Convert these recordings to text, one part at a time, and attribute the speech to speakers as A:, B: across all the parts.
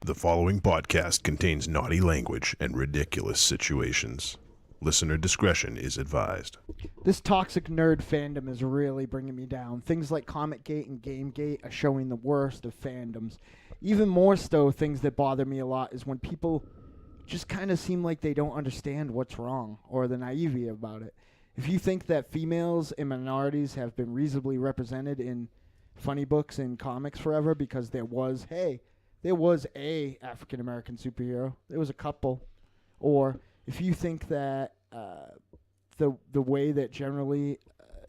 A: The following podcast contains naughty language and ridiculous situations. Listener discretion is advised.
B: This toxic nerd fandom is really bringing me down. Things like Comic-Gate and Game-Gate are showing the worst of fandoms. Even more so, things that bother me a lot is when people just kind of seem like they don't understand what's wrong or the naivety about it. If you think that females and minorities have been reasonably represented in funny books and comics forever because there was a African-American superhero, there was a couple, or if you think that the way that generally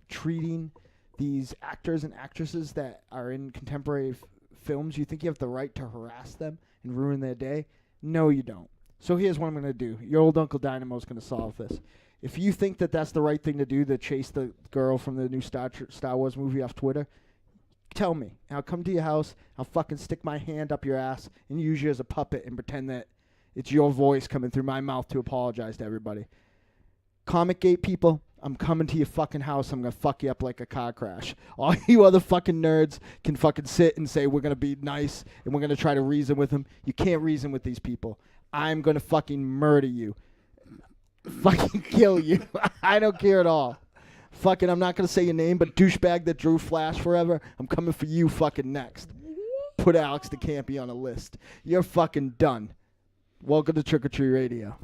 B: treating these actors and actresses that are in contemporary films, you think you have the right to harass them and ruin their day? No, you don't. So here's what I'm going to do. Your old Uncle Dynamo is going to solve this. If you think that that's the right thing to do, to chase the girl from the new Star Wars movie off Twitter, tell me. I'll come to your house. I'll fucking stick my hand up your ass and use you as a puppet and pretend that it's your voice coming through my mouth to apologize to everybody. Comic-Gate people, I'm coming to your fucking house. I'm going to fuck you up like a car crash. All you other fucking nerds can fucking sit and say we're going to be nice and we're going to try to reason with them. You can't reason with these people. I'm going to fucking murder you. Fucking kill you. I don't care at all. Fucking, I'm not going to say your name, but douchebag that drew Flash forever, I'm coming for you fucking next. Put Alex DeCampi on a list. You're fucking done. Welcome to Trick or Treat Radio.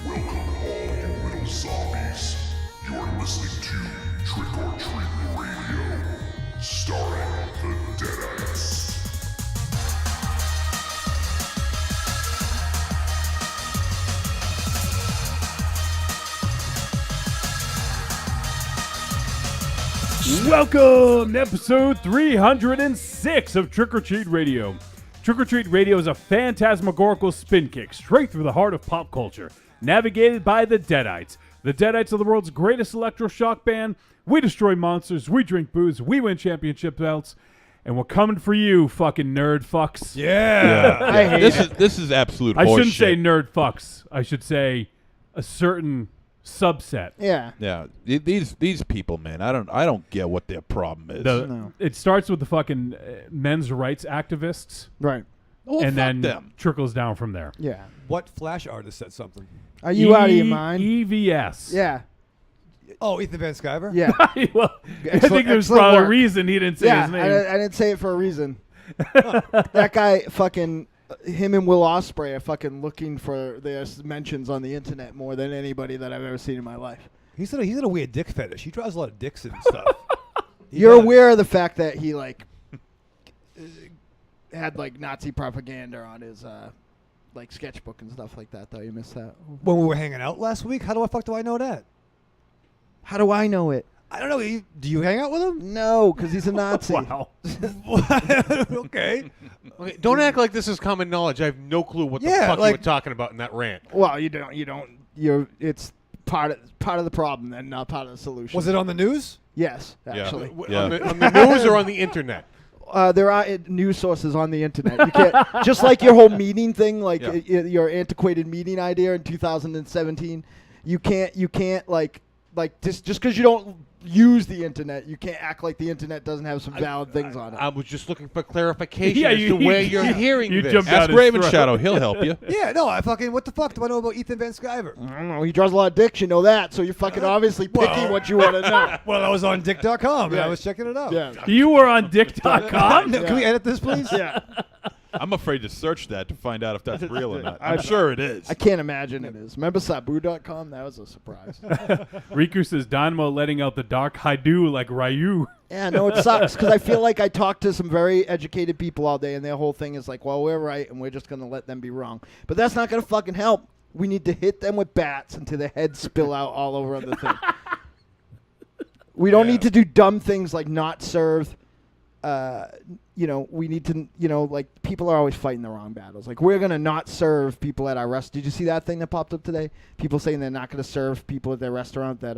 C: Welcome all you little zombies. You're listening to Trick or Treat Radio, starring the Deadites.
D: Welcome to episode 306 of Trick or Treat Radio. Trick or Treat Radio is a phantasmagorical spin kick straight through the heart of pop culture, navigated by the Deadites. The Deadites are the world's greatest electroshock band. We destroy monsters, we drink booze, we win championship belts, and we're coming for you, fucking nerd fucks.
E: Yeah.
B: I hate
E: This is absolute
D: I
E: horse
D: shouldn't say
E: shit.
D: nerd fucks. I should say a certain subset.
B: Yeah.
E: Yeah, these people, man, I don't get what their problem is.
B: No.
D: It starts with the fucking men's rights activists,
B: Right.
E: Oh,
D: and
E: fuck
D: then
E: them.
D: trickles down from there.
B: Yeah.
F: What Flash artist said something?
B: Are you out of your mind?
D: EVS.
B: Yeah.
F: Oh, Ethan Van Sciver?
B: Yeah.
D: Well, I
B: Excellent-
D: think there's
B: excellent
D: probably a
B: work.
D: reason he didn't say
B: Yeah,
D: his name.
B: I didn't say it for a reason. That guy fucking, him and Will Ospreay are fucking looking for their mentions on the internet more than anybody that I've ever seen in my life.
F: He's got a weird dick fetish. He draws a lot of dicks and stuff.
B: You're aware of the fact that he like had like Nazi propaganda on his like sketchbook and stuff like that, though. You missed that.
F: When we were hanging out last week, how the fuck do I know that?
B: How do I know it?
F: I don't know. Do you hang out with him?
B: No, because he's a Nazi.
D: Wow.
F: Okay.
G: Okay, don't act like this is common knowledge. I have no clue what the
F: Yeah,
G: fuck
F: like-
G: you were talking about in that rant.
B: Well, you don't. You're. It's part of the problem and not part of the solution.
F: Was it on the news?
B: Yes, actually.
E: Yeah.
G: On the news or on the internet?
B: There are news sources on the internet. You can't just like your whole meeting thing, like
E: Yeah.
B: your antiquated meeting idea in 2017. You can't like just because you don't use the internet, you can't act like the internet doesn't have some valid things on it.
G: I was just looking for clarification
D: Yeah,
G: as to where you're hearing
D: you
G: this.
D: jumped out
E: Ask
D: his
E: Raven
D: throat.
E: Shadow, he'll help you.
F: Yeah, no, what the fuck do I know about Ethan Van Sciver?
B: I don't know. He draws a lot of dicks, you know that. So you're fucking obviously picking what you want to know.
F: Well, I was on dick.com and
B: Yeah.
F: I was checking it out.
B: Yeah.
D: You were on dick.com?
F: No, can we edit this, please?
B: Yeah.
E: I'm afraid to search that to find out if that's real or not. I'm sure it is.
B: I can't imagine it is. Remember Sabu.com? That was a surprise.
D: Riku says Dynamo letting out the dark Haidu like Ryu.
B: Yeah, no, it sucks because I feel like I talk to some very educated people all day, and their whole thing is like, well, we're right, and we're just going to let them be wrong. But that's not going to fucking help. We need to hit them with bats until their heads spill out all over on the thing. We don't need to do dumb things like not serve. We need to, like people are always fighting the wrong battles. Like we're going to not serve people at our restaurant. Did you see that thing that popped up today? People saying they're not going to serve people at their restaurant that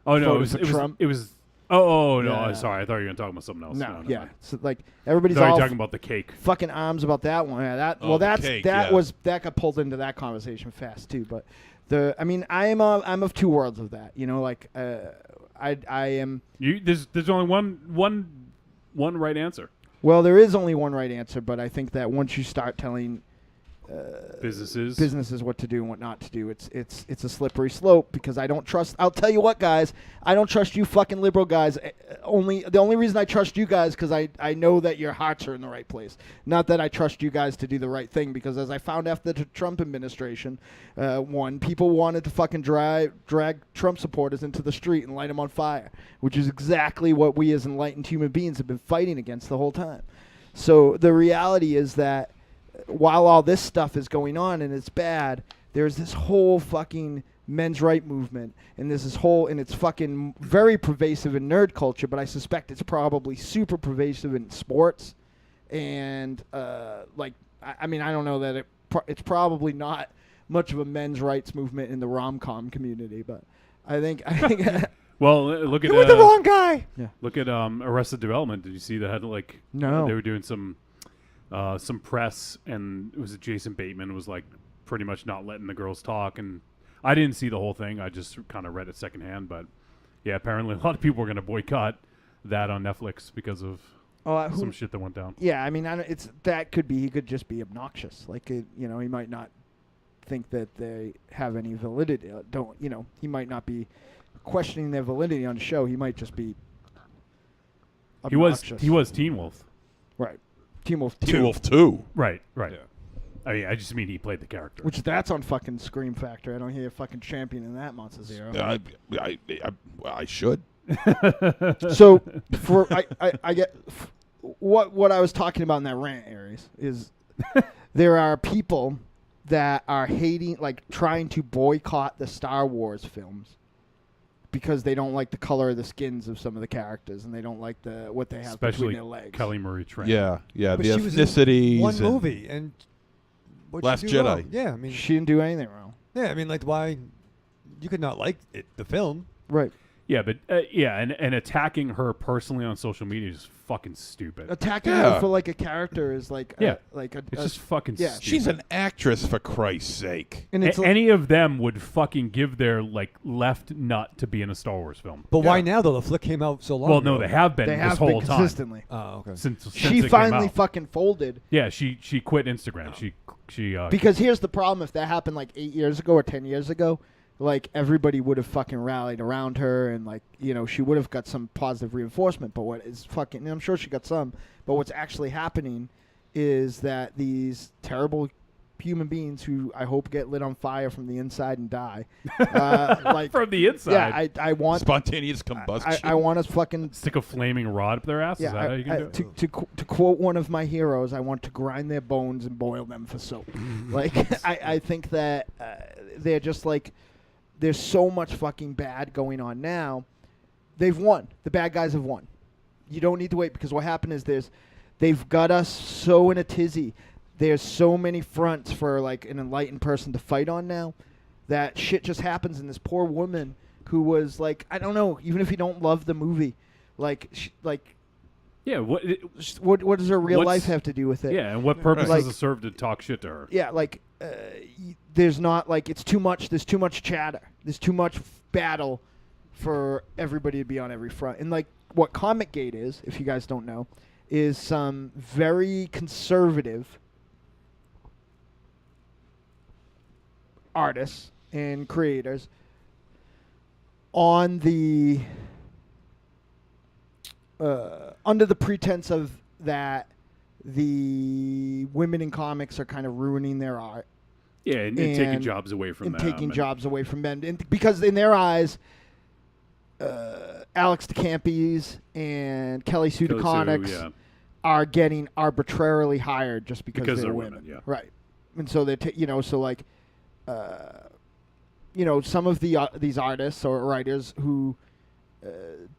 D: Oh, no,
B: voted for Trump.
D: it was Oh, no,
B: Yeah.
D: I'm sorry. I thought you were going to talk about something else.
B: No,
D: no
B: yeah.
D: mind.
B: So, like, everybody's
D: I thought you
B: all
D: were talking about the cake.
B: fucking arms about that one. Yeah,
E: Oh, the
B: that
E: cake,
B: got
E: yeah.
B: pulled into that conversation fast, too. But I'm of two worlds of that. You know, like I am.
D: There's only one right answer.
B: Well, there is only one right answer, but I think that once you start telling
D: businesses
B: what to do and what not to do, it's a slippery slope because I don't trust. I'll tell you what, guys, I don't trust you fucking liberal guys. The only reason I trust you guys because I know that your hearts are in the right place. Not that I trust you guys to do the right thing because as I found after the Trump administration, people wanted to fucking drag Trump supporters into the street and light them on fire, which is exactly what we as enlightened human beings have been fighting against the whole time. So the reality is that while all this stuff is going on and it's bad, there's this whole fucking men's right movement, and and it's fucking very pervasive in nerd culture, but I suspect it's probably super pervasive in sports, and I don't know that it's probably not much of a men's rights movement in the rom-com community, but I think
D: well, look at
F: You're with the wrong guy.
B: yeah.
D: Look at Arrested Development. Did you see that?
B: No.
D: They were doing some press, and it was Jason Bateman was like pretty much not letting the girls talk, and I didn't see the whole thing. I just kind of read it secondhand, but yeah, apparently a lot of people were going to boycott that on Netflix because of some shit that went down.
B: Yeah, I mean, he could just be obnoxious. Like, he might not think that they have any validity. He might not be questioning their validity on the show. He might just be obnoxious.
D: He was Teen Wolf.
B: Right. Teen Wolf 2.
E: Teen Wolf 2.
D: Right.
E: Yeah.
D: I mean, I just mean he played the character.
B: Which that's on fucking Scream Factor. I don't hear a fucking champion in that Monster Zero.
E: I should.
B: So I get what I was talking about in that rant, Aries, is there are people that are hating, like trying to boycott the Star Wars films because they don't like the color of the skins of some of the characters and they don't like what they have
D: especially
B: between their legs.
D: Kelly Marie Tran.
E: Yeah,
F: But
E: the
F: she was in
E: ethnicities.
F: one
E: and-
F: movie and what'd
E: Last
F: she do
E: Jedi.
F: wrong? Yeah, I mean,
B: She didn't do anything wrong.
F: yeah, I mean, like, why you could not like it, the film?
B: Right.
D: Yeah, but and attacking her personally on social media is fucking stupid.
B: Attacking
E: Yeah.
B: her for like a character is like
D: It's just fucking
B: yeah.
D: stupid.
E: She's an actress, for Christ's sake.
B: and it's
D: Any of them would fucking give their left nut to be in a Star Wars film.
F: But why
E: Yeah.
F: now though? The flick came out so long.
D: Well,
F: ago.
D: no, they have been
B: they
D: this
B: have
D: whole
B: been
D: time.
B: consistently.
F: Oh, okay.
D: Since
B: She
D: it came
B: finally
D: out.
B: fucking folded.
D: Yeah, she quit Instagram. She
B: Because here's the problem: if that happened like 8 years ago or 10 years ago, like everybody would have fucking rallied around her, and like she would have got some positive reinforcement. But what is fucking? And I'm sure she got some. But what's actually happening is that these terrible human beings who I hope get lit on fire from the inside and die, like
D: from the inside.
B: yeah, I want
E: Spontaneous combustion.
B: I want to fucking
D: Stick a flaming rod up their ass. Is that how you can do it?
B: to quote one of my heroes, I want to grind their bones and boil them for soap. Like I think that they're just like there's so much fucking bad going on now. They've won. The bad guys have won. You don't need to wait because what happened is they've got us so in a tizzy. There's so many fronts for like an enlightened person to fight on now that shit just happens. And this poor woman who was like, I don't know, even if you don't love the movie,
D: Yeah.
B: what does her real
D: What's-
B: life have to do with it?
D: Yeah, and what purpose
B: Like-
D: does it serve to talk shit to her?
B: Yeah, there's not like it's too much. There's too much chatter. There's too much battle for everybody to be on every front. And like what ComicGate is, if you guys don't know, is some very conservative artists and creators on the under the pretense of that the women in comics are kind of ruining their art.
D: Yeah, and taking
B: And-
D: jobs away from
B: and
D: them.
B: taking jobs away from men. And because in their eyes, Alex DeCampi's and Kelly Sue
D: Kelly Sue,
B: DeConnick's
D: yeah.
B: are getting arbitrarily hired just because they're
D: women, yeah.
B: Right. And so they, some of these artists or writers who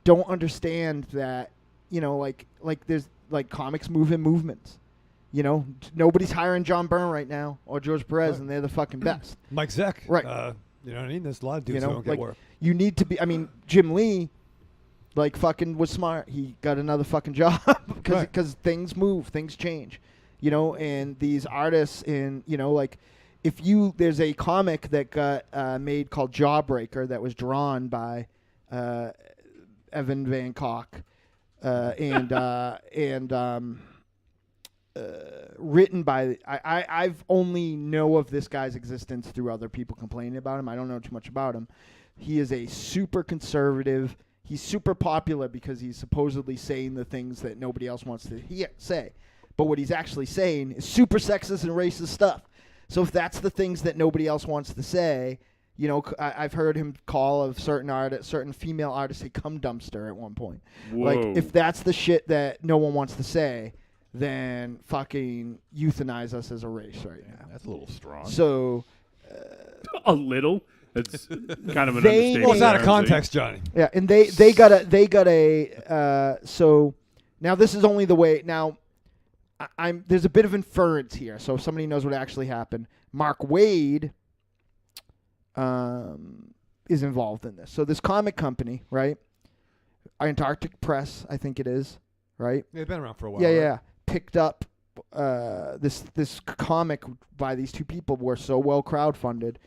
B: don't understand that, there's like comics move in movements. Nobody's hiring John Byrne right now or George Perez,
F: Right.
B: and they're the fucking best.
F: Mike Zeck.
B: Right.
F: You know what I mean? There's a lot of dudes who don't get
B: like
F: work.
B: you need to be. I mean, Jim Lee, like fucking was smart. He got another fucking job because
F: Right.
B: things move, things change, and these artists in there's a comic that got made called Jawbreaker that was drawn by Evan Van Cock and written by I've only know of this guy's existence through other people complaining about him. I don't know too much about him. He is a super conservative. He's super popular because he's supposedly saying the things that nobody else wants to say. But what he's actually saying is super sexist and racist stuff. So if that's the things that nobody else wants to say, you know, I've heard him call a certain female artist a cum dumpster at one point.
D: Whoa.
B: Like, if that's the shit that no one wants to say, then fucking euthanize us as a race right now.
E: That's a little strong.
B: So
D: A little. It's kind of an
B: They-
D: understatement.
F: Well, it's out of
D: there,
F: context, Johnny.
B: yeah, and they got a so now this is only the way now. There's a bit of inference here, so if somebody knows what actually happened, Mark Waid is involved in this. So this comic company, right? Antarctic Press, I think it is, right?
F: They've been around for a while.
B: Yeah,
F: right?
B: yeah. Picked up this comic by these two people were so well crowdfunded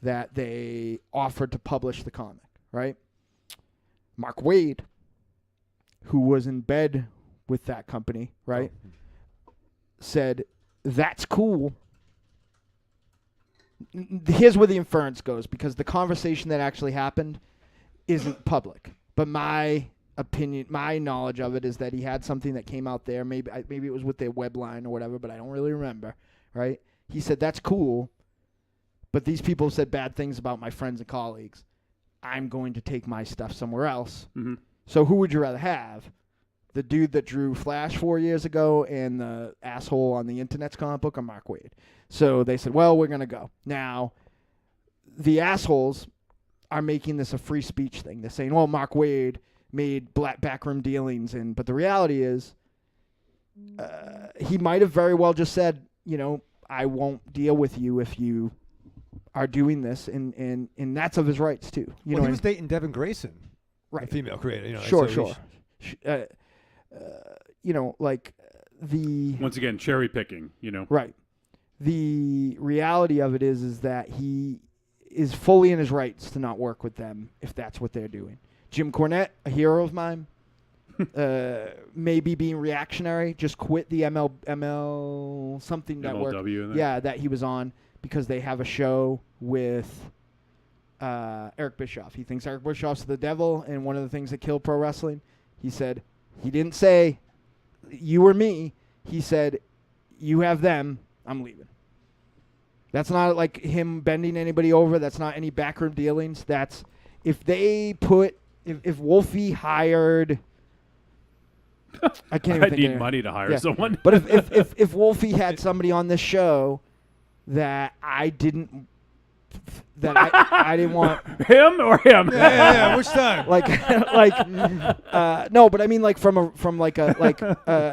B: that they offered to publish the comic, right? Mark Waid, who was in bed with that company, right, said, "That's cool." Here's where the inference goes, because the conversation that actually happened isn't public. But my opinion, my knowledge of it is that he had something that came out there. Maybe it was with their web line or whatever, but I don't really remember, right? He said, "That's cool, but these people said bad things about my friends and colleagues. I'm going to take my stuff somewhere else."
D: Mm-hmm.
B: So who would you rather have? The dude that drew Flash 4 years ago and the asshole on the Internet's comic book, or Mark Waid? So they said, well, we're going to go. Now, the assholes are making this a free speech thing. They're saying, well, Mark Waid made backroom dealings. But the reality is he might have very well just said, you know, I won't deal with you if you are doing this. And that's of his rights, too. You know,
F: He was dating Devin Grayson,
B: right.
F: a female creator. You know,
B: Sure,
F: so
B: sure. You know, like
D: Once again, cherry picking, you know.
B: right. The reality of it is that he is fully in his rights to not work with them if that's what they're doing. Jim Cornette, a hero of mine, maybe being reactionary, just quit the ML something network.
D: MLW in there?
B: Yeah, that he was on because they have a show with Eric Bischoff. He thinks Eric Bischoff's the devil, and one of the things that killed pro wrestling, he said, he didn't say you or me. He said, you have them, I'm leaving. That's not like him bending anybody over. That's not any backroom dealings. That's if they put, if Wolfie hired, I can't even
D: I
B: think
D: need
B: of
D: money to hire
B: Yeah.
D: someone.
B: But if Wolfie had somebody on this show that I didn't, that I didn't want,
D: Him or him?
F: Yeah. Which time?
B: no, but I mean like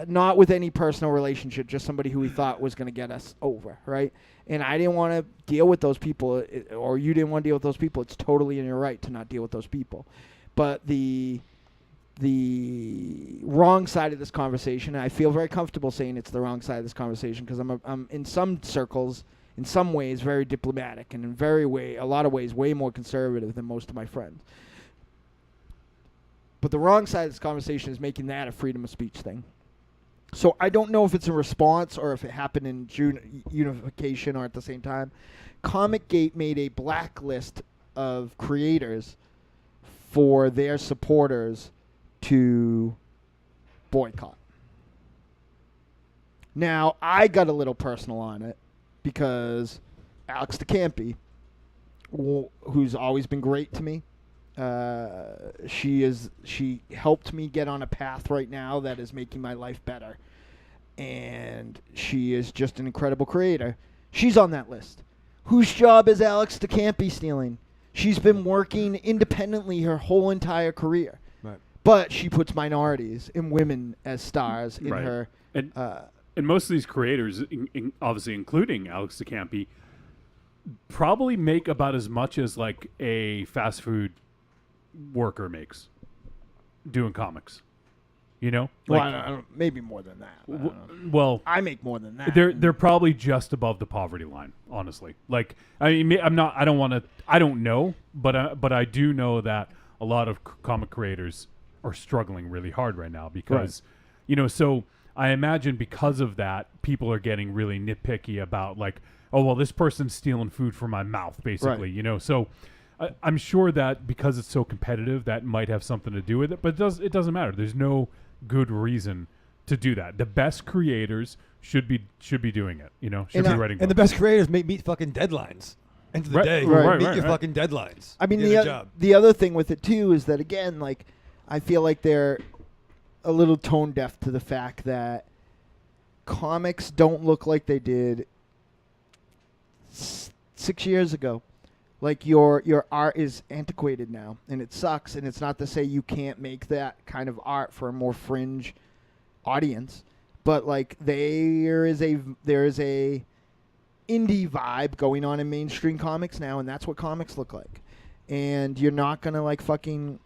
B: not with any personal relationship, just somebody who we thought was going to get us over, right? And I didn't want to deal with those people, or you didn't want to deal with those people. It's totally in your right to not deal with those people. But the wrong side of this conversation, and I feel very comfortable saying it's the wrong side of this conversation because I'm in some circles, in some ways, very diplomatic, and in a lot of ways, way more conservative than most of my friends. But the wrong side of this conversation is making that a freedom of speech thing. So I don't know if it's a response or if it happened in unification or at the same time. ComicGate made a blacklist of creators for their supporters to boycott. Now, I got a little personal on it because Alex DeCampi, who's always been great to me, she helped me get on a path right now that is making my life better, and she is just an incredible creator. She's on that list. Whose job is Alex DeCampi stealing? She's been working independently her whole entire career,
F: Right.
B: but she puts minorities and women as stars in
D: Right.
B: her.
D: And most of these creators, obviously including Alex DeCampi, probably make about as much as like a fast food worker makes doing comics. You know,
B: Well,
D: like
B: I don't, maybe more than that. I don't know.
D: well,
B: I make more than that.
D: they're probably just above the poverty line, honestly. Like, I mean, I don't know, but I do know that a lot of comic creators are struggling really hard right now because, you know, so I imagine because of that, people are getting really nitpicky about like, oh, well, this person's stealing food from my mouth, basically, you know. So I'm sure that because it's so competitive, that might have something to do with it, but it doesn't matter. There's no good reason to do that. The best creators should be doing it, you know, should be writing books.
F: And the best creators meet fucking deadlines. End of the day, meet your fucking deadlines.
B: I mean,
F: job.
B: the other thing with it too is that again, like, I feel like they're a little tone deaf to the fact that comics don't look like they did 6 years ago. Like your art is antiquated now, and it sucks. And it's not to say you can't make that kind of art for a more fringe audience, but like there is a indie vibe going on in mainstream comics now, and that's what comics look like. And you're not gonna like fucking.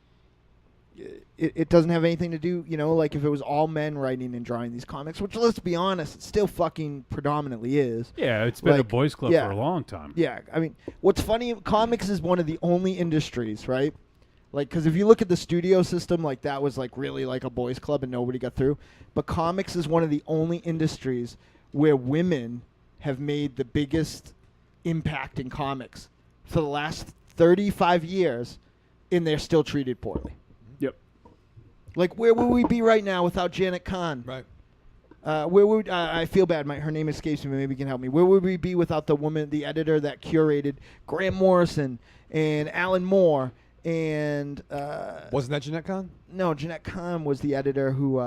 B: It doesn't have anything to do, you know, like if it was all men writing and drawing these comics, which let's be honest, it still fucking predominantly is.
D: Yeah, it's been a boys' club for a long time.
B: Yeah, I mean, what's funny, comics is one of the only industries, right? Like, because if you look at the studio system, like that was like really like a boys' club and nobody got through. But comics is one of the only industries where women have made the biggest impact in comics for the last 35 years, and they're still treated poorly. Like, where would we be right now without Janet Kahn?
F: Right.
B: Where would I feel bad? Her name escapes me. Maybe you can help me. Where would we be without the woman, the editor that curated Grant Morrison and Alan Moore and
F: Wasn't that Jeanette Kahn?
B: No, Jeanette Kahn was the editor who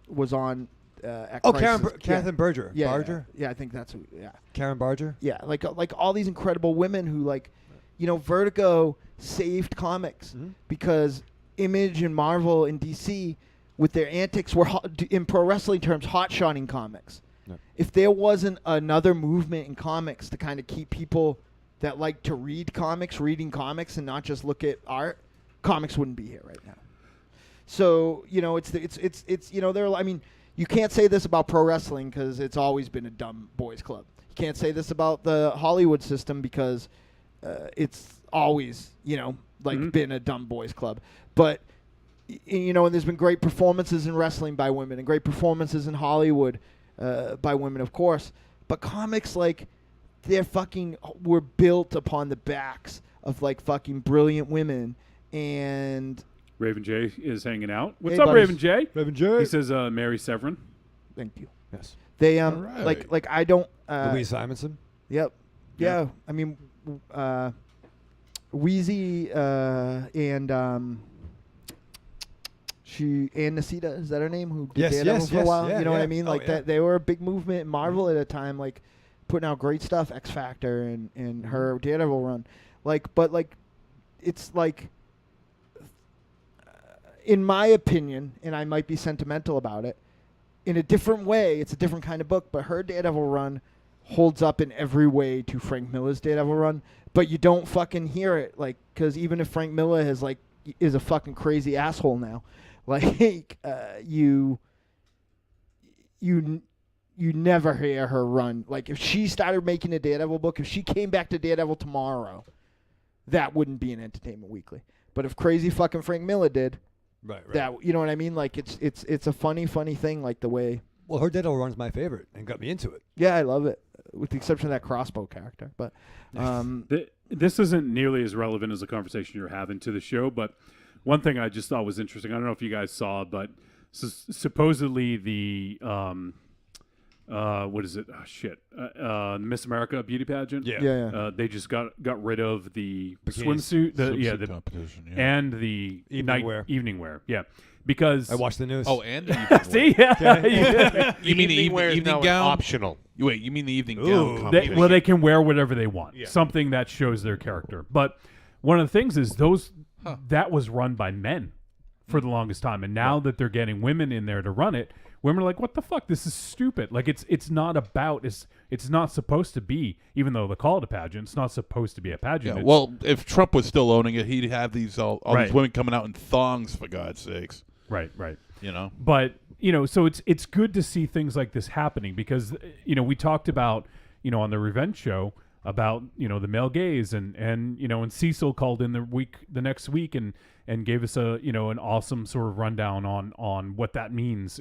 B: was on. At
F: Catherine Berger.
B: Yeah,
F: Barger.
B: Yeah, I think that's who. Yeah.
F: Karen Barger.
B: Yeah, like all these incredible women who like, you know, Vertigo saved comics because Image and Marvel and DC with their antics were in pro wrestling terms hot-shotting comics. Yep. If there wasn't another movement in comics to kind of keep people that like to read comics reading comics and not just look at art, comics wouldn't be here right now. So, you know, it's you know, I mean, you can't say this about pro wrestling because it's always been a dumb boys club. You can't say this about the Hollywood system because it's always, you know, like been a dumb boys club. But, you know, and there's been great performances in wrestling by women and great performances in Hollywood by women, of course. But comics, like, were built upon the backs of, like, fucking brilliant women. And
D: Raven J is hanging out. What's
B: Hey,
D: up,
B: buddies.
D: Raven J?
F: Raven J.
D: He says Mary Severin.
B: thank you.
F: Yes.
B: They,
A: right.
B: like I don't.
F: Louise Simonson.
B: Yep. Yeah. I mean, Wheezy and Ann Nacita, is that her name? Who did Daredevil for a while?
F: yeah,
B: you know what
F: yeah.
B: I mean?
F: Oh,
B: Like
F: yeah.
B: that, they were a big movement in Marvel at a time, like putting out great stuff. X Factor and her Daredevil run, like, but like, it's like, in my opinion, and I might be sentimental about it, in a different way. It's a different kind of book, but her Daredevil run holds up in every way to Frank Miller's Daredevil run. But you don't fucking hear it, like, because even if Frank Miller is a fucking crazy asshole now, like, you never hear her run. Like, if she started making a Daredevil book, if she came back to Daredevil tomorrow, that wouldn't be an Entertainment Weekly. But if crazy fucking Frank Miller did,
F: Right.
B: that, you know what I mean? Like, it's a funny thing, like the way.
F: Well, her Daredevil run's my favorite and got me into it.
B: Yeah, I love it, with the exception of that crossbow character. But
D: This isn't nearly as relevant as the conversation you're having to the show, but one thing I just thought was interesting, I don't know if you guys saw, but supposedly the what is it? Oh, shit. Miss America beauty pageant.
B: yeah.
D: They just got rid of the
F: Bikinis.
D: swimsuit, the
E: competition. Yeah.
D: and the
F: Evening wear.
D: evening wear. Yeah, because
F: I watched the news.
E: Oh, and the evening
D: see, yeah.
G: You mean the evening
E: evening
G: now
E: gown?
G: optional?
E: Wait, you mean the evening
F: Ooh.
E: gown
D: They,
E: competition?
D: well, they can wear whatever they want.
G: Yeah.
D: Something that shows their character. But one of the things is that was run by men for the longest time, and now that they're getting women in there to run it, women are like, "What the fuck? This is stupid." Like it's not about it's not supposed to be. Even though they call it a pageant, it's not supposed to be a pageant.
E: Yeah,
D: It's-
E: well, if Trump was still owning it, he'd have these all
D: Right.
E: these women coming out in thongs, for God's sakes.
D: Right.
E: You know?
D: But, so it's good to see things like this happening because, we talked about, on the Revenge Show about, the male gaze and Cecil called in the next week and gave us an awesome sort of rundown on what that means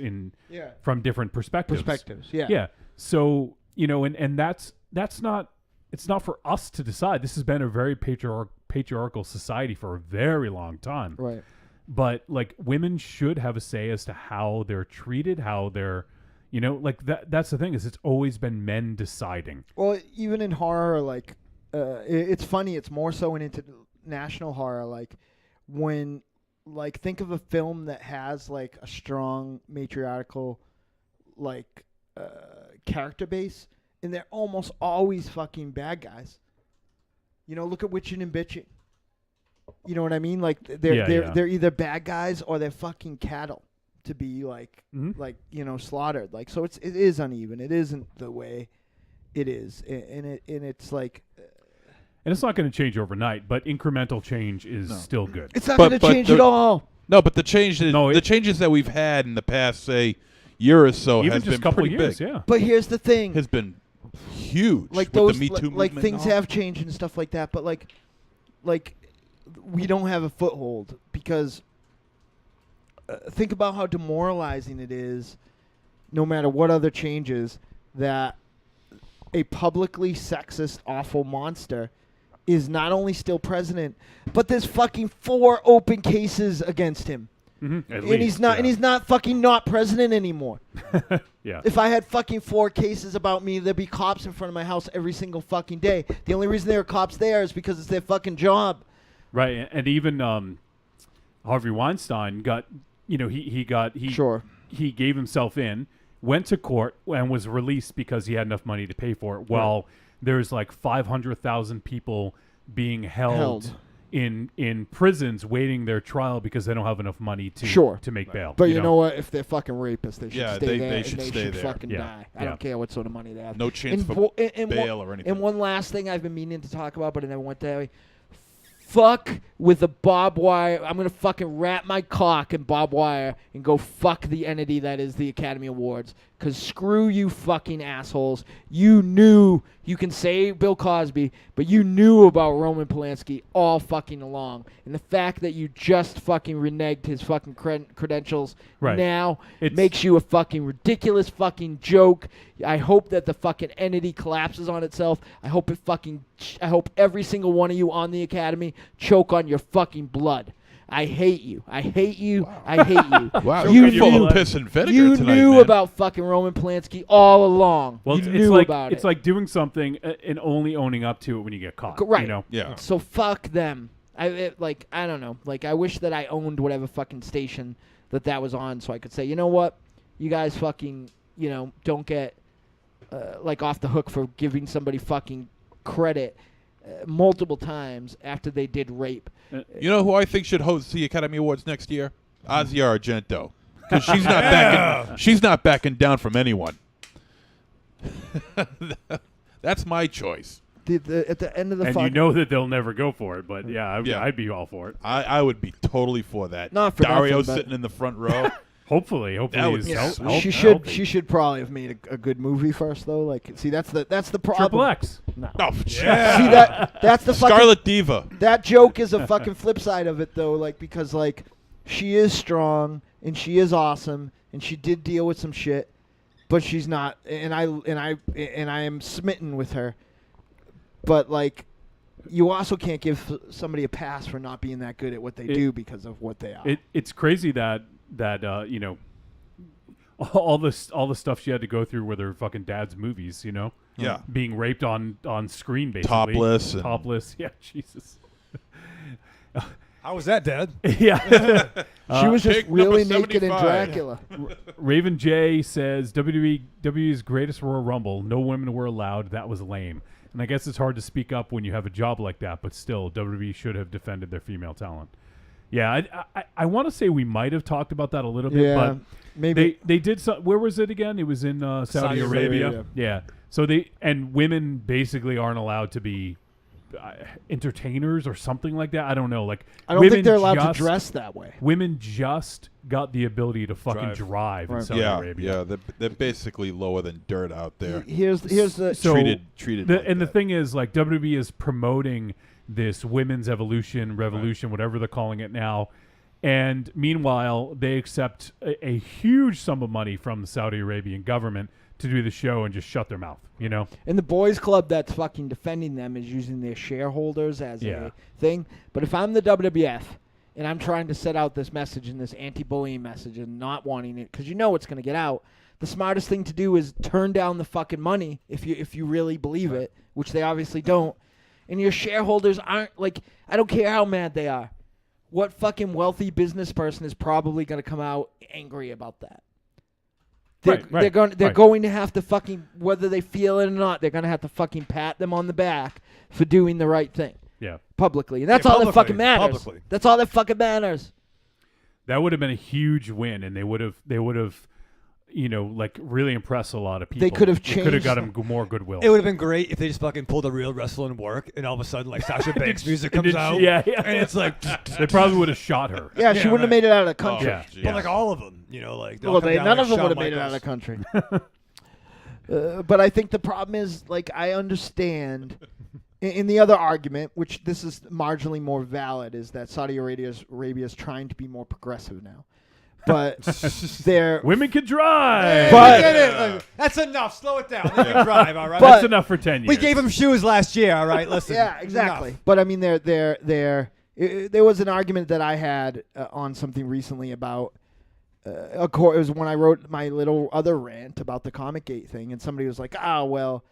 D: from different perspectives.
B: Yeah.
D: Yeah. So, and that's not, it's not for us to decide. This has been a very patriarchal society for a very long time.
B: Right.
D: But like women should have a say as to how they're treated, how they're, that's the thing is it's always been men deciding.
B: Well, even in horror, like, it's funny. It's more so in international horror. Like when, like, think of a film that has like a strong matriarchal, like, character base, and they're almost always fucking bad guys. Look at Witching and Bitching. You know what I mean? Like they're either bad guys or they're fucking cattle to be like slaughtered. Like so it is uneven. It isn't the way it is, and it's like.
D: And it's not going to change overnight, but incremental change is still good.
B: It's not going to change at all.
E: No, but the changes that we've had in the past, say, year or so
D: even
E: has
D: just
E: been
D: couple
E: pretty
D: years,
E: big.
D: Yeah.
B: But here's the thing:
E: has been huge.
B: Like
E: with
B: those,
E: the Me Too movement,
B: like things
E: and all.
B: have changed and stuff like that. But like we don't have a foothold because think about how demoralizing it is, no matter what other changes, that a publicly sexist, awful monster is not only still president, but there's fucking 4 open cases against him.
D: Mm-hmm.
B: He's not fucking not president anymore.
D: Yeah.
B: If I had fucking 4 cases about me, there'd be cops in front of my house every single fucking day. The only reason there are cops there is because it's their fucking job.
D: Right, and even Harvey Weinstein got, he gave himself in, went to court, and was released because he had enough money to pay for it. While there's like 500,000 people being held in prisons waiting their trial because they don't have enough money to make bail.
B: But you know what? If they're fucking rapists, they should stay there.
E: They should
B: and
E: stay
B: they should
E: there.
B: fucking die. I don't care what sort of money they have.
E: No chance for bail or anything.
B: And one last thing I've been meaning to talk about, but I never went that way. Fuck with the barbed wire. I'm going to fucking wrap my cock in barbed wire and go fuck the entity that is the Academy Awards. Because screw you fucking assholes. You knew, you can say Bill Cosby, but you knew about Roman Polanski all fucking along. And the fact that you just fucking reneged his fucking credentials now makes you a fucking ridiculous fucking joke. I hope that the fucking entity collapses on itself. I hope every single one of you on the Academy choke on your fucking blood. I hate you. I hate you. Wow. I hate you.
E: Wow, you're full of piss and vinegar
B: you
E: tonight,
B: knew
E: man.
B: about fucking Roman Polanski all along.
D: Well,
B: you knew about it.
D: It's like doing something and only owning up to it when you get caught.
B: Right.
D: You know?
E: Yeah.
B: So fuck them. I don't know. Like, I wish that I owned whatever fucking station that was on so I could say, you know what? You guys fucking, don't get, off the hook for giving somebody fucking credit multiple times after they did rape.
E: You know who I think should host the Academy Awards next year? Asia Argento, because she's not backing down from anyone. That's my choice.
B: At the end of the
D: and
B: fucking...
D: you know that they'll never go for it, but I'd be all for it.
E: I would be totally for that.
B: Not for
E: Dario
B: nothing, but-
E: sitting in the front row.
D: Hopefully,
E: That would
D: he's
E: be
B: She should probably have made a good movie first, though. Like, see, that's the problem.
D: Triple X.
B: No.
E: Oh,
F: Yeah.
B: See, that's the fucking...
E: Scarlet Diva.
B: That joke is a fucking flip side of it, though, like, because, like, she is strong and she is awesome and she did deal with some shit, but she's not, and I am smitten with her. But, like, you also can't give somebody a pass for not being that good at what they do because of what they are.
D: It's crazy that all the stuff she had to go through with her fucking dad's movies,
E: Yeah.
D: being raped on screen, basically topless. Yeah, Jesus.
F: How was that, Dad?
D: Yeah.
B: She was just
E: pick
B: really
E: number
B: naked in
E: 75.
B: Dracula.
D: Raven J says WWE's greatest Royal Rumble. No women were allowed. That was lame. And I guess it's hard to speak up when you have a job like that, but still, WWE should have defended their female talent. Yeah, I want to say we might have talked about that a little bit, but
B: maybe
D: they did. Where was it again? It was in Saudi Arabia. Yeah. So women basically aren't allowed to be entertainers or something like that. I don't know. Like,
B: I don't think they're allowed to dress that way.
D: Women just got the ability to fucking drive in Saudi Arabia.
E: Yeah, they're basically lower than dirt out there.
B: Here's the
D: So
E: treated like
D: and the
E: that.
D: thing is, like, WWE is promoting this women's revolution, whatever they're calling it now. And meanwhile, they accept a huge sum of money from the Saudi Arabian government to do the show and just shut their mouth, you know?
B: And the boys club that's fucking defending them is using their shareholders as a thing. But if I'm the WWF and I'm trying to set out this message and this anti-bullying message and not wanting it, because you know it's going to get out, the smartest thing to do is turn down the fucking money if you really believe it, which they obviously don't. And your shareholders aren't, like, I don't care how mad they are. What fucking wealthy business person is probably going to come out angry about that? They're going to have to fucking, whether they feel it or not, they're going to have to fucking pat them on the back for doing the right thing.
D: Yeah.
B: Publicly. And that's all that fucking matters.
F: Publicly.
B: That's all that fucking matters.
D: That would have been a huge win, and they would have, you know, like, really impressed a lot of people.
B: They could have changed.
D: Could have got him more goodwill.
F: It would have been great if they just fucking pulled a real wrestler in work, and all of a sudden, like, Sasha Banks music comes out.
D: Yeah.
F: And it's like...
D: They probably would have shot her.
B: Yeah, she wouldn't have made it out of the country.
F: But, like, all of them, you know, like...
B: Well, none of them would have made it out of the country. But I think the problem is, like, I understand... In the other argument, which this is marginally more valid, is that Saudi Arabia is trying to be more progressive now. But they're...
D: Women can drive!
F: But that's enough. Slow it down. They can drive, all right?
D: That's enough for 10 years.
F: We gave them shoes last year, all right? Listen.
B: Yeah, exactly. Enough. But, I mean, there was an argument that I had on something recently about... it was when I wrote my little other rant about the Comic Gate thing, and somebody was like, well,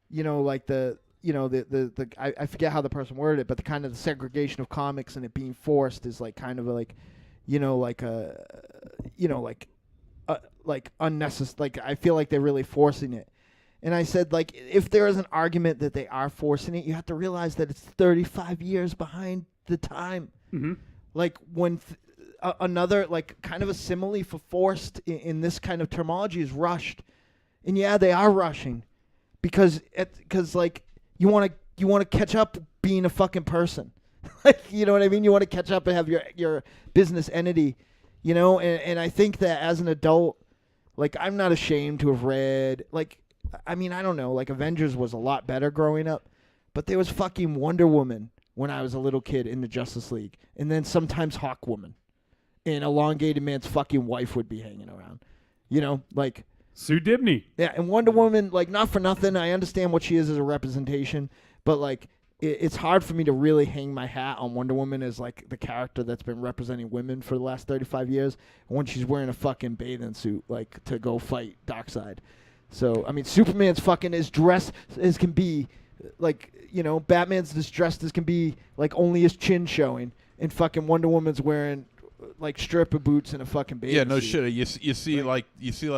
B: you know, like I forget how the person worded it, but the kind of the segregation of comics and it being forced is like kind of like, you know, like unnecessary. Like, I feel like they're really forcing it. And I said, like, if there is an argument that they are forcing it, you have to realize that it's 35 years behind the time.
D: Mm-hmm.
B: Like, when another, like, kind of a simile for forced in this kind of terminology is rushed. And yeah, they are rushing because like, you want to catch up being a fucking person. Like, you know what I mean? You want to catch up and have your business entity, you know? And I think that as an adult, like, I'm not ashamed to have read, like, I mean, I don't know, like, Avengers was a lot better growing up, but there was fucking Wonder Woman when I was a little kid in the Justice League, and then sometimes Hawkwoman, and Elongated Man's fucking wife would be hanging around, you know, like...
D: Sue Dibney.
B: Yeah, and Wonder Woman, like, not for nothing, I understand what she is as a representation, but, like, it's hard for me to really hang my hat on Wonder Woman as, like, the character that's been representing women for the last 35 years when she's wearing a fucking bathing suit, like, to go fight Darkseid. So, I mean, Superman's fucking as dressed as can be, like, you know, Batman's as dressed as can be, like, only his chin showing, and fucking Wonder Woman's wearing, like, stripper boots and a fucking bathing suit.
E: Yeah, no shit. You see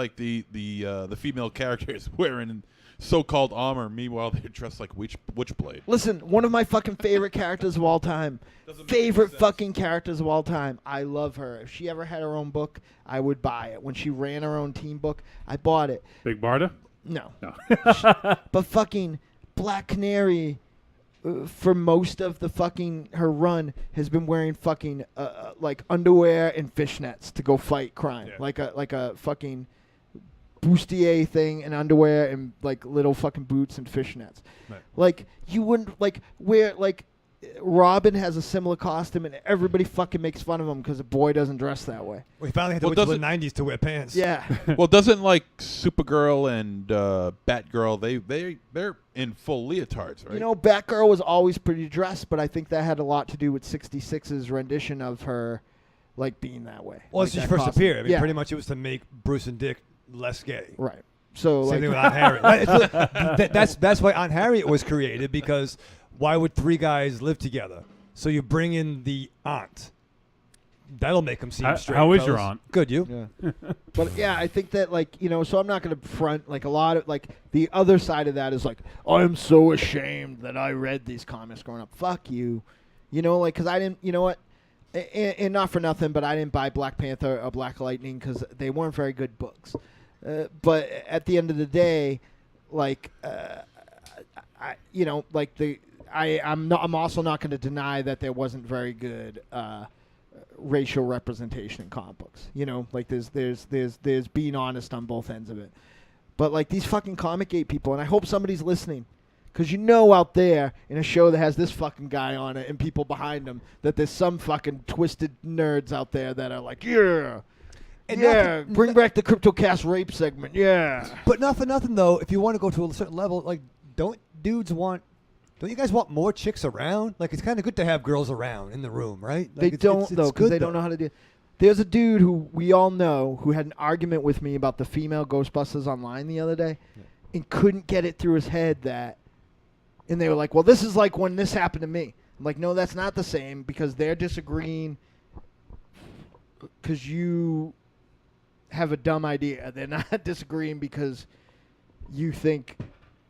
E: the female characters wearing so-called armor. Meanwhile, they're dressed like Witchblade.
B: Listen, one of my fucking favorite characters of all time. Favorite fucking characters of all time. I love her. If she ever had her own book, I would buy it. When she ran her own team book, I bought it.
D: Big Barda?
B: No. But fucking Black Canary, for most of the fucking her run, has been wearing fucking like underwear and fishnets to go fight crime. Yeah. Like a fucking bustier thing and underwear and like little fucking boots and fishnets. Right. Like, you wouldn't like wear, like, Robin has a similar costume and everybody fucking makes fun of him because a boy doesn't dress that way.
F: We finally had to wait till the 90s to wear pants.
B: Yeah.
E: Well, doesn't, like, Supergirl and Batgirl, they're in full leotards, right?
B: You know, Batgirl was always pretty dressed, but I think that had a lot to do with 66's rendition of her, like, being that way.
F: Well,
B: like,
F: it's just first
B: costume.
F: appear. I mean, pretty much it was to make Bruce and Dick less gay.
B: Right. So,
F: same
B: like,
F: thing with Aunt Harriet. That's why Aunt Harriet was created, because why would three guys live together? So you bring in the aunt. That'll make them seem straight.
D: How is your aunt?
F: Good, you?
B: Yeah. But yeah, I think that, like, you know, so I'm not going to front, like, a lot of, like, the other side of that is like, I'm so ashamed that I read these comics growing up. Fuck you. You know, like, because I didn't, you know what? And not for nothing, but I didn't buy Black Panther or Black Lightning because they weren't very good books. But at the end of the day, like, I, you know, like I'm also not going to deny that there wasn't very good racial representation in comic books. You know, like there's being honest on both ends of it. But like these fucking Comic Gate people, and I hope somebody's listening, because you know out there in a show that has this fucking guy on it and people behind him that there's some fucking twisted nerds out there that are like, yeah.
F: And
B: yeah, bring back the CryptoCast rape segment. Yeah.
F: But not for nothing, though, if you want to go to a certain level, like, don't you guys want more chicks around? Like, it's kind of good to have girls around in the room, right? Like,
B: They don't, though, because they don't know how to do it. There's a dude who we all know who had an argument with me about the female Ghostbusters online the other day and couldn't get it through his head that, and they were like, well, this is like when this happened to me. I'm like, no, that's not the same, because they're disagreeing because you have a dumb idea. They're not disagreeing because you think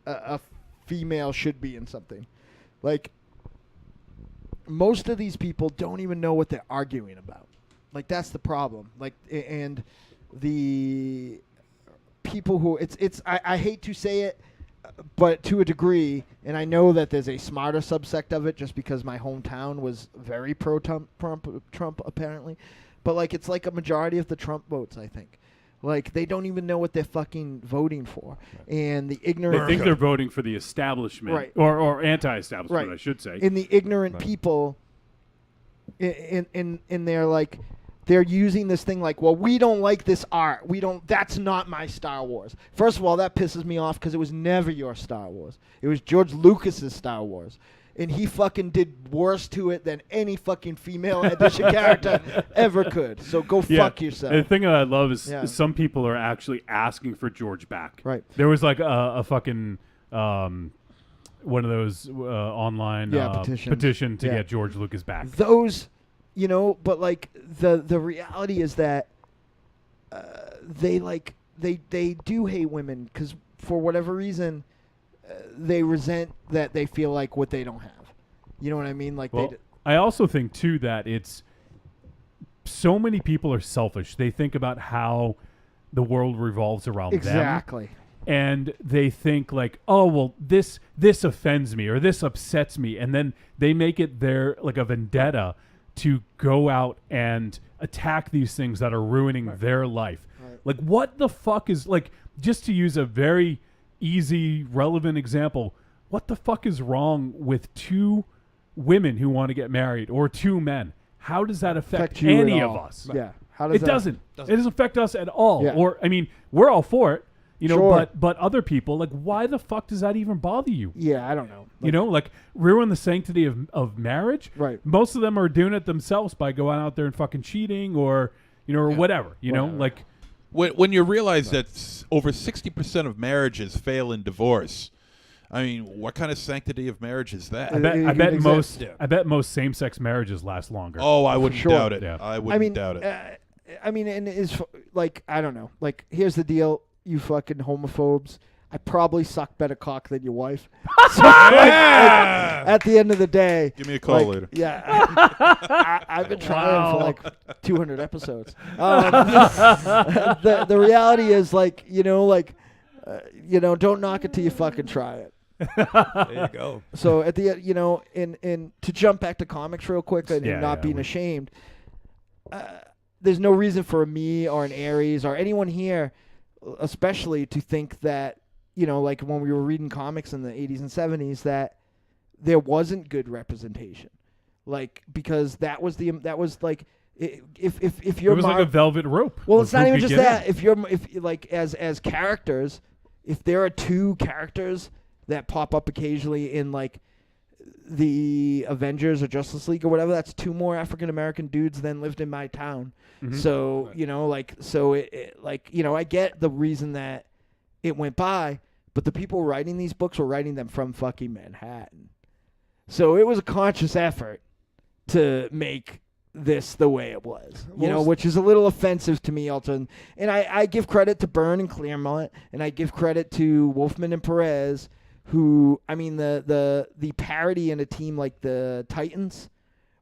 B: a female should be in something. Like, most of these people don't even know what they're arguing about. Like, that's the problem. Like, and the people who I hate to say it, but to a degree, and I know that there's a smarter subsect of it just because my hometown was very pro-Trump apparently. But, like, it's like a majority of the Trump votes, I think. Like, they don't even know what they're fucking voting for. And the ignorant...
D: They think they're voting for the establishment.
B: Right.
D: Or anti-establishment,
B: Right.
D: I should say.
B: And the ignorant people, in they're like... They're using this thing like, well, we don't like this art. That's not my Star Wars. First of all, that pisses me off because it was never your Star Wars. It was George Lucas's Star Wars. And he fucking did worse to it than any fucking female edition character ever could. So go fuck yourself.
D: The thing that I love is some people are actually asking for George back.
B: Right.
D: There was like a fucking one of those online petition to get George Lucas back.
B: Those, you know, but like the reality is that they do hate women because for whatever reason they resent that they feel like what they don't have. You know what I mean? Like,
D: well, I also think too that it's so many people are selfish. They think about how the world revolves around them.
B: Exactly.
D: And they think like, oh, well, this offends me or this upsets me, and then they make it their like a vendetta to go out and attack these things that are ruining their life. Right. Like, what the fuck is, like, just to use a very easy, relevant example, what the fuck is wrong with two women who want to get married or two men? How does that affect any of us?
B: Yeah. How does
D: it doesn't. It doesn't affect us at all.
B: Yeah.
D: Or, I mean, we're all for it. You know,
B: sure.
D: but other people, like, why the fuck does that even bother you?
B: Yeah, I don't know.
D: You know, like, ruin the sanctity of marriage?
B: Right.
D: Most of them are doing it themselves by going out there and fucking cheating or, you know, or whatever. You know, like...
E: When you realize that over 60% of marriages fail in divorce, I mean, what kind of sanctity of marriage is that?
D: I bet most same-sex marriages last longer.
E: Oh, I wouldn't doubt it.
D: Yeah.
E: I wouldn't doubt it.
B: I mean, and it's like, I don't know. Like, here's the deal, you fucking homophobes. I probably suck better cock than your wife. So, at the end of the day,
E: give me a call later.
B: Yeah, I've been trying for like 200 episodes. The reality is, like, you know, don't knock it till you fucking try it.
F: There you go.
B: So at the end, you know, and to jump back to comics real quick and not being ashamed, there's no reason for me or an Aries or anyone here, especially, to think that, you know, like when we were reading comics in the 80s and 70s, that there wasn't good representation, like, because that was like, if you're
D: it was like a velvet rope.
B: Well, it's not even just that. If like as characters, if there are two characters that pop up occasionally in like the Avengers or Justice League or whatever, that's two more African American dudes than lived in my town. Mm-hmm. So, you know, like, so it like, you know, I get the reason that it went by, but the people writing these books were writing them from fucking Manhattan. So it was a conscious effort to make this the way it was, you know, which is a little offensive to me, Alton. And I give credit to Byrne and Claremont, and I give credit to Wolfman and Perez, who, I mean, the parody in a team like the Titans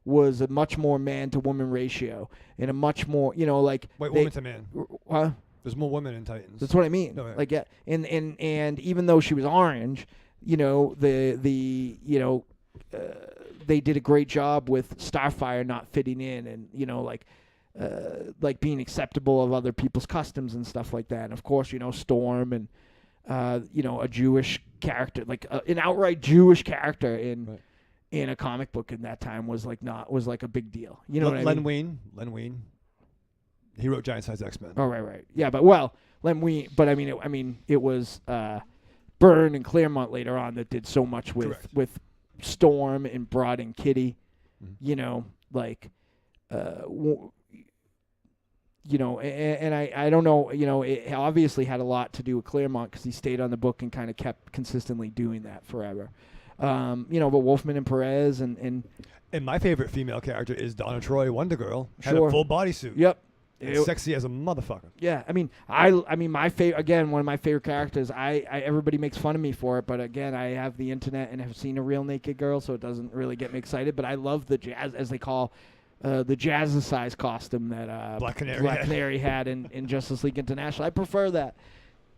B: was a much more man-to-woman ratio, and a much more, you know, like...
F: Wait, woman to man.
B: Huh?
F: There's more women in Titans.
B: That's what I mean.
F: No, yeah.
B: Like, yeah, and even though she was orange, you know, the they did a great job with Starfire not fitting in, and like being acceptable of other people's customs and stuff like that. And of course, Storm and a Jewish character, like an outright Jewish character in a comic book in that time was like a big deal. You know what I mean?
F: Len Wein. He wrote Giant Size X-Men.
B: Oh, right. Yeah, but Len Wein. But it was Byrne and Claremont later on that did so much with Storm and Broad and Kitty.
F: Mm-hmm.
B: And I don't know. It obviously had a lot to do with Claremont because he stayed on the book and kind of kept consistently doing that forever. But Wolfman and Perez and
F: my favorite female character is Donna Troy, Wonder Girl. Had
B: Sure.
F: a full bodysuit.
B: Yep.
F: Sexy as a motherfucker.
B: Yeah, I mean, my favorite, again, one of my favorite characters. Everybody makes fun of me for it, but again, I have the internet and have seen a real naked girl, so it doesn't really get me excited. But I love the jazz, as they call the jazzercise costume that
F: Black Canary
B: had in Justice League International. I prefer that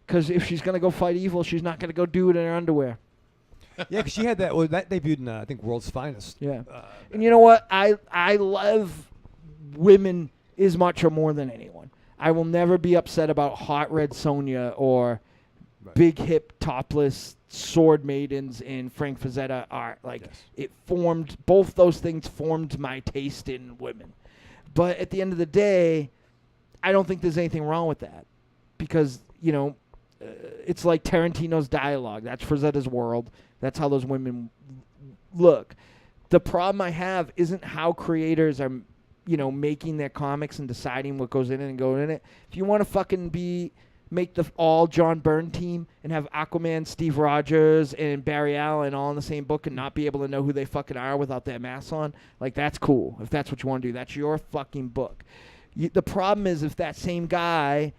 B: because if she's gonna go fight evil, she's not gonna go do it in her underwear.
F: Yeah, because she had that. Well, that debuted in I think World's Finest.
B: Yeah, and you know what? I love women as much or more than anyone. I will never be upset about hot red Sonja or big hip topless sword maidens in Frank Frazetta art. It formed, both those things formed my taste in women. But at the end of the day, I don't think there's anything wrong with that because, it's like Tarantino's dialogue. That's Frazetta's world. That's how those women look. The problem I have isn't how creators are making their comics and deciding what goes in it and going in it. If you want to fucking make the all John Byrne team and have Aquaman, Steve Rogers, and Barry Allen all in the same book and not be able to know who they fucking are without their masks on, that's cool. If that's what you want to do, that's your fucking book. The problem is if that same guy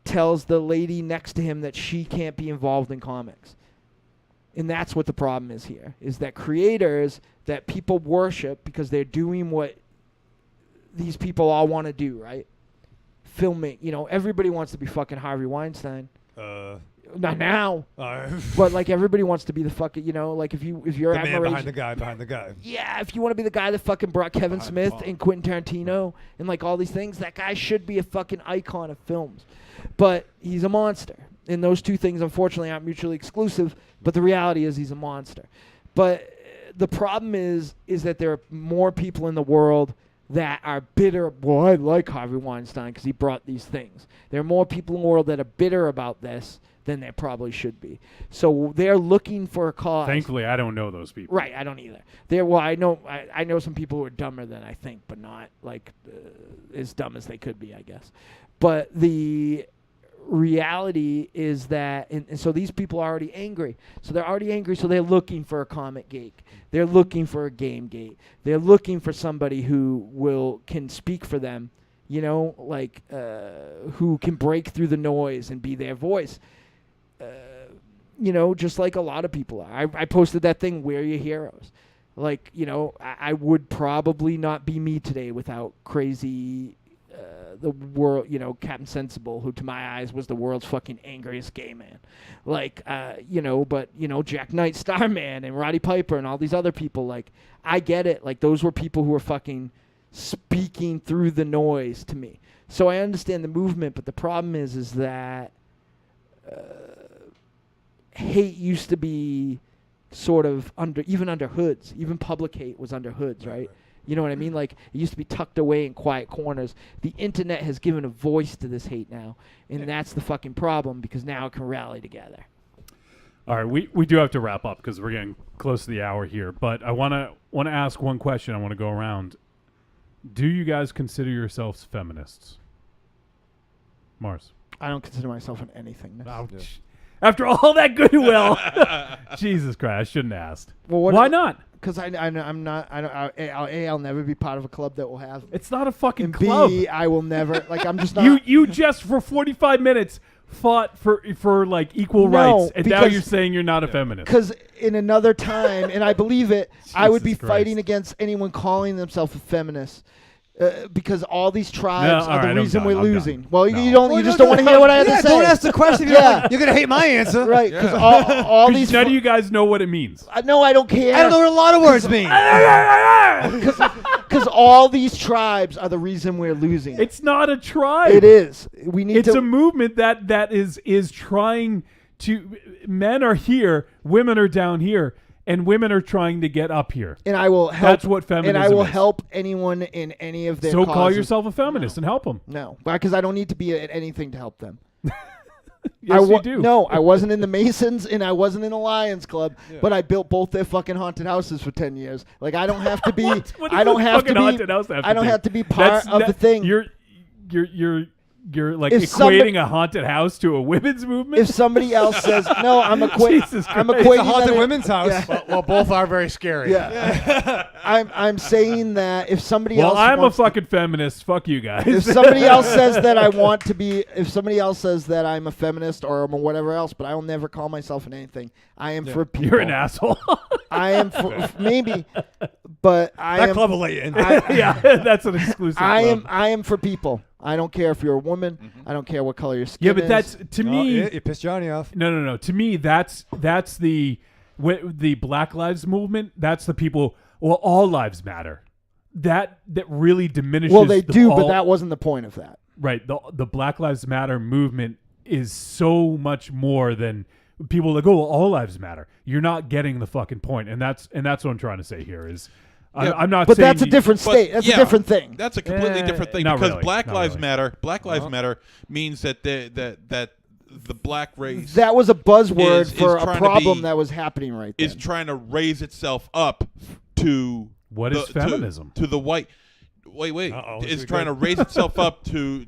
B: tells the lady next to him that she can't be involved in comics. And that's what the problem is here, is that creators that people worship because they're doing what these people all want to do, right? Filming, everybody wants to be fucking Harvey Weinstein. Not now, but everybody wants to be the fucking, if you're
F: the man behind the guy.
B: Yeah, if you want to be the guy that fucking brought Kevin Smith and Quentin Tarantino and all these things, that guy should be a fucking icon of films. But he's a monster, and those two things unfortunately aren't mutually exclusive. But the reality is he's a monster. But the problem is that there are more people in the world that are bitter. Well, I like Harvey Weinstein because he brought these things. There are more people in the world that are bitter about this than there probably should be. So they're looking for a cause.
D: Thankfully, I don't know those people.
B: Right, I don't either. I know some people who are dumber than I think, but not as dumb as they could be, I guess. But the reality is that, and so these people are already angry. So they're already angry, so they're looking for a comic geek. They're looking for a game gate. They're looking for somebody who can speak for them, who can break through the noise and be their voice. Just like a lot of people are. I posted that thing, We're Your Heroes. I would probably not be me today without crazy the world, Captain Sensible, who to my eyes was the world's fucking angriest gay man. Jack Knight, Starman, and Roddy Piper, and all these other people. I get it. Those were people who were fucking speaking through the noise to me. So I understand the movement, but the problem is that hate used to be sort of under hoods. Even public hate was under hoods, right? You know what I mean? It used to be tucked away in quiet corners. The internet has given a voice to this hate now, and that's the fucking problem because now it can rally together.
D: All right, we do have to wrap up because we're getting close to the hour here. But I want to ask one question. I want to go around. Do you guys consider yourselves feminists? Mars.
B: I don't consider myself in anything.
D: Ouch. After all that goodwill, Jesus Christ, I shouldn't have asked.
B: Well,
D: why not?
B: Because I'm not. I'll never be part of a club that will have.
D: It's not a fucking
B: and
D: club.
B: B, I will never. I'm just not.
D: You just for 45 minutes fought for equal rights, and now you're saying you're not a feminist.
B: Because in another time, and I believe it, I would be
D: Christ.
B: fighting against anyone calling themselves a feminist. Because all these tribes
D: all
B: are
D: right,
B: the
D: I'm
B: reason
D: done,
B: we're
D: I'm done.
B: losing. Well,
D: No.
B: you don't.
F: Well,
B: You just
F: no,
B: don't want to
F: no,
B: hear what I have
F: yeah,
B: to say.
F: don't ask the question.
B: Yeah.
F: You're gonna hate my answer.
B: Right, because all these.
D: None of you guys know what it means.
B: No, I don't care.
F: I don't know what a lot of words mean.
B: Because all these tribes are the reason we're losing.
D: It's not a tribe.
B: It is. We need
D: It's
B: to.
D: a movement that is trying to. Men are here, women are down here, and women are trying to get up here.
B: and I will help.
D: That's what feminism
B: And I will
D: is.
B: help anyone in any of their.
D: So call
B: causes.
D: yourself a feminist and help them.
B: No, because I don't need to be at anything to help them.
D: Yes, you do.
B: No, I wasn't in the Masons and I wasn't in the Lions Club, but I built both their fucking haunted houses for 10 years. Like I don't have to be.
D: What does
B: I don't
D: a
B: have to
D: fucking
B: be.
D: haunted house have to
B: I don't
D: do?
B: have to be part of the thing.
D: You're like
B: If
D: equating
B: somebody-
D: a haunted house to a women's movement.
B: If somebody else says no, I'm equating.
D: Jesus
B: I'm
D: Christ.
B: equating
F: It's a haunted
B: that-
F: women's house.
B: Yeah.
G: Well, both are very scary.
B: Yeah. I'm saying that if somebody
D: well,
B: else
D: I'm a
B: wants to-
D: fucking feminist. Fuck you guys.
B: if somebody else says that I want to be, if somebody else says that I'm a feminist or I'm a whatever else, but I will never call myself an anything. I am for people.
D: You're an asshole.
B: I am for maybe, but I
F: That
B: am.
F: club will let you in.
D: yeah, that's an exclusive. club.
B: I am for people. I don't care if you're a woman. I don't care what color your skin
D: Yeah, but
B: is.
D: that's to
F: Oh,
D: me.
F: yeah, you pissed Johnny off.
D: No. To me, that's the Black Lives Movement. That's the people. Well, all lives matter. That really diminishes.
B: well, they do, but
D: all-
B: that wasn't the point of that.
D: right. The Black Lives Matter movement is so much more than people like. Oh, well, all lives matter. You're not getting the fucking point, and that's what I'm trying to say here is.
E: Yeah,
D: I'm not.
B: But
D: saying
B: that's a different
E: But,
B: state. That's
E: yeah,
B: a different thing.
E: That's a completely different thing
D: not
E: because
D: really,
E: Black
D: not
E: Lives
D: really.
E: Matter. Black Lives Matter means that that the black race
B: That was a buzzword
E: is
B: for a
E: trying to
B: problem
E: be-
B: that was happening right then.
E: is trying to raise itself up to
D: What is feminism?
E: to the white. Wait.
F: Uh-oh, this
E: It's
F: is
E: trying to
F: good.
E: raise itself up to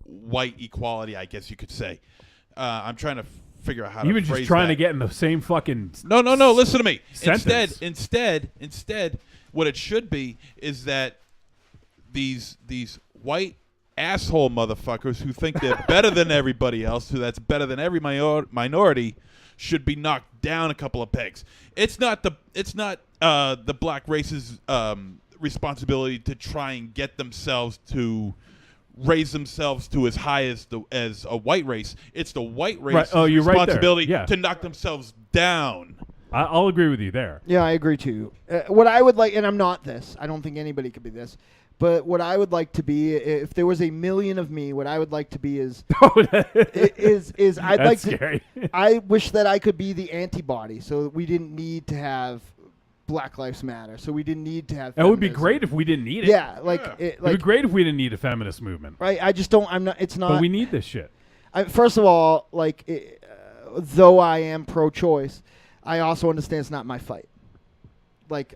E: white equality, I guess you could say. I'm trying to figure out how
D: You've
E: to
D: been just
E: phrase
D: trying
E: that.
D: to get in the same fucking.
E: No. Listen to me.
D: Sentence.
E: Instead, what it should be is that these white asshole motherfuckers who think they're better than everybody else, who that's better than every minority, should be knocked down a couple of pegs. It's not the black race's responsibility to try and get themselves to raise themselves to as high as a white race. It's the white race's
D: Right. Oh, you're right there.
E: responsibility
D: Yeah.
E: to knock themselves down.
D: I'll agree with you there.
B: Yeah, I agree too. What I would like, and I'm not this. I don't think anybody could be this. But what I would like to be, if there was a million of me, what I would like to be is is I'd
D: That's
B: like
D: scary.
B: to. I wish that I could be the antibody, so that we didn't need to have Black Lives Matter. So we didn't need to have.
D: That would be
B: feminism.
D: great if we didn't need it.
B: Yeah, like
D: It'd be great if we didn't need a feminist movement.
B: right. I just don't. I'm not. It's not.
D: But we need this shit.
B: First of all, like, though I am pro-choice, I also understand it's not my fight. Like,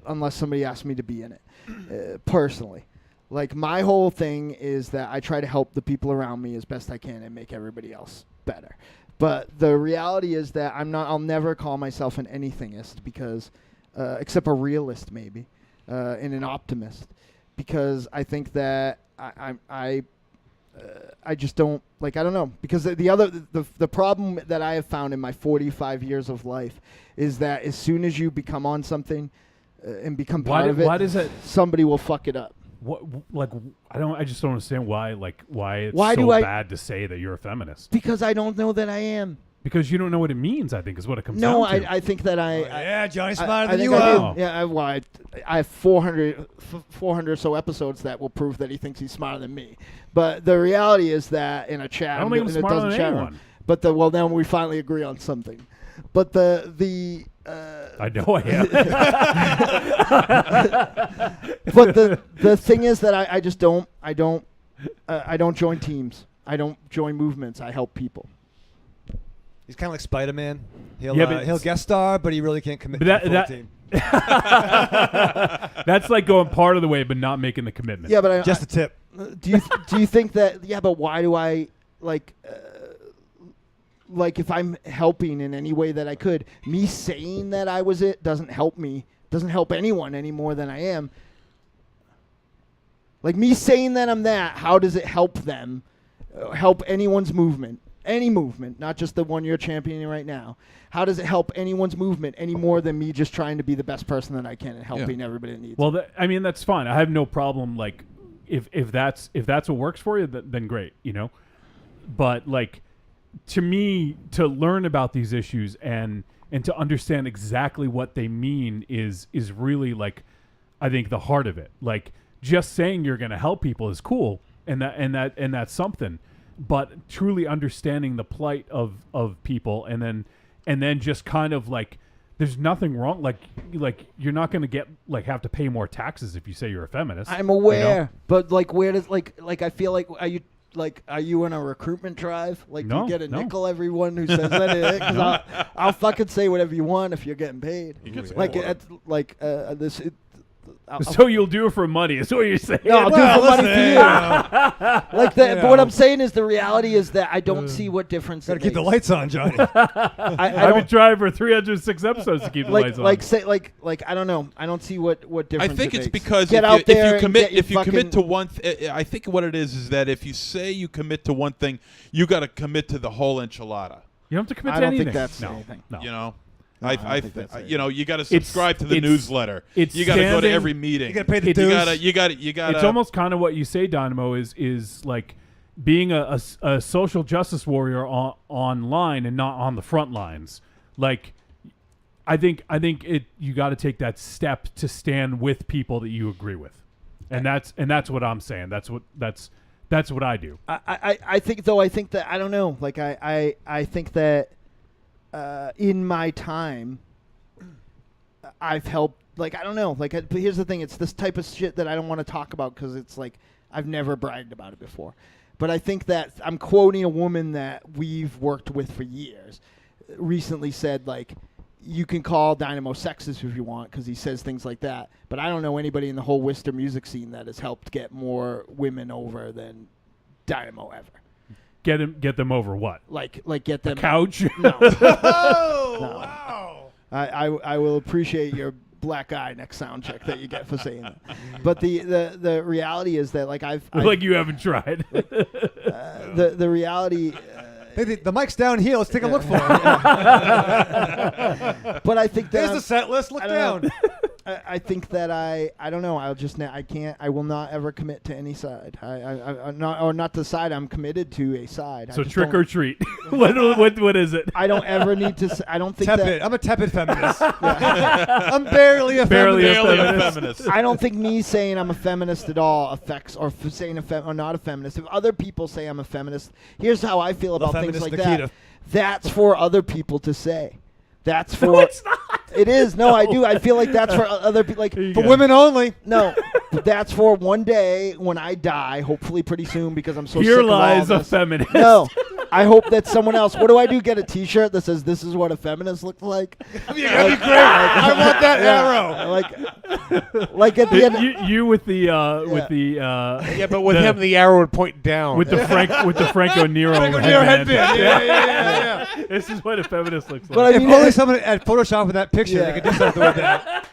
B: unless somebody asks me to be in it, personally. Like, my whole thing is that I try to help the people around me as best I can and make everybody else better. But the reality is that I'll never call myself an anythingist because, except a realist maybe, and an optimist, because I think that I just don't, like, I don't know, because the problem that I have found in my 45 years of life is that as soon as you become on something and become part of it,
D: why does it?
B: somebody will fuck it up.
D: What, like, I just don't understand why it's
B: Why
D: so
B: do I-
D: bad to say that you're a feminist.
B: Because I don't know that I am.
D: Because you don't know what it means, I think, is what it comes
B: No,
D: down to.
B: I think that
F: Yeah, Johnny's
B: I
F: smarter than
B: think
F: you
B: I
F: are.
B: do. Yeah, I have 400 or so episodes that will prove that he thinks he's smarter than me. But the reality is that in a chat,
D: I don't think I'm
B: and it
D: smarter
B: doesn't
D: than
B: chat
D: anyone.
B: room. But well, then we finally agree on something. But the
D: I know I am.
B: but the thing is that I just don't join teams. I don't join movements. I help people.
F: He's kind of like Spider-Man.
D: Yeah, but
F: He'll guest star, but he really can't commit
D: But
F: to the
D: that-
F: full team.
D: That's like going part of the way, but not making the commitment.
B: Yeah, but
F: Just a tip.
B: do you think that? Yeah, but why do I like if I'm helping in any way that I could? Me saying that I was it doesn't help me. Doesn't help anyone any more than I am. Like me saying that I'm that. How does it help them? Help anyone's movement? any movement, not just the one you're championing right now, how does it help anyone's movement any more than me just trying to be the best person that I can and helping everybody that needs?
D: Well, I mean, that's fine. I have no problem. Like, if that's what works for you, then great. But like, to me, to learn about these issues and to understand exactly what they mean is really, like, I think the heart of it. Like, just saying you're going to help people is cool, and that's something. But truly understanding the plight of people, and then just kind of like, there's nothing wrong. Like you're not going to have to pay more taxes if you say you're a feminist.
B: I'm aware, but like, where does like I feel like, are you in a recruitment drive? Like, do you get a nickel everyone who says that? Because I'll fucking say whatever you want if you're getting paid. Like, it's like this.
D: So you'll do it for money, is what you're saying?
B: No, I'll do it for money for you. Like that. But what I'm saying is, the reality is that I don't see what difference.
F: Gotta
B: it
F: keep the
B: makes.
F: lights on, Johnny.
D: I've been trying for 306 episodes to keep the lights on.
B: Like I don't know. I don't see what difference.
E: I think
B: it
E: it's
B: makes.
E: because
B: Get out there
E: if you commit to one, I think what it is that if you say you commit to one thing, you got to commit to the whole enchilada.
D: You don't have to commit
B: I
D: to
B: don't
D: anything.
B: think that's anything.
D: No.
B: No, I don't think that's it.
E: You got to subscribe to the newsletter. You got to go to every meeting.
F: You got to pay the dues.
E: You got to.
D: It's almost kind of what you say, Dynamo, is like being a social justice warrior online and not on the front lines. Like, I think you got to take that step to stand with people that you agree with, and that's what I'm saying. That's what I do.
B: I think that I don't know. Like I think that. In my time, I've helped. Like, I don't know. Like, but here's the thing: it's this type of shit that I don't want to talk about because it's like I've never bragged about it before. But I think that I'm quoting a woman that we've worked with for years. Recently said, like, you can call Dynamo sexist if you want because he says things like that. But I don't know anybody in the whole Worcester music scene that has helped get more women over than Dynamo ever.
D: Get them over what?
B: Like get them
D: couch?
B: No.
F: Oh,
B: No.
F: wow.
B: I will appreciate your black eye next sound check that you get for saying that. But the reality is that like I've
D: like you haven't tried.
B: the reality.
F: Hey, the mic's down here. Let's take a look for it.
B: But I think that
F: There's the set list. Look down.
B: I think that I don't know. I will not ever commit to any side. I'm not the side. I'm committed to a side.
D: So trick or treat. what is it?
B: I don't ever need to. I don't think
F: Tepid. I'm a tepid feminist. I'm barely a feminist.
B: I don't think me saying I'm a feminist at all affects, or saying or not a feminist. If other people say I'm a feminist, here's how I feel about things like that. That's for other people to say. That's for.
D: No, it's not.
B: It is. No, I do. I feel like that's for other people. Like
F: For women only.
B: No, that's for one day when I die, hopefully pretty soon, because I'm so
D: Here
B: sick of all
D: lies a
B: this.
D: feminist.
B: No, I hope that someone else. What do I do? Get a T-shirt that says "This is what a feminist looks like."
F: That'd be great. I want that arrow.
B: Like at the end.
D: You with the
G: but with him the arrow would point down.
D: with the Franco Nero
F: headband.
D: Yeah. This is what a feminist looks like.
B: But I mean,
F: If only someone had photoshopped that picture, they could do something with that.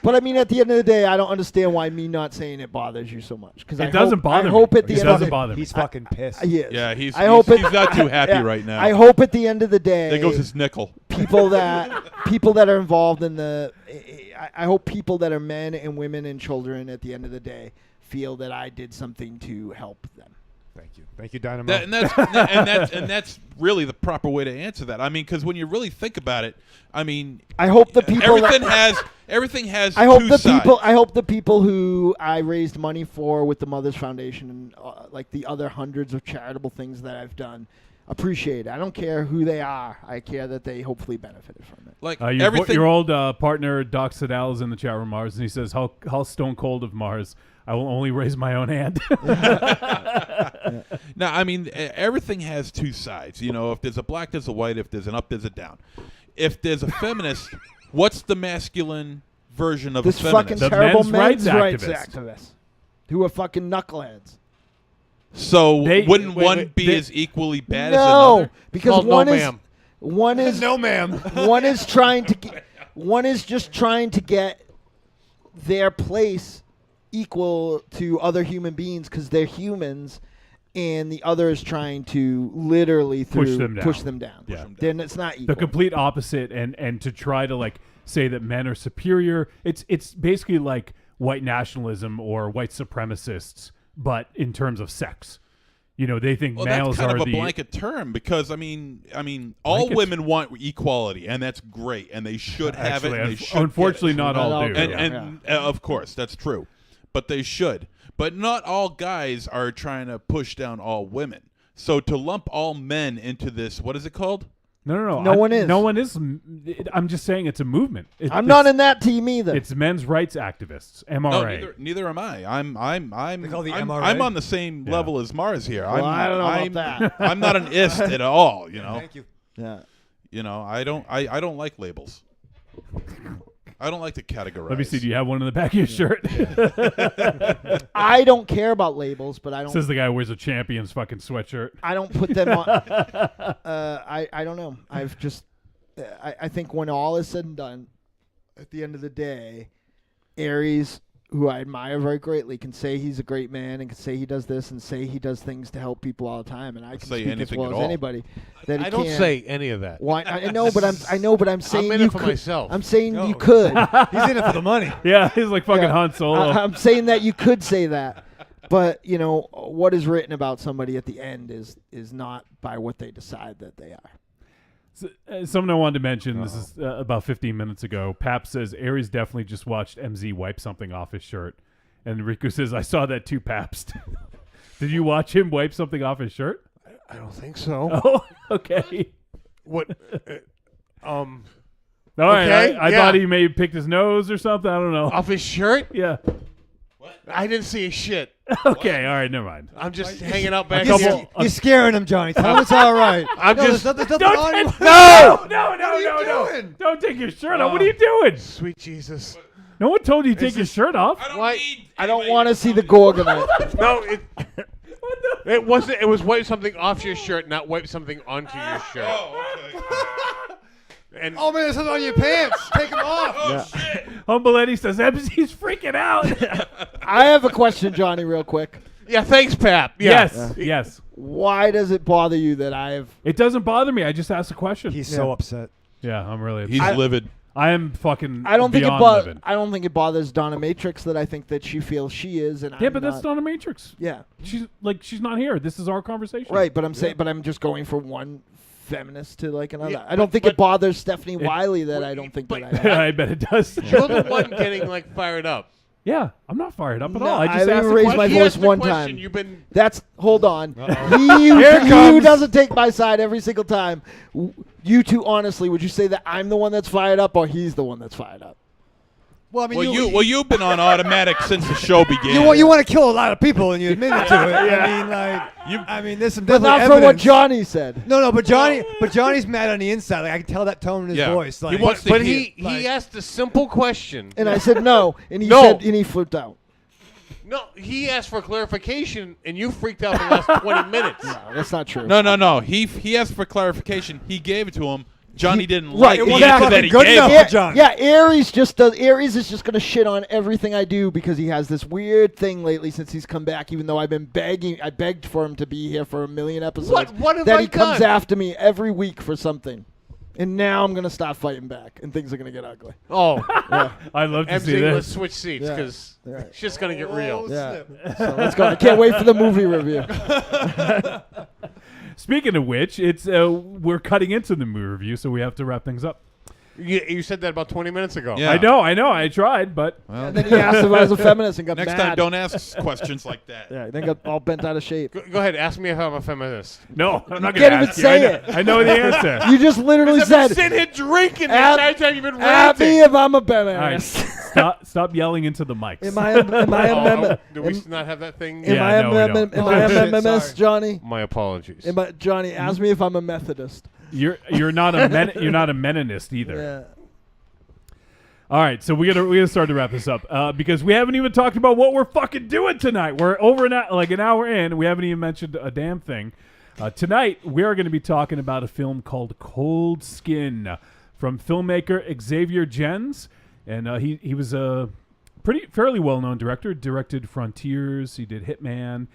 B: But I mean, at the end of the day, I don't understand why me not saying it bothers you so much. Because
D: It doesn't bother
B: I
D: me.
B: hope at the
D: It
B: end
D: doesn't
B: of the
D: bother me.
F: He's fucking pissed.
B: He is.
E: Yeah, he's
B: he's
E: not too happy right now.
B: I hope at the end of the day,
E: There goes his nickel.
B: people that are involved in I hope people that are men and women and children at the end of the day feel that I did something to help them.
F: Thank you, Dynamo.
E: And that's really the proper way to answer that. I mean, because when you really think about it, I mean,
B: I hope the people
E: everything has.
B: I hope
E: two
B: the
E: sides.
B: people. I hope the people who I raised money for with the Mothers Foundation and like the other hundreds of charitable things that I've done appreciate it. I don't care who they are. I care that they hopefully benefited from it.
E: Like
D: your old partner Doc Sedal is in the chat room, Mars, and he says, "How stone cold of Mars. I will only raise my own hand."
E: Now, I mean, everything has two sides. You know, if there's a black, there's a white. If there's an up, there's a down. If there's a feminist, what's the masculine version of
B: This
E: a feminist?
B: fucking
D: The
B: terrible
D: men's
B: men's
D: rights
B: rights
D: activist.
B: activists who are fucking knuckleheads.
E: So wouldn't
G: wait,
E: one
G: wait,
E: be
G: they-
E: as equally bad as
B: No,
E: another?
B: because
G: Called
B: one
G: no,
B: is
G: ma'am.
B: one is
F: No, ma'am.
B: one is trying to one is just trying to get their place equal to other human beings because they're humans, and the other is trying to literally
D: Push them down.
B: push them down.
D: Yeah.
B: Then it's not equal.
D: The complete opposite, and to try to like say that men are superior. It's basically like white nationalism or white supremacists, but in terms of sex. You know, they think
E: Well,
D: males
E: that's kind
D: are
E: of a
D: the
E: blanket term because I mean, all
D: Blanket?
E: women want equality, and that's great, and they should have
D: Actually,
E: it. And they should
D: unfortunately,
E: get it.
D: not all do.
E: And of course, that's true, but they should. But not all guys are trying to push down all women. So to lump all men into this, what is it called?
D: No.
B: No one is.
D: No one is. I'm just saying it's a movement.
B: I'm not in that team either.
D: It's men's rights activists,
E: No,
D: MRA.
E: neither am I.
F: They call the
E: I'm
F: MRA?
E: on the same level as Mars here.
B: Well, I don't know about that.
E: I'm not an ist at all. You know.
F: Thank you.
B: Yeah.
E: You know. I don't like labels. I don't like to categorize.
D: Let me see. Do you have one in the back of your shirt?
B: I don't care about labels, but I don't.
D: Says the guy who wears a Champions fucking sweatshirt.
B: I don't put them on. I don't know. I've just. I think when all is said and done, at the end of the day, Aries, who I admire very greatly, can say he's a great man and can say he does this and say he does things to help people all the time, and I can
E: Say
B: speak as
E: anything
B: well
E: at
B: as
E: all.
B: anybody. That he
G: I don't
B: can.
G: say any of that.
B: Why? I know, but I'm saying
G: in
B: you
G: it for
B: could.
G: myself.
B: I'm saying
F: No.
B: you could.
F: He's in it for the money.
D: Yeah, he's like fucking
B: Yeah.
D: Han Solo.
B: I'm saying that you could say that, but you know what is written about somebody at the end is not by what they decide that they are.
D: Something I wanted to mention. This is about 15 minutes ago. Pap says Aries definitely just watched MZ wipe something off his shirt, and Riku says I saw that too, Paps. Did you watch him wipe something off his shirt?
G: I don't think so.
D: Oh, okay.
G: What?
D: All right.
G: Okay,
D: I
G: yeah.
D: thought he may have picked his nose or something. I don't know.
G: Off his shirt?
D: Yeah.
G: I didn't see his shit.
D: Okay. All right. Never mind.
G: I'm just hanging out back
F: You're,
G: here.
F: you're scaring him, Johnny. Tell him it's all right.
G: I'm
F: No,
G: just-
F: there's nothing
D: Don't
F: on
D: take,
F: you.
D: no! No!
F: are you doing?
D: Don't take your shirt off. What are you doing?
G: Sweet Jesus.
D: No one told you to take your shirt off.
B: I don't want to see the Gorgonite.
G: No, it wasn't. It was wipe something off your shirt, not wipe something onto your shirt. And
F: Oh, man, there's something on your pants. Take them off.
D: Humble Eddie says MC's freaking out.
B: I have a question, Johnny, real quick.
G: yeah, thanks, Pap. Yeah.
D: Yes.
B: Why does it bother you that I have?
D: It doesn't bother me. I just asked a question.
F: He's so upset.
D: Yeah, I'm really
E: He's
D: upset.
E: livid.
D: I am fucking
B: I don't think it
D: beyond
B: bothers.
D: livid.
B: I don't think it bothers Donna Matrix that I think that she feels she is, and
D: Yeah,
B: I'm
D: but that's
B: not.
D: not a Matrix.
B: Yeah,
D: She's not here. This is our conversation.
B: right. But I'm saying, but I'm just going from one feminist to like another.
G: Yeah,
B: I don't think
G: but-
B: it bothers Stephanie Wiley that I don't think
G: but-
B: that I am.
D: I bet it does.
G: You're the one getting like fired up.
D: Yeah, I'm not fired up at
B: No,
D: all. I
B: I
D: just
B: haven't
D: asked
B: even
D: a
B: raised
D: question.
B: my
G: He
B: voice
G: asked the
B: one
G: question,
B: time.
G: You've been.
B: That's hold on.
F: Here
B: He
F: comes.
B: doesn't take my side every single time. You two, honestly, would you say that I'm the one that's fired up, or he's the one that's fired up?
F: Well, I mean,
E: You've been on automatic since the show began.
F: you want to kill a lot of people, and you admitted to it. I mean, there's some
B: But
F: definite
B: not from what
F: evidence.
B: Johnny said.
F: No, but Johnny's mad on the inside. Like I can tell that tone in his
E: Yeah.
F: voice. Like,
E: He wants to
G: But
E: hear-
G: he asked a simple question.
B: And I said no, and he
G: No.
B: said, and he flipped out.
G: No, he asked for clarification, and you freaked out the last 20 minutes.
B: No, that's not true.
E: No. He asked for clarification. He gave it to him. Johnny didn't
B: Right,
E: like the
B: exactly.
E: answer that he
F: Good
E: gave
F: enough.
E: him.
F: for Johnny.
B: Yeah, Aries is just gonna shit on everything I do because he has this weird thing lately since he's come back. Even though I begged for him to be here for 1 million episodes.
G: What have
B: that
G: I
B: he comes
G: done?
B: after me every week for something, and now I'm gonna stop fighting back, and things are gonna get ugly.
G: Oh,
D: I'd love to see
G: MC, let's
D: this.
G: switch seats
B: Yeah.
G: because
B: Right.
G: shit's gonna get real.
B: Yeah. So let's go. I can't wait for the movie review.
D: Speaking of which, it's we're cutting into the movie review, so we have to wrap things up.
G: You said that about 20 minutes ago.
E: Yeah.
D: I know. I tried, but
B: And then he asked if I was a feminist and got
E: Next
B: mad.
E: time, don't ask questions like that.
B: Yeah, then got all bent out of shape.
G: Go ahead, ask me if I'm a feminist.
D: no, I'm not
B: You can't
D: going to
B: even
D: ask you.
B: say
D: I know,
B: it.
D: I know the answer.
B: You just literally
G: I've been
B: said,
G: sitting here drinking the
B: Ab-
G: entire time you've been
B: "Ask me
G: ranting.
B: if I'm a
D: All right,
B: feminist."
D: stop yelling into the mics.
B: Am I a
G: Do we not have that thing?
B: Am
D: Yeah,
B: I a
D: no, we
B: mem-
D: don't.
B: am I a
F: shit,
B: feminist,
F: sorry.
B: Johnny?
G: My apologies.
B: Johnny, ask me if I'm a Methodist.
D: You're not a Meninist either.
B: Yeah.
D: All right, so we gotta start to wrap this up because we haven't even talked about what we're fucking doing tonight. We're over an hour in. We haven't even mentioned a damn thing. Tonight we are going to be talking about a film called Cold Skin from filmmaker Xavier Gens, and he was a fairly well known director. Directed Frontiers. He did Hitman.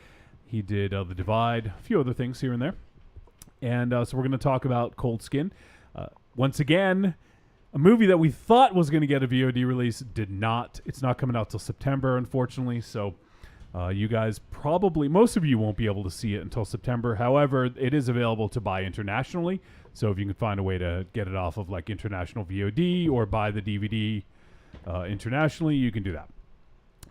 D: He did The Divide, a few other things here and there. And so we're going to talk about Cold Skin. Once again, a movie that we thought was going to get a VOD release did not. It's not coming out till September, unfortunately. So you guys most of you won't be able to see it until September. However, it is available to buy internationally. So if you can find a way to get it off of like international VOD or buy the DVD internationally, you can do that.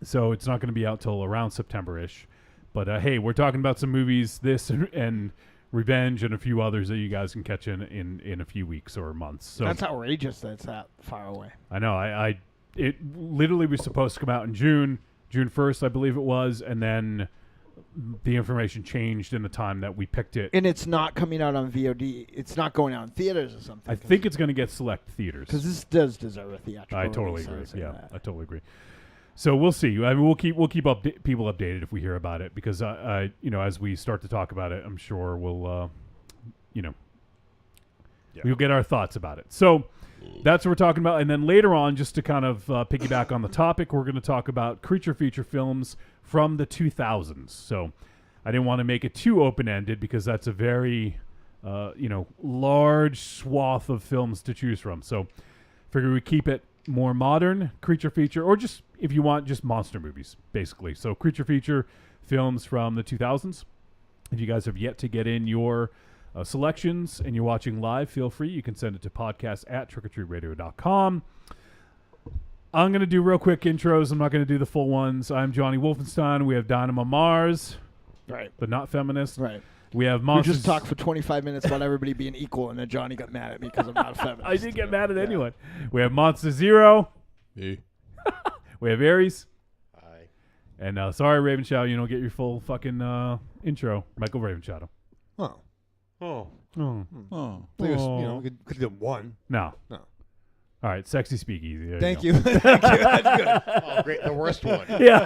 D: So it's not going to be out till around September-ish. But hey, we're talking about some movies, this and Revenge and a few others that you guys can catch in a few weeks or months. So
B: That's outrageous that it's that far away.
D: I know. It literally was supposed to come out in June 1st, I believe it was, and then the information changed in the time that we picked it.
B: And it's not coming out on VOD. It's not going out in theaters or something.
D: I think it's going to get select theaters.
B: Because this does deserve a theatrical
D: I totally
B: release,
D: agree.
B: I would say
D: Yeah,
B: that.
D: I totally agree. So we'll see. I mean, we'll keep people updated if we hear about it, because as we start to talk about it, I'm sure we'll we'll get our thoughts about it. So that's what we're talking about. And then later on, just to kind of piggyback on the topic, we're going to talk about creature feature films from the 2000s. So I didn't want to make it too open-ended because that's a very large swath of films to choose from. So figure we keep it more modern, creature feature, or just, if you want, just monster movies, basically. So creature feature films from the 2000s. If you guys have yet to get in your selections and you're watching live, feel free. You can send it to podcast@trickortreatradio.com. I'm going to do real quick intros. I'm not going to do the full ones. I'm Johnny Wolfenstein. We have Dynamo Mars,
B: Right.
D: but not feminist.
B: Right.
D: We have
B: We
D: Monsters.
B: just talked for 25 minutes about everybody being equal, and then Johnny got mad at me because I'm not a feminist.
D: I didn't get mad at anyone. We have Monster Zero.
E: Me.
D: We have Aries.
G: Aye.
D: And sorry, Raven Shadow, you don't get your full fucking intro. Michael Raven Shadow.
F: Oh.
G: Oh.
D: Oh.
E: Oh.
F: We could do one.
D: No.
F: No.
D: All right, Sexy Speakeasy. There
F: Thank
D: you.
F: you. Thank you. That's good.
G: Oh, great. The worst one.
D: Yeah.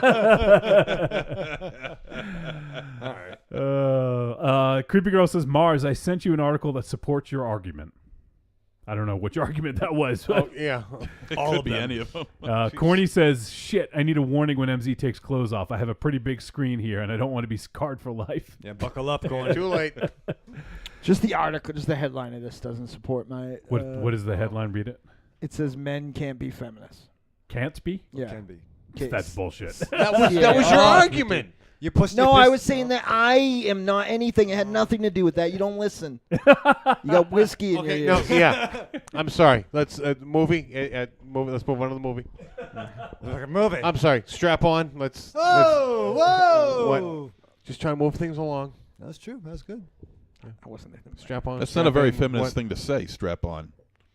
G: All right.
D: Creepy Girl says, Mars, I sent you an article that supports your argument. I don't know which argument that was.
G: Oh, yeah.
E: It
F: All
E: could
F: of
E: be
F: them.
E: any of them.
D: Corny says, shit, I need a warning when MZ takes clothes off. I have a pretty big screen here, and I don't want to be scarred for life.
F: Yeah, buckle up, going.
G: Too late.
B: Just the article, just the headline of this doesn't support my.
D: What is the headline? Read it.
B: It says men can't be feminists.
D: Can't be?
B: Yeah.
F: Can be.
D: That's bullshit.
G: That was your argument.
F: You pushed.
B: No, I was saying that I am not anything. It had nothing to do with that. You don't listen. You got whiskey in
G: Okay.
B: your
G: No.
B: ears.
G: Yeah. I'm sorry. Let's movie. Let's move on to the movie.
F: Like a movie.
G: I'm sorry. Strap on. Let's.
F: Whoa!
G: What? Just trying to move things along.
F: That's true. That's good.
B: I wasn't thinking.
G: Strap on.
E: That's not a
G: strap
E: very
G: in,
E: feminist
G: what-
E: thing to say, strap on.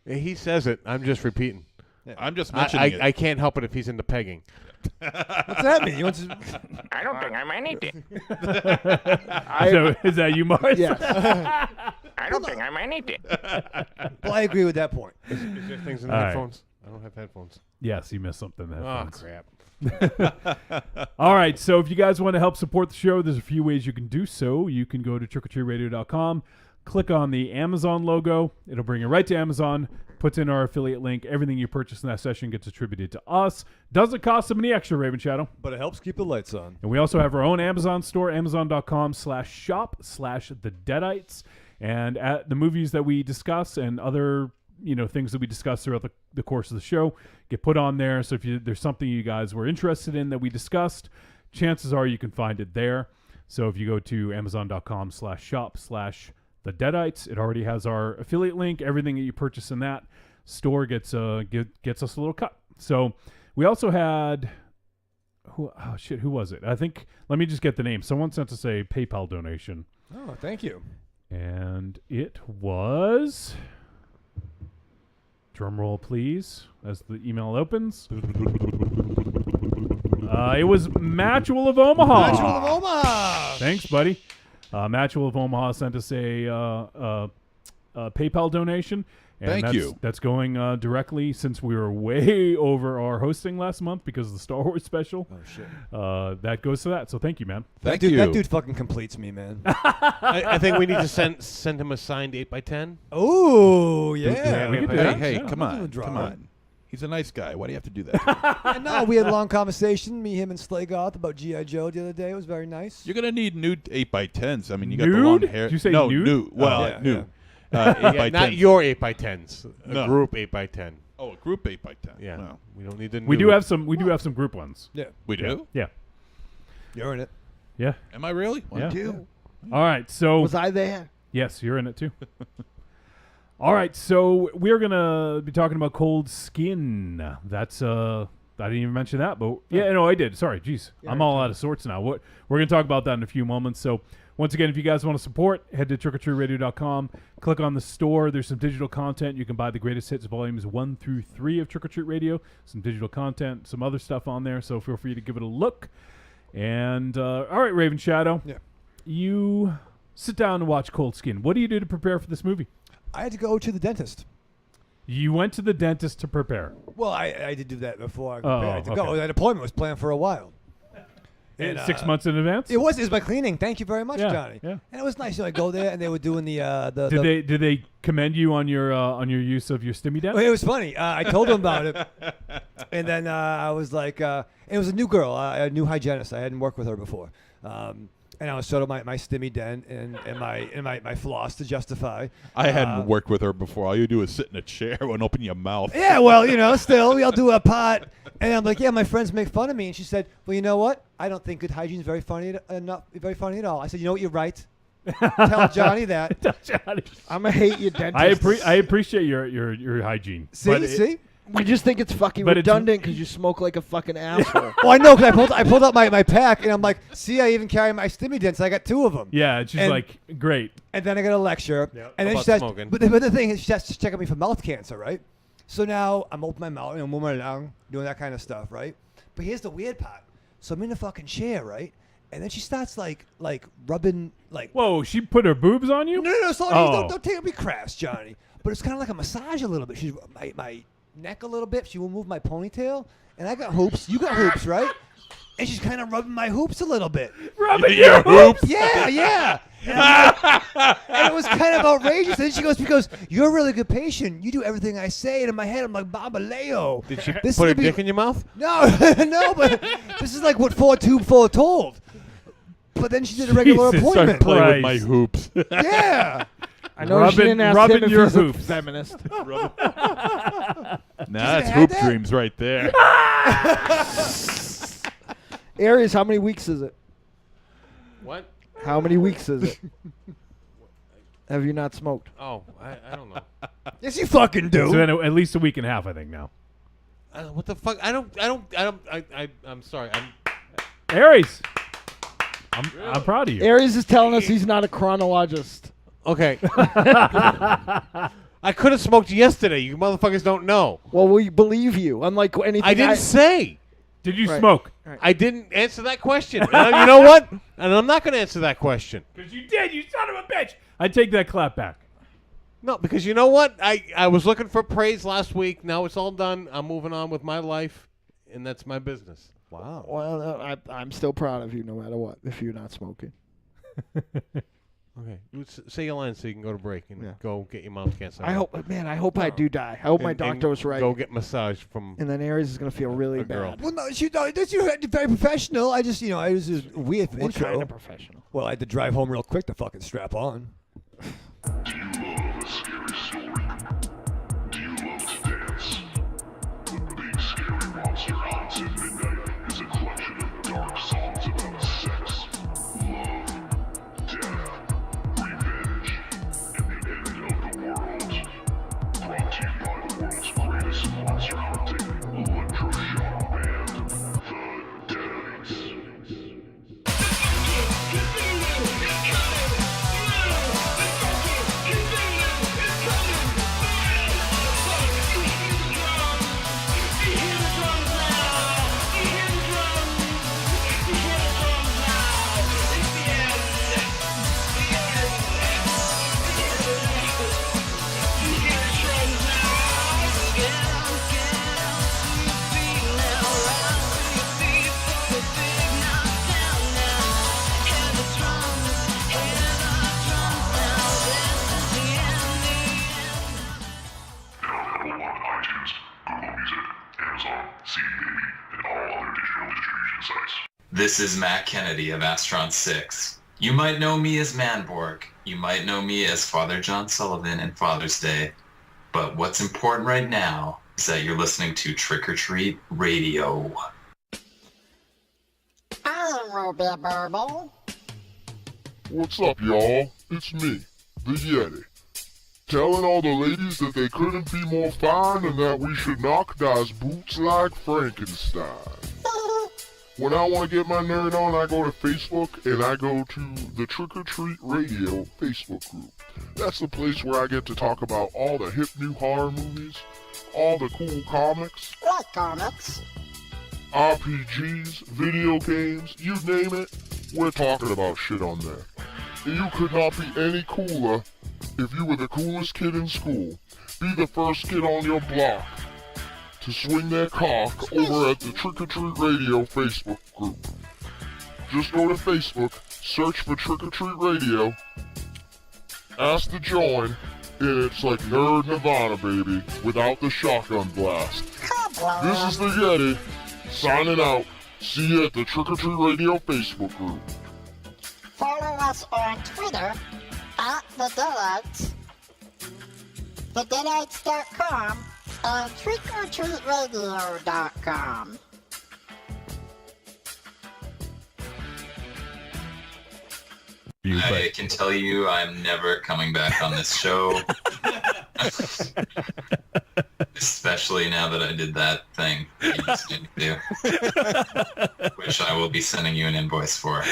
G: He says it. I'm just repeating.
E: I'm just mentioning it.
G: I can't help it if he's into pegging.
F: What's that mean? You want to?
H: I don't think I'm anything.
D: Is that you, Mars?
B: Yes.
H: I don't think I'm anything.
F: Well, I agree with that point.
G: Is there things in the
D: All right.
G: headphones? I don't have headphones.
D: Yes, you missed something. There,
G: Oh,
D: friends.
G: crap.
D: All right, so if you guys want to help support the show, there's a few ways you can do so. You can go to trickortreatradio.com, click on the Amazon logo. It'll bring you right to Amazon, puts in our affiliate link. Everything you purchase in that session gets attributed to us. Doesn't cost them any extra, Raven Shadow.
F: But it helps keep the lights on.
D: And we also have our own Amazon store, amazon.com/shop/the Deadites. And at the movies that we discuss and other things that we discuss throughout the course of the show get put on there. So if there's something you guys were interested in that we discussed, chances are you can find it there. So if you go to amazon.com/shop/the Deadites, it already has our affiliate link. Everything that you purchase in that store gets us a little cut. So we also had who was it? I think, let me just get the name. Someone sent us a PayPal donation,
F: Oh, thank you.
D: and it was, drum roll please as the email opens. It was Matcha of Omaha.
F: Matcha of Omaha.
D: Thanks, buddy. Matcha of Omaha sent us a PayPal donation. And
E: Thank you.
D: That's going directly, since we were way over our hosting last month because of the Star Wars special.
F: Oh shit.
D: That goes to that. So thank you, man.
E: Thank
F: That
E: you.
F: dude fucking completes me, man.
G: I think we need to send him a signed 8x10.
F: Oh yeah.
G: we can do
E: Hey,
G: that.
E: hey,
F: Yeah,
E: come
F: I'm
E: on.
F: gonna draw
E: Come
F: it.
E: on. He's a nice guy. Why do you have to do that to him?
F: And no, we had a long conversation, me, him, and Slagoth about G.I. Joe the other day. It was very nice.
E: You're going to need nude 8x10s. I mean, you got the long
D: Nude?
E: hair.
D: Did you say
E: no,
D: nude?
E: nude. Well,
F: yeah,
E: nude.
G: Yeah,
E: 8x10s.
G: not your 8x10s. A
E: No.
G: group 8x10.
E: Oh, a group 8x10.
G: Yeah.
E: Wow.
G: We don't need the
D: We do
G: nude.
D: have some. We do have some group ones.
F: Yeah,
E: We do?
D: Yeah.
F: you're in it.
D: Yeah.
E: Am I really?
D: Yeah.
B: Dude,
D: All right. So
B: was I there?
D: yes, you're in it too. All right. So we're gonna be talking about Cold Skin. That's I didn't even mention that, but yeah, no, I did. Sorry, jeez, I'm all out of sorts now. What we're gonna talk about that in a few moments. So once again, if you guys want to support, head to trickortreatradio.com. Click on the store. There's some digital content. You can buy the greatest hits volumes 1 through 3 of Trick or Treat Radio. Some digital content, some other stuff on there. So feel free to give it a look. And all right, Raven Shadow.
F: Yeah.
D: You sit down and watch Cold Skin. What do you do to prepare for this movie?
F: I had to go to the dentist.
D: You went to the dentist to prepare.
F: Well, I did do that before I
D: Oh,
F: had to
D: okay.
F: go. That appointment was planned for a while. And,
D: 6 months in advance?
F: It was my cleaning. Thank you very much,
D: Yeah,
F: Johnny.
D: yeah.
F: And it was nice. I go there, and they were doing the
D: Did they commend you on your use of your stimmy dent?
F: Well, it was funny. I told them about it, and then I was like, and it was a new girl, a new hygienist. I hadn't worked with her before, and I was showed her my stimmy dent and my floss to justify.
E: I hadn't worked with her before. All you do is sit in a chair and open your mouth.
F: Yeah, well, still, we all do a pot. And I'm like, yeah, my friends make fun of me. And she said, well, you know what? I don't think good hygiene is very funny at all. I said, you know what? You're right. Tell Johnny that.
D: Johnny.
B: I'm gonna hate you, dentist.
D: I appreciate your hygiene.
F: See?
B: We just think it's fucking
D: But it's-
B: redundant because you smoke like a fucking asshole.
F: Well, I know, because I pulled out my pack, and I'm like, see, I even carry my stimmy dents. I got 2 of them.
D: Yeah, and she's
F: And-
D: like, great.
F: And then I got a lecture.
D: Yep.
F: And then
G: About
F: she says,
G: smoking.
F: but the thing is, she has to check on me for mouth cancer, right? So now I'm opening my mouth, moving my lung, doing that kind of stuff, right? But here's the weird part. So I'm in the fucking chair, right? And then she starts like rubbing like.
D: Whoa, she put her boobs on you?
F: No, sorry,
D: Oh.
F: don't take me crass, Johnny. But it's kind of like a massage a little bit. She's my neck a little bit. She will move my ponytail, and I got hoops. You got hoops, right? And she's kind of rubbing my hoops a little bit.
D: Rubbing your hoops?
F: Yeah. And it was kind of outrageous. And then she goes, because you're a really good patient. You do everything I say. And in my head, I'm like, Baba Leo.
G: Did she
F: This
G: put
F: is
G: her
F: gonna be-
G: dick in your mouth?
F: No, no, but this is like what 4 told. But then she did a regular
D: Jesus
F: appointment.
D: Christ.
E: Play with my hoops.
F: Yeah.
B: I know she
D: Rubbing-
B: didn't ask
D: rubbing
B: him if
D: your
B: he's
D: hoops.
B: a feminist.
E: Nah, that's
F: had
E: hoop
F: that?
E: dreams right there.
B: Aries, how many weeks is it?
G: What?
B: How many weeks is it? Have you not smoked?
G: Oh, I don't know.
F: Yes, you fucking do.
D: So then at least a week and a half, I think, now.
G: What the fuck? I'm sorry.
D: Aries, I'm proud of you.
B: Aries is telling us he's not a chronologist.
G: Okay. I could have smoked yesterday. You motherfuckers don't know.
B: Well, we believe you. Unlike anything
G: I didn't say.
D: Did you
B: Right.
D: smoke?
G: I didn't answer that question. And you know what? And I'm not going to answer that question.
D: Because you did, you son of a bitch. I take that clap back.
G: No, because you know what? I was looking for praise last week. Now it's all done. I'm moving on with my life, and that's my business.
F: Wow.
B: Well, I'm still proud of you no matter what, if you're not smoking.
G: Okay. You say your line so you can go to break and
B: Yeah.
G: go get your mouth cancer.
B: I hope I do die. I hope my
G: And
B: doctor was right.
G: Go get massage from.
B: And then Aries is going to feel really
G: A girl.
B: bad.
F: Well, no, you're very professional. I just, it was just weird
B: What
F: intro.
B: kind of professional?
F: Well, I had to drive home real quick to fucking strap on.
C: Do you love a scary story? Do you love to dance? The Big Scary Monster Haunts at Midnight is a collection of dark songs about sex, love, death, revenge, and the end of the world. Brought to you by the world's greatest monster hunting electroshock band, the Deadites.
I: This is Matt Kennedy of Astron 6. You might know me as Manborg. You might know me as Father John Sullivan in Father's Day. But what's important right now is that you're listening to Trick or Treat Radio.
J: I will be a burble.
C: What's up, y'all? It's me, the Yeti. Telling all the ladies that they couldn't be more fine and that we should knock those boots like Frankenstein. When I want to get my nerd on, I go to Facebook and I go to the Trick or Treat Radio Facebook group. That's the place where I get to talk about all the hip new horror movies, all the cool comics,
J: Like comics.
C: RPGs, video games, you name it, we're talking about shit on there. And you could not be any cooler if you were the coolest kid in school. Be the first kid on your block to swing their cock over at the Trick or Treat Radio Facebook group. Just go to Facebook, search for Trick or Treat Radio, ask to join, and it's like Nerd Nirvana, baby, without the shotgun blast. This is the Yeti, signing out. See you at the Trick or Treat Radio Facebook group.
J: Follow us on Twitter at the Deadites, thedeadites.com, and trickortreatradio.com.
I: I can tell you I'm never coming back on this show. Especially now that I did that thing that you just didn't do. Which I will be sending you an invoice for.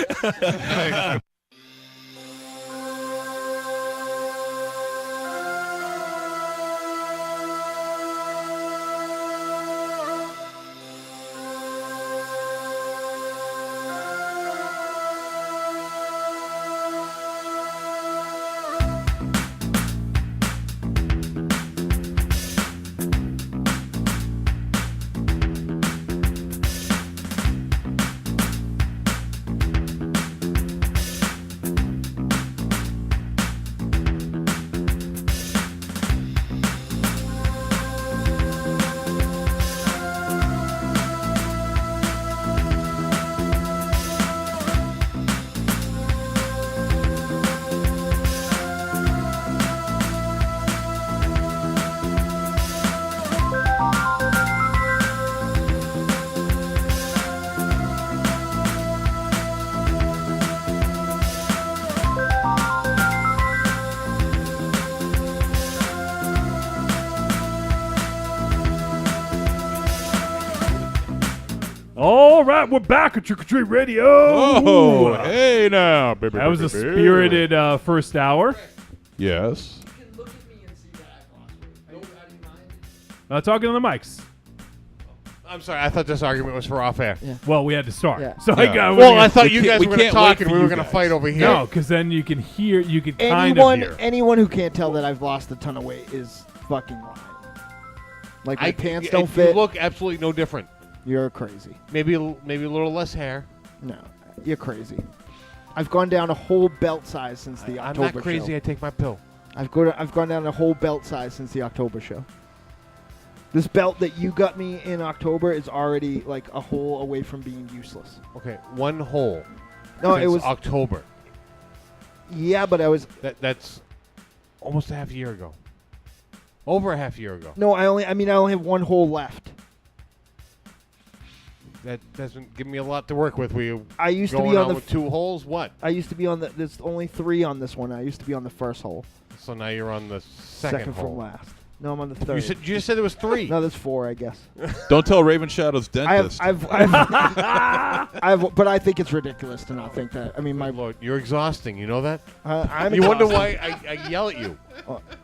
D: All right, we're back at Trick or Treat Radio.
E: Oh, hey now, baby.
D: That was a spirited first hour.
E: Yes.
D: Talking on the mics.
G: I'm sorry. I thought this argument was for off air.
B: Yeah.
D: Well, we had to start.
B: Yeah.
D: So I got.
G: Well, I thought
E: we
G: you
E: can't-
G: guys
E: we
G: were going to
E: can't
G: talk
E: wait
G: and
E: for
G: we
E: you
G: were going to
E: guys.
G: fight over here.
D: No, because then you can hear. You could kind of hear.
B: Anyone who can't tell that I've lost a ton of weight is fucking lying. Like my pants don't fit.
G: You look absolutely no different.
B: You're crazy.
G: Maybe a little less hair.
B: No, you're crazy. I've gone down a whole belt size since the
G: I'm
B: October
G: not crazy.
B: show.
G: I take my pill.
B: I've gone down a whole belt size since the October show. This belt that you got me in October is already like a hole away from being useless.
G: Okay, one hole.
B: No,
G: since
B: it was
G: October.
B: Yeah, but I was
G: That's almost a half year ago. Over a half year ago.
B: no. I only have one hole left.
G: That doesn't give me a lot to work with.
B: I used to
G: going
B: be on the
G: with 2 holes. What?
B: I used to be on the. There's only 3 on this one. I used to be on the first hole.
G: So now you're on the second hole.
B: from last. No, I'm on the third.
G: You just said there was 3.
B: No, there's 4, I guess.
E: Don't tell Raven Shadow's dentist.
B: But I think it's ridiculous to not think that. I mean, my
G: Lord, you're exhausting. You know that?
B: I'm
G: You wonder
B: exhausted.
G: why I yell at you.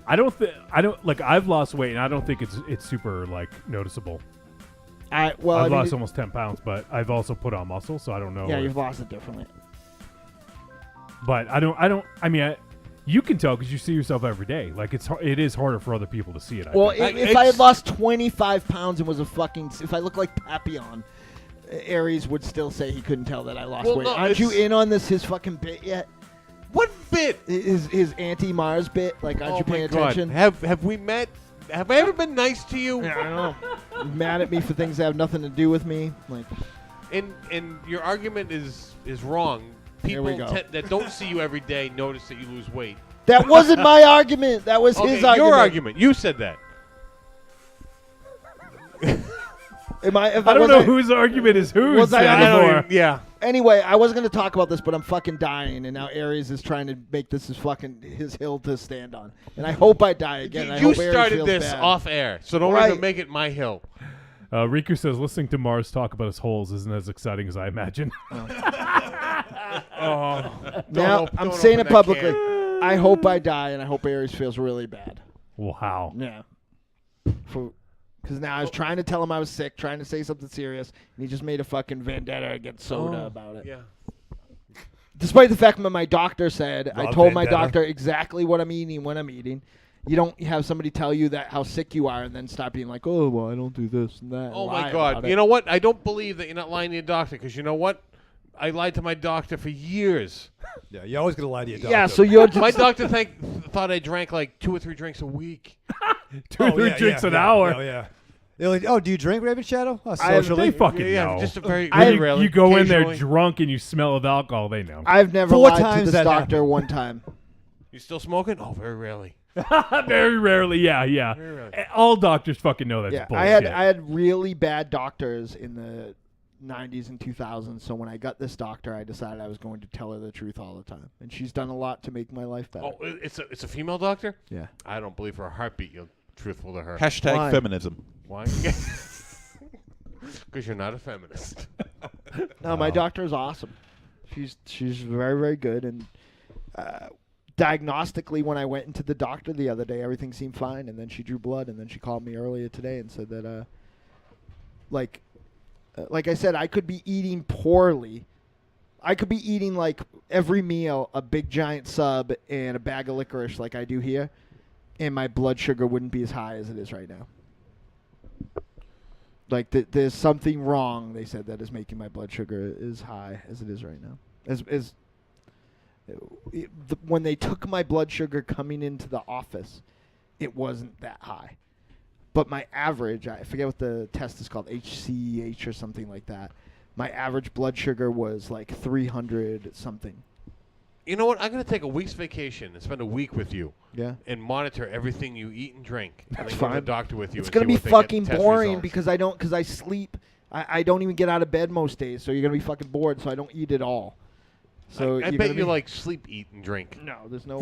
D: I don't like. I've lost weight, and I don't think it's super like noticeable. I've lost almost 10 pounds, but I've also put on muscle, so I don't know.
B: Yeah, you've lost it differently.
D: But I don't. I mean, you can tell because you see yourself every day. Like it is harder for other people to see it.
B: Well,
D: I think.
B: if I had lost 25 pounds and was if I looked like Papillon, Aries would still say he couldn't tell that I lost
G: Well,
B: weight.
G: no,
B: Aren't you
G: it's-
B: in on his fucking bit yet?
G: What bit?
B: His anti-Mars bit? Like, aren't you paying attention?
G: Have we met? Have I ever been nice to you?
B: I don't know. You're mad at me for things that have nothing to do with me. Like,
G: And your argument is wrong.
B: Here we
G: People
B: go.
G: that don't see you every day notice that you lose weight.
B: That wasn't my argument. That was
G: Okay,
B: his argument.
G: your argument. You said that.
B: Am I? If
D: I don't
B: was
D: know whose argument is whose
B: Was I- I
G: don't
D: anymore.
G: even- yeah.
B: Anyway, I wasn't going to talk about this, but I'm fucking dying, and now Aries is trying to make this his hill to stand on. And I hope I die again. and I
G: You
B: hope Aries
G: started
B: feels
G: this
B: bad.
G: off air, so don't
B: Right.
G: even make it my hill.
D: Riku says listening to Mars talk about his holes isn't as exciting as I imagine.
B: Now I'm saying it publicly. I hope I die, and I hope Aries feels really bad.
D: Wow.
B: Yeah. Because now I was trying to tell him I was sick, trying to say something serious, and he just made a fucking vendetta against soda about it.
G: Yeah.
B: Despite the fact that my doctor said, I
F: Love
B: told my
F: vendetta.
B: doctor exactly what I'm eating when I'm eating. You don't have somebody tell you that how sick you are and then stop being like, oh, well, I don't do this and that.
G: Oh
B: Lie
G: my
B: about
G: God!
B: it.
G: You know what? I don't believe that you're not lying to your doctor, because you know what? I lied to my doctor for years.
F: Yeah, you're always gonna lie to your doctor.
B: Yeah, so you're just.
G: My doctor thought I drank like 2 or 3 drinks a week.
D: Two or three drinks an hour.
F: Oh yeah. They're like, oh, do you drink Raven Shadow? Oh,
B: I have-
F: socially.
D: They fucking
G: Yeah,
D: know.
G: just a very,
B: I-
G: very
D: you,
G: rarely.
D: you go in there
G: occasionally.
D: drunk and you smell of alcohol, they know.
B: I've never
F: 4
B: lied to
F: times
B: this
F: that
B: doctor
F: happened.
B: one time.
G: You still smoking? Oh, very rarely.
D: Very rarely, yeah.
G: Very rarely.
D: All doctors fucking know that's
B: Yeah,
D: bullshit.
B: I had really bad doctors in the 90s and 2000s. So when I got this doctor, I decided I was going to tell her the truth all the time, and she's done a lot to make my life better.
G: Oh, it's a female doctor?
B: Yeah.
G: I don't believe for a heartbeat you're truthful to her.
E: Hashtag
B: Why?
E: feminism.
G: Why? Because you're not a feminist.
B: No, my doctor is awesome. She's very, very good, and diagnostically, when I went into the doctor the other day, everything seemed fine, and then she drew blood, and then she called me earlier today and said that, like I said, I could be eating poorly. I could be eating, like, every meal a big giant sub and a bag of licorice like I do here, and my blood sugar wouldn't be as high as it is right now. Like, there's something wrong, they said, that is making my blood sugar as high as it is right now. When they took my blood sugar coming into the office, it wasn't that high. But my average, I forget what the test is called, HCH or something like that. My average blood sugar was like 300 something.
G: You know what? I'm going to take a week's vacation and spend a week with you.
B: Yeah.
G: And monitor everything you eat and drink. And
B: That's
G: then go to the
B: fine.
G: doctor with you.
B: It's
G: and
B: going to
G: see
B: be
G: what they get
B: fucking
G: test
B: boring
G: results.
B: because I sleep. I don't even get out of bed most days, so you're going to be fucking bored, so I don't eat at all. So
G: I
B: you're
G: bet
B: gonna
G: you
B: be-
G: like sleep, eat, and drink.
B: No, there's no.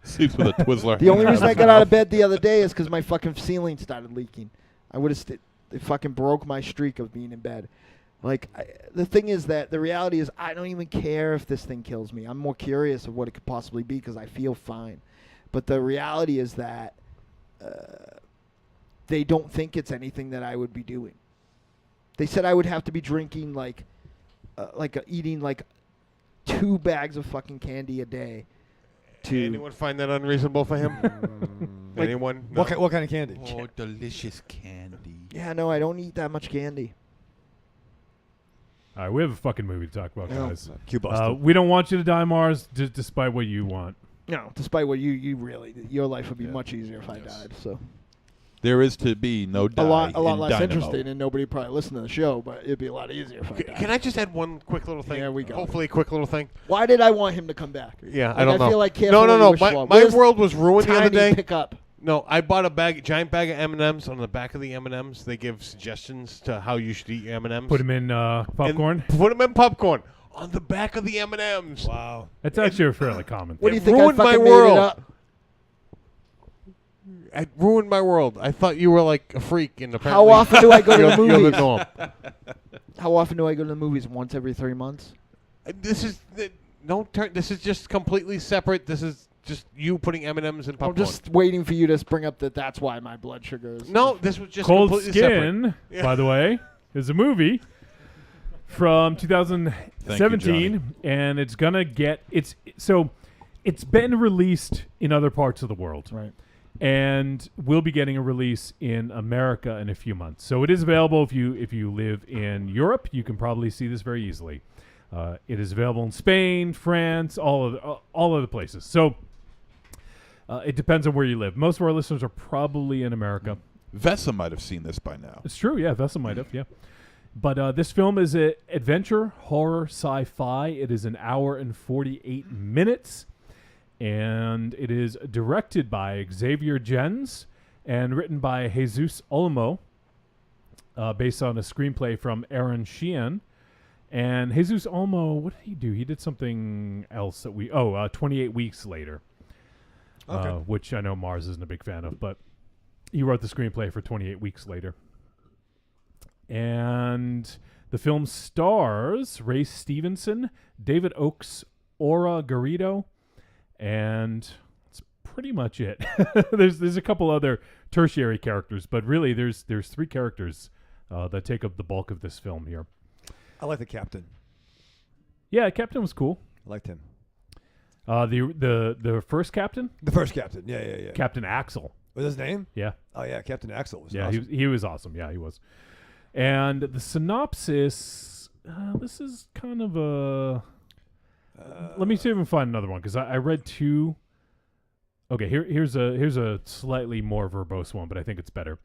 E: Sleeps with a Twizzler.
B: The only reason I got out of bed the other day is because my fucking ceiling started leaking. I would have. It fucking broke my streak of being in bed. Like, the thing is that the reality is I don't even care if this thing kills me. I'm more curious of what it could possibly be because I feel fine. But the reality is that they don't think it's anything that I would be doing. They said I would have to be drinking eating like 2 bags of fucking candy a day. To
G: Anyone find that unreasonable for him?
B: Like,
G: Anyone? No.
F: What kind of candy?
E: Oh, delicious candy.
B: Yeah, no, I don't eat that much candy.
D: All right, we have a fucking movie to talk about,
B: No.
D: guys.
F: Q-Buster.
D: We don't want you to die, Mars, despite what you want.
B: No, despite what you really, your life would be much easier if I died. So
E: There is to be no die
B: a lot
E: in
B: less
E: Dynamo.
B: interesting, and nobody would probably listen to the show. But it'd be a lot easier if I died.
G: Can I just add one quick little thing?
B: Here we go.
G: Hopefully, a quick little thing.
B: Why did I want him to come back?
G: Yeah,
B: Like,
G: I don't know.
B: feel like careful
G: no.
B: what you wish
G: My
B: for.
G: my
B: Where's
G: world was ruined the other
B: Tiny
G: day.
B: Pickup.
G: No, I bought a giant bag of M&Ms. On the back of the M&Ms, they give suggestions to how you should eat your M&Ms.
D: Put them in popcorn.
G: Put them in popcorn on the back of the M&Ms.
F: Wow.
D: That's actually a fairly common
B: What do
D: thing.
B: you think? I
G: ruined my
B: fucking made
G: world.
B: it up?
G: It ruined my world. I thought you were like a freak, and apparently
B: How often do I go to the
G: you're the
B: movies?
G: norm.
B: How often do I go to the movies? Once every 3 months.
G: This is don't turn. This is just completely separate. This is just you putting M&Ms in
B: I'm
G: popcorn.
B: just waiting for you to bring up that. That's why my blood sugar is.
G: No, this was just
D: Cold
G: completely
D: Skin,
G: separate. Yeah.
D: by the way, is a movie from 2017,
E: Johnny.
D: and it's gonna get it's been released in other parts of the world,
B: Right.
D: and we'll be getting a release in America in a few months. So it is available if you live in Europe. You can probably see this very easily. It is available in Spain, France, all of the places. So it depends on where you live. Most of our listeners are probably in America,
E: Vessa might have seen this by now.
D: It's true, yeah. Vessa might have, yeah. But this film is an adventure, horror, sci-fi. It is an hour and 48 minutes. And it is directed by Xavier Gens and written by Jesus Olmo, based on a screenplay from Aaron Sheehan. And Jesus Olmo, what did he do? He did something else that 28 Weeks Later, which I know Mars isn't a big fan of, but he wrote the screenplay for 28 Weeks Later. And the film stars Ray Stevenson, David Oakes, Aura Garrido, and that's pretty much it. There's a couple other tertiary characters, but really there's three characters that take up the bulk of this film here.
F: I like the captain.
D: Yeah, Captain was cool.
F: I liked him.
D: The first captain?
F: The first captain. Yeah.
D: Captain Axel.
F: Was his name?
D: Yeah.
F: Oh yeah, Captain Axel was.
D: Yeah,
F: awesome.
D: he was awesome. Yeah, he was. And the synopsis. This is kind of a. Let me see if I can find another one because I read two. Okay, here's a slightly more verbose one, but I think it's better.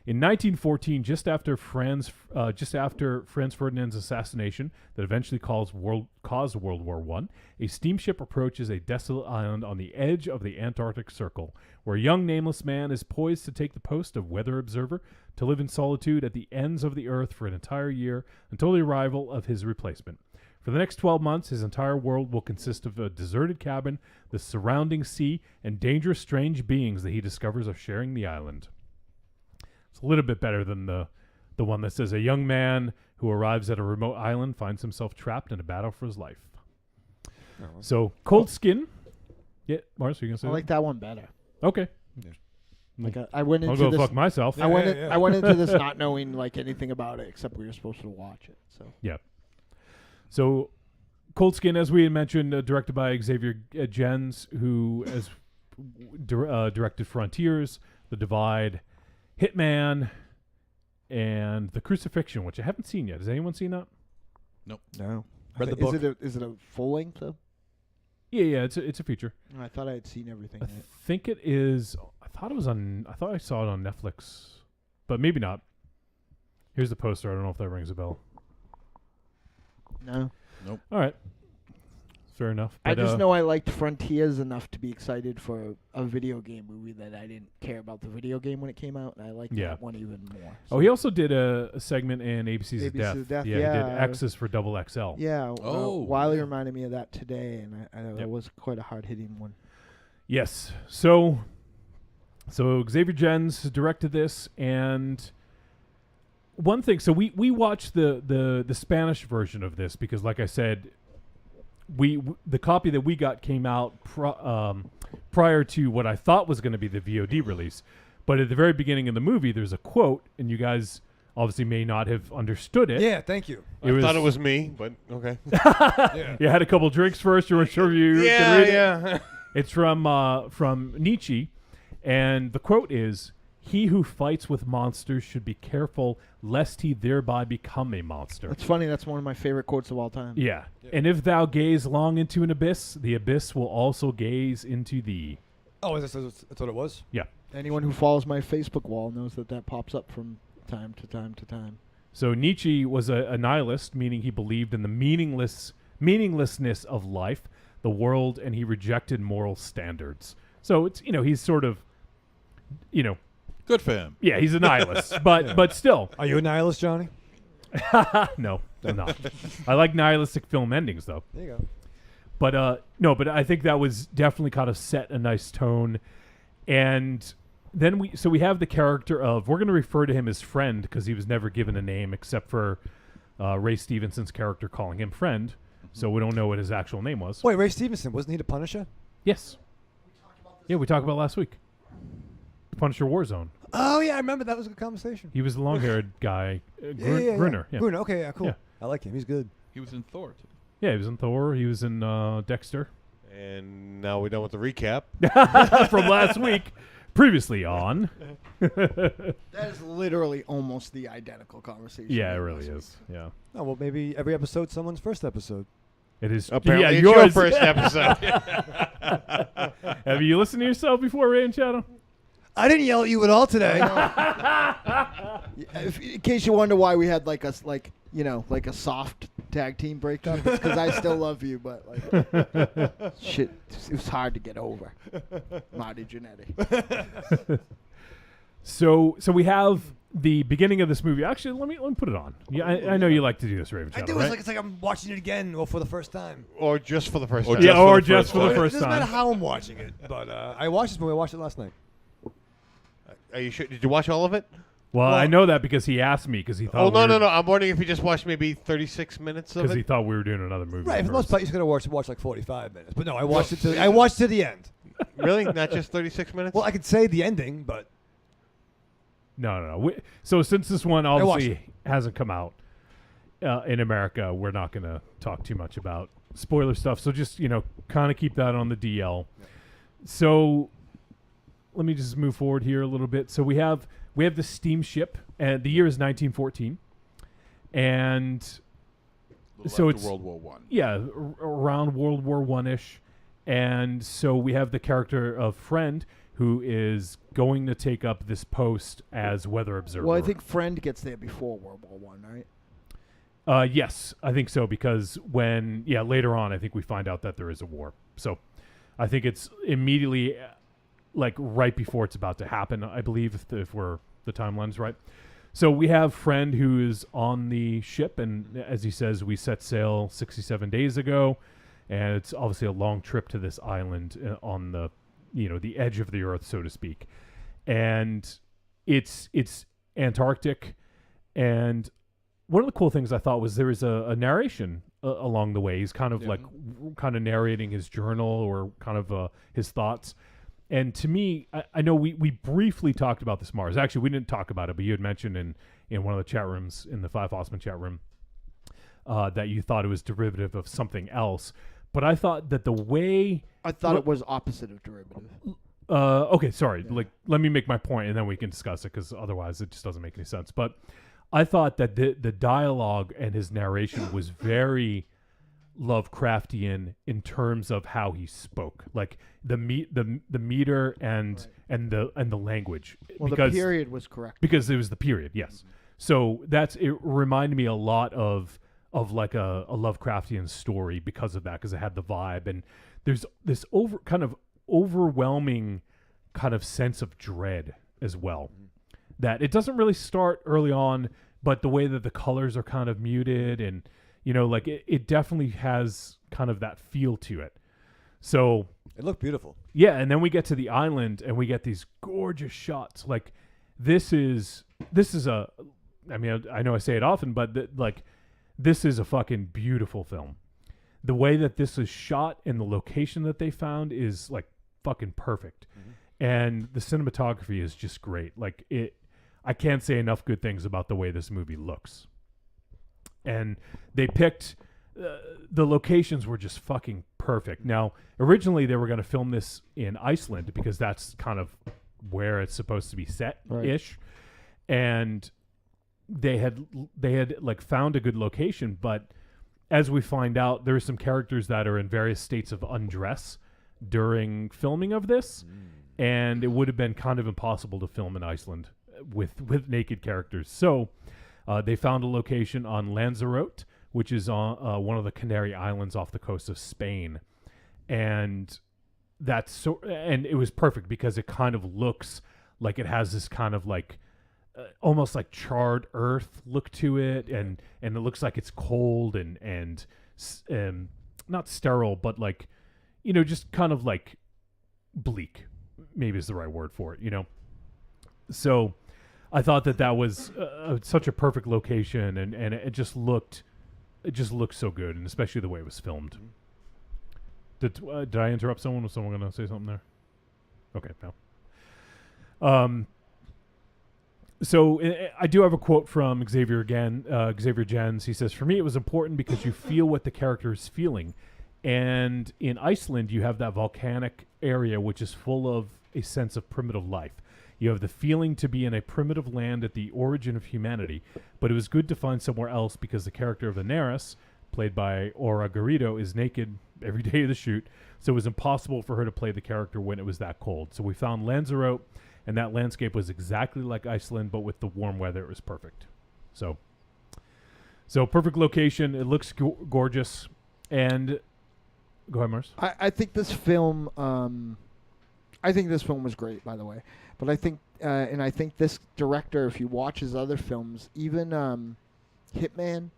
D: In 1914, just after Franz Ferdinand's assassination that eventually caused World War I, a steamship approaches a desolate island on the edge of the Antarctic Circle, where a young nameless man is poised to take the post of weather observer to live in solitude at the ends of the earth for an entire year until the arrival of his replacement. For the next 12 months, his entire world will consist of a deserted cabin, the surrounding sea, and dangerous strange beings that he discovers are sharing the island. It's a little bit better than the one that says a young man who arrives at a remote island finds himself trapped in a battle for his life.
F: Oh.
D: So, Cold Skin. Yeah, Mars, are you going to say
B: I like that one better.
D: Okay.
B: Like I went
D: I'll
B: into
D: go
B: this.
D: fuck myself.
B: I went into this not knowing like anything about it except we were supposed to watch it. So
D: yeah. So, Cold Skin, as we had mentioned, directed by Xavier Gens, who has directed Frontiers, The Divide, Hitman, and The Crucifixion, which I haven't seen yet. Has anyone seen that?
E: Nope.
F: No.
B: Read the book. Is it a full length though?
D: Yeah, it's a feature.
B: I thought I had seen everything.
D: I think it is. I thought I saw it on Netflix, but maybe not. Here's the poster. I don't know if that rings a bell.
B: No.
E: Nope.
D: All right. Fair enough.
B: I
D: But,
B: just know I liked Frontiers enough to be excited for a video game movie that I didn't care about the video game when it came out, and I liked that one even more.
D: Oh, he also did a segment in ABC's
B: ABC's Death.
D: Yeah, he did X's for Double XL.
B: Yeah. Wiley reminded me of that today, and it was quite a hard-hitting one.
D: Yes. So Xavier Gens directed this, and one thing. So we watched the Spanish version of this because, like I said, the copy that we got came out prior to what I thought was going to be the VOD release. But at the very beginning of the movie, there's a quote, and you guys obviously may not have understood it.
F: Yeah, thank you.
G: I thought it was me, but okay.
D: You had a couple drinks first. You were sure you could read
G: it?
D: It's from Nietzsche, and the quote is, "He who fights with monsters should be careful lest he thereby become a monster."
B: That's funny. That's one of my favorite quotes of all time.
D: Yeah. And if thou gaze long into an abyss, the abyss will also gaze into thee.
F: Oh, that's what it was?
D: Yeah.
B: Anyone who follows my Facebook wall knows that pops up from time to time to time.
D: So Nietzsche was a nihilist, meaning he believed in the meaninglessness of life, the world, and he rejected moral standards. So it's, he's sort of,
E: good for him.
D: Yeah, he's a nihilist, but still.
F: Are you a nihilist, Johnny?
D: No, I'm not. I like nihilistic film endings, though.
F: There you go.
D: But I think that was definitely kind of set a nice tone. And then we have the character of, we're going to refer to him as Friend because he was never given a name except for Ray Stevenson's character calling him Friend. So we don't know what his actual name was.
F: Wait, Ray Stevenson, wasn't he the Punisher?
D: Yes. Yeah, we talked about last week. Punisher Warzone.
F: Oh, yeah, I remember. That was a good conversation.
D: He was the long-haired guy. Gruner. Yeah.
F: Gruner, okay, yeah, cool.
D: Yeah.
F: I like him. He's good.
E: He was in Thor, too.
D: Yeah, he was in Thor. He was in Dexter.
G: And now we're done with the recap.
D: From last week. Previously on.
B: That is literally almost the identical conversation.
D: Yeah, it really is. Yeah.
F: Oh, well, maybe every episode's someone's first episode.
D: It is.
G: Apparently
D: yeah,
G: it's your
D: yours.
G: first episode.
D: Have you listened to yourself before, Ray and Shadow?
F: I didn't yell at you at all today.
B: In case you wonder why we had like a soft tag team breakup, it's because I still love you, but like shit, it was hard to get over. Marty Jannetty.
D: So we have the beginning of this movie. Actually, let me put it on. Yeah, I know you like to do this, Raven
F: I
D: Shadow,
F: do.
D: right?
F: It's like I'm watching it again, or for the first time.
G: Or just for the first
E: Or
G: time.
E: just
D: Yeah, or
E: for the
D: just
E: first
D: for the
E: time.
D: first
F: It doesn't matter
D: time.
F: how I'm watching it, but I watched this movie. I watched it last night.
G: Are you sure? Did you watch all of it?
D: Well, I know that because he asked me because he thought.
G: Oh, no. I'm wondering if you just watched maybe 36 minutes of
D: Because
G: it.
D: he thought we were doing another movie.
F: Right, for the most
D: first.
F: part, he's gonna watch like 45 minutes. But no, I watched it to the end.
G: Really? Not just 36 minutes?
F: Well, I could say the ending, but
D: No. So since this one
F: watched
D: obviously hasn't come out in America, we're not going to talk too much about spoiler stuff. So just kind of keep that on the DL. So let me just move forward here a little bit. So we have the steamship, and the year is 1914, and so
E: After
D: it's
E: World War One.
D: yeah, around World War One-ish. And so we have the character of Friend, who is going to take up this post as weather observer.
B: Well, I think Friend gets there before World War One, right?
D: Yes, I think so, because later on, I think we find out that there is a war. So I think it's immediately, like right before it's about to happen, I believe, if the timeline's right. So we have Friend who is on the ship, and as he says, we set sail 67 days ago, and it's obviously a long trip to this island on the, the edge of the earth, so to speak. And it's Antarctic, and one of the cool things I thought was there was a narration along the way. He's kind of kind of narrating his journal or kind of his thoughts. And to me, I know we briefly talked about this Mars. Actually, we didn't talk about it, but you had mentioned in one of the chat rooms, in the Five Osman chat room, that you thought it was derivative of something else. But I thought that the way...
B: I thought it was opposite of derivative.
D: Okay, sorry. Like, let me make my point, and then we can discuss it, because otherwise it just doesn't make any sense. But I thought that the dialogue and his narration was very Lovecraftian in terms of how he spoke, like the meter and the language.
B: Well,
D: because,
B: the period was correct.
D: because it was the period. Yes, so it reminded me a lot of like a Lovecraftian story because of that, because it had the vibe, and there's this overwhelming kind of sense of dread as well. That it doesn't really start early on, but the way that the colors are kind of muted, and like it definitely has kind of that feel to it. So
F: it looked beautiful.
D: Yeah, and then we get to the island and we get these gorgeous shots. Like this is a, I mean, I know I say it often, but this is a fucking beautiful film. The way that this is shot and the location that they found is like fucking perfect. And the cinematography is just great. Like I can't say enough good things about the way this movie looks. And they picked, the locations were just fucking perfect. Now, originally they were going to film this in Iceland because that's kind of where it's supposed to be set-ish. Right. And they had like found a good location, but as we find out, there are some characters that are in various states of undress during filming of this, and it would have been kind of impossible to film in Iceland with naked characters. So they found a location on Lanzarote, which is on one of the Canary Islands off the coast of Spain, and and it was perfect because it kind of looks like it has this kind of like almost like charred earth look to it, and it looks like it's cold and not sterile, but like just kind of like bleak, maybe is the right word for it. So I thought that was such a perfect location, and it just looked so good, and especially the way it was filmed. Did I interrupt someone? Was someone going to say something there? Okay, no. So I do have a quote from Xavier again. Xavier Jens. He says, "For me, it was important because you feel what the character is feeling, and in Iceland, you have that volcanic area which is full of a sense of primitive life. You have the feeling to be in a primitive land at the origin of humanity, but it was good to find somewhere else because the character of Daenerys, played by Aura Garrido, is naked every day of the shoot, so it was impossible for her to play the character when it was that cold. So we found Lanzarote, and that landscape was exactly like Iceland, but with the warm weather. It was perfect. So perfect location. It looks gorgeous. And go ahead, Mars.
B: I think this film. I think this film was great, by the way. But I think, and I think this director, if you watch his other films, even Hitman,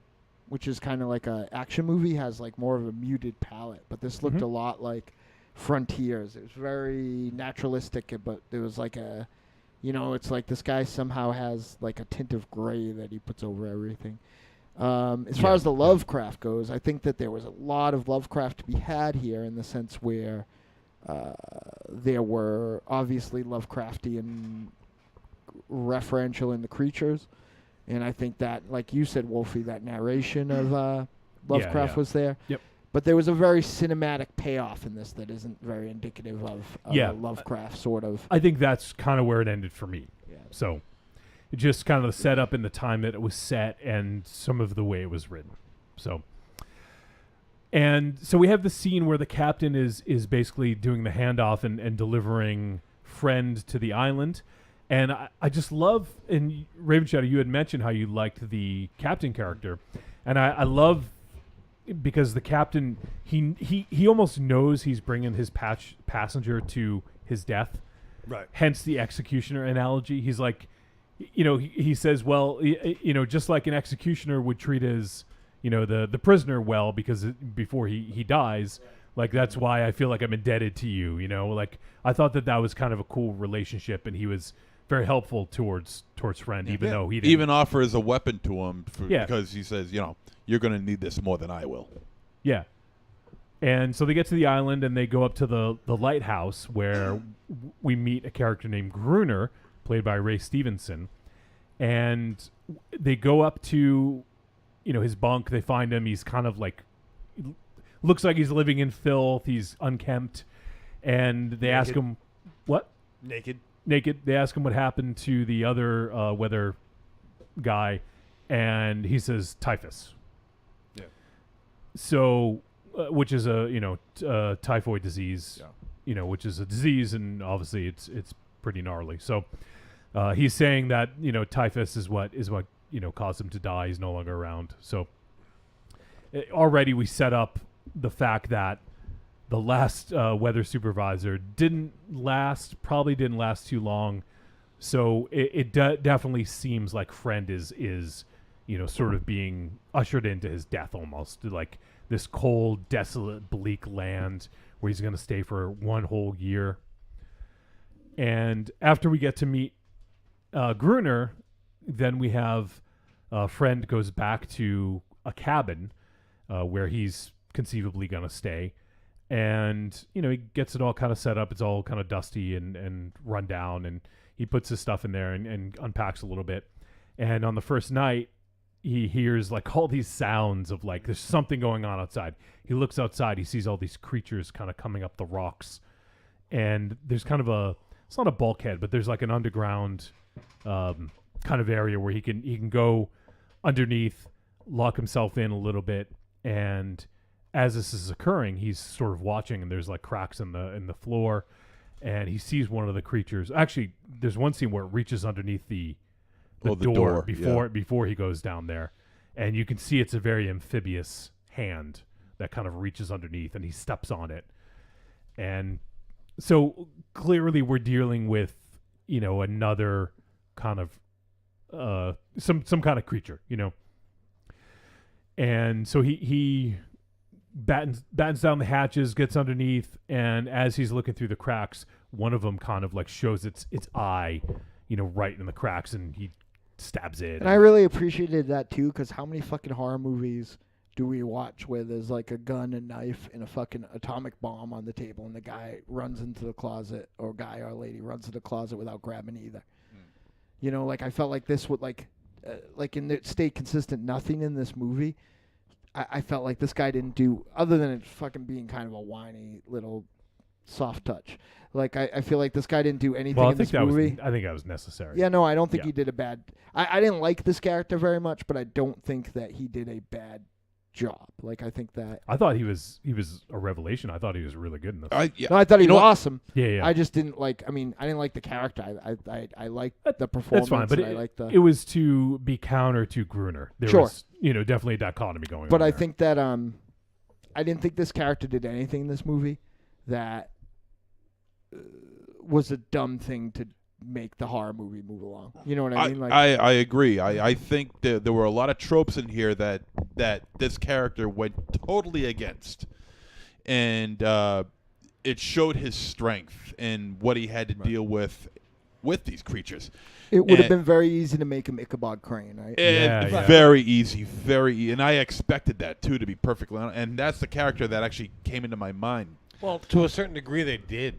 B: which is kind of like a action movie, has like more of a muted palette. But this looked a lot like Frontiers. It was very naturalistic, but there was like a, it's like this guy somehow has like a tint of gray that he puts over everything. As far as the Lovecraft goes, I think that there was a lot of Lovecraft to be had here in the sense where there were obviously Lovecraftian referential in the creatures. And I think that, like you said, Wolfie, that narration of Lovecraft was there.
D: Yep.
B: But there was a very cinematic payoff in this that isn't very indicative of Lovecraft sort of.
D: I think that's kind of where it ended for me.
B: Yeah.
D: So it just kind of set up in the time that it was set and some of the way it was written. So we have the scene where the captain is basically doing the handoff and delivering Friend to the island. And I just love, and Raven Shadow, you had mentioned how you liked the captain character. And I love, because the captain, he almost knows he's bringing his passenger to his death.
F: Right.
D: Hence the executioner analogy. He's like, he says, well, just like an executioner would treat his, the prisoner well, because before he dies, like, that's why I feel like I'm indebted to you, like, I thought that was kind of a cool relationship, and he was very helpful towards Friend, even though he didn't.
E: Even offers a weapon to him
D: Yeah.
E: because he says, you're going to need this more than I will.
D: Yeah. And so they get to the island, and they go up to the lighthouse, where we meet a character named Gruner, played by Ray Stevenson. And they go up to, his bunk. They find him. He's kind of like, looks like he's living in filth. He's unkempt. And they ask him, what?
F: Naked.
D: They ask him what happened to the other weather guy, and he says typhus.
F: Yeah.
D: So, which is a typhoid disease.
F: Yeah.
D: Which is a disease, and obviously it's pretty gnarly. So, he's saying that typhus is what caused him to die. He's no longer around. So, already we set up the fact that the last weather supervisor probably didn't last too long. So it definitely seems like Friend is sort of being ushered into his death, almost like this cold, desolate, bleak land where he's going to stay for one whole year. And after we get to meet Gruner, then we have Friend goes back to a cabin where he's conceivably going to stay. And, he gets it all kind of set up. It's all kind of dusty and run down. And he puts his stuff in there and unpacks a little bit. And on the first night, he hears like all these sounds of like there's something going on outside. He looks outside. He sees all these creatures kind of coming up the rocks. And there's kind of it's not a bulkhead, but there's like an underground kind of area where he can go underneath, lock himself in a little bit, and as this is occurring, he's sort of watching, and there's like cracks in the floor, and he sees one of the creatures. Actually, there's one scene where it reaches underneath the door before he goes down there, and you can see it's a very amphibious hand that kind of reaches underneath, and he steps on it. And so clearly we're dealing with another kind of some kind of creature, and so he battens down the hatches, gets underneath, and as he's looking through the cracks, one of them kind of like shows its eye, right in the cracks, and he stabs it.
B: And I really appreciated that too, because how many fucking horror movies do we watch where there's like a gun, a knife, and a fucking atomic bomb on the table, and the guy runs into the closet, or guy or lady runs into the closet without grabbing either? Like I felt like this would like in the stay consistent. Nothing in this movie. I felt like this guy didn't do, other than it fucking being kind of a whiny little soft touch. Like, I feel like this guy didn't do anything in this movie.
D: I think that was necessary.
B: Yeah, no, I don't think he did a bad... I didn't like this character very much, but I don't think that he did a bad job. Like I think that.
D: I thought he was a revelation. I thought he was really good in this.
B: No, I thought he
E: You know
B: was
E: what?
B: awesome.
D: Yeah.
B: I just didn't like. I mean, I didn't like the character. I liked the performance.
D: That's fine, but
B: and I liked the.
D: it was to be counter to Gruner. There
B: Sure.
D: was, definitely a dichotomy going on.
B: But I
D: there.
B: think that I didn't think this character did anything in this movie that was a dumb thing to make the horror movie move along. You know what I mean? Like
E: I agree. I think that there were a lot of tropes in here that this character went totally against, and it showed his strength and what he had to deal with these creatures.
B: it would have
E: and-
B: been very easy to make him Ichabod Crane, right?
E: And
D: Yeah.
E: very easy, and I expected that too, to be perfectly honest. And that's the character that actually came into my mind.
G: Well, to a certain degree, they did.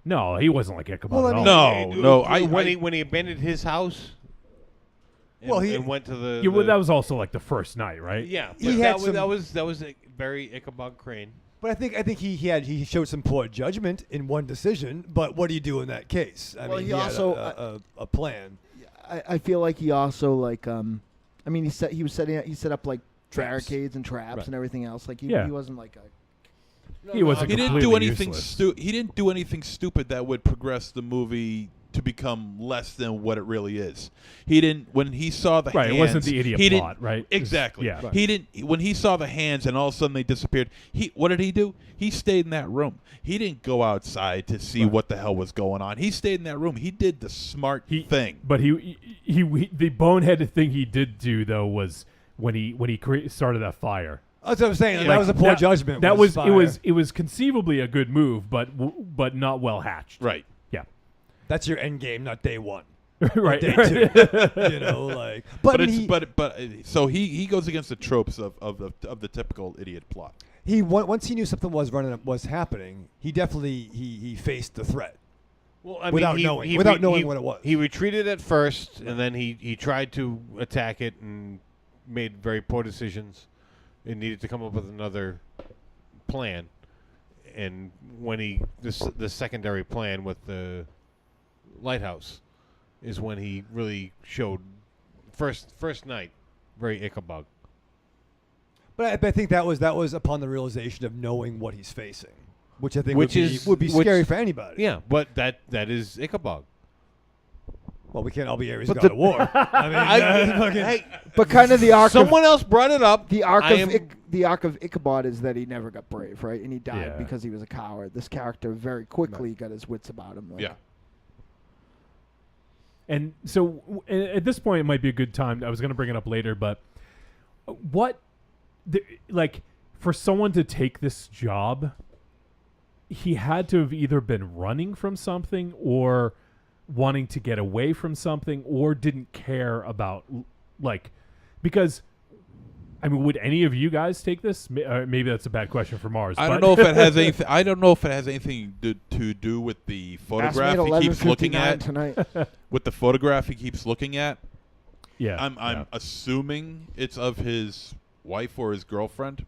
D: no, he wasn't like Ichabod
F: Well,
D: at
F: I
D: all.
F: mean,
E: No,
G: when he abandoned his house. And,
F: Well, he-
G: and went to the.
D: Yeah, well,
G: the-
D: that was also like the first night, right?
G: Yeah,
F: He
G: but
F: had
G: that was a very Ichabod Crane.
F: But I think he showed some poor judgment in one decision. But what do you do in that case? I
B: Well,
F: mean,
B: he
F: had
B: also-
F: a plan.
B: I feel like he also like I mean he set up like
F: Traps.
B: barricades and traps
F: Right.
B: and everything else. Like he wasn't like a.
D: He wasn't
E: He didn't
D: completely
E: do anything.
D: useless.
E: He didn't do anything stupid that would progress the movie to become less than what it really is. He didn't. When he saw the
D: Right,
E: hands,
D: it wasn't the idiot
E: he didn't-
D: plot, right?
E: Exactly.
D: Yeah. Right.
E: He didn't. When he saw the hands and all of a sudden they disappeared, what did he do? He stayed in that room. He didn't go outside to see what the hell was going on. He stayed in that room. He did the smart thing.
D: But he the boneheaded thing he did do though was when he started that fire.
F: That's what I'm saying.
D: Like,
F: that was a poor judgment.
D: That was
F: fire.
D: it was conceivably a good move, but not well hatched.
E: Right.
D: Yeah.
F: That's your end game, not day one.
D: Right.
F: Day two. Like. But I mean,
E: so he goes against the tropes of the typical idiot plot.
F: once he knew something was happening, he definitely he faced the threat.
G: Well, I mean,
F: Without knowing what it was.
G: He retreated at first, and then he tried to attack it and made very poor decisions. And needed to come up with another plan. And when the secondary plan with the lighthouse is when he really showed first night very Ichabod.
F: But I think that was upon the realization of knowing what he's facing, which I think
G: Which
F: would be
G: is-
F: scary
G: which-
F: for anybody.
G: Yeah, but that is Ichabod.
F: Well, we can't all be Ares
B: But
F: God of War. I mean,
G: Hey,
B: But kind of the arc.
G: someone else brought it up.
B: The arc
G: I
B: of
G: am-
B: the arc of Ichabod is that he never got brave, right? And he died
D: Yeah.
B: because he was a coward. This character very quickly got his wits about him. Like,
E: Yeah.
D: And so at this point, it might be a good time. I was going to bring it up later, but for someone to take this job, he had to have either been running from something or wanting to get away from something or didn't care about, because, I mean, would any of you guys take this? Maybe that's a bad question for Mars.
E: I don't
D: but-
E: know if it has anything. I don't know if it has anything to do with the
B: Ask me
E: photograph
B: at
E: he keeps looking
B: 11:59
E: at.
B: tonight.
E: With the photograph he keeps looking at,
D: Yeah.
E: I'm assuming it's of his wife or his girlfriend.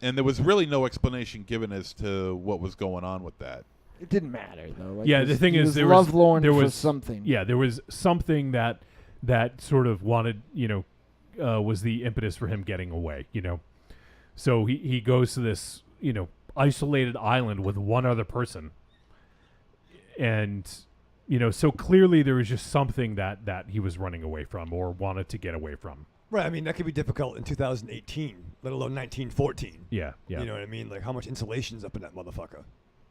E: And there was really no explanation given as to what was going on with that.
B: It didn't matter though. Like,
D: Yeah,
B: he
D: the
B: was-
D: thing
B: he
D: is,
B: was
D: there was
B: lovelorn
D: there
B: for
D: was
B: something.
D: Yeah, there was something that sort of wanted, was the impetus for him getting away. So he goes to this, isolated island with one other person, and so clearly there was just something that he was running away from or wanted to get away from.
F: right. I mean, that could be difficult in 2018, let alone 1914.
D: Yeah.
F: You know what I mean? Like, how much insulation's up in that motherfucker?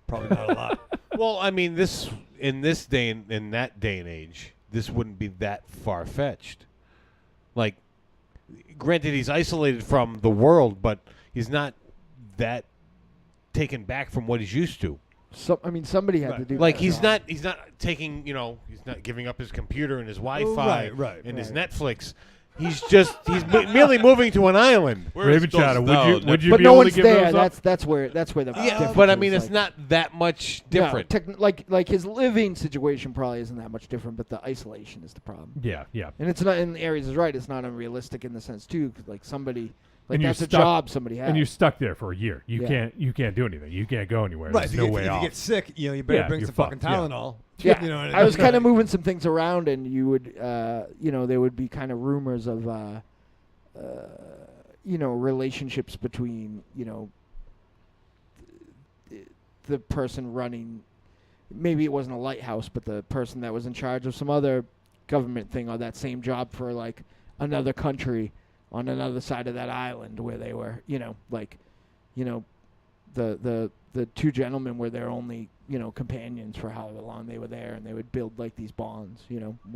F: Probably not a lot.
G: Well, I mean, in that day and age, this wouldn't be that far fetched. Like, granted, he's isolated from the world, but he's not that taken back from what he's used to.
B: Somebody had to do.
G: Like,
B: that
G: he's
B: job.
G: not taking, he's not giving up his computer and his Wi-Fi
F: Right,
G: and his Netflix. He's merely moving to an island.
D: Raven Shadow, would you
B: But
D: be
B: no
D: able
B: one's
D: to give
B: there.
D: those up?
B: That's where the
G: Yeah,
B: difference
G: but I
B: is,
G: mean, it's
B: like-
G: not that much
B: No,
G: different.
B: like his living situation probably isn't that much different, but the isolation is the problem.
D: Yeah.
B: And it's not. And Aries is right. It's not unrealistic in the sense too. 'Cause, like somebody, like
D: And you're
B: that's a
D: stuck-
B: job somebody has.
D: And you're stuck there for a year. You
B: Yeah.
D: can't do anything. You can't go anywhere.
F: Right.
D: There's
F: If
D: no
F: you
D: way
F: get, if
D: off.
F: you get sick, you better
D: Yeah,
F: bring
D: you're
F: some fucking
D: fucked, yeah.
F: Tylenol.
B: Yeah,
F: You know what
B: I was
F: mean?
B: kind of moving some things around, and you would, there would be kind of rumors of relationships between, the person running, maybe it wasn't a lighthouse, but the person that was in charge of some other government thing or that same job for like another country on another side of that island where they were, the two gentlemen were their only, companions for however long they were there, and they would build like these bonds,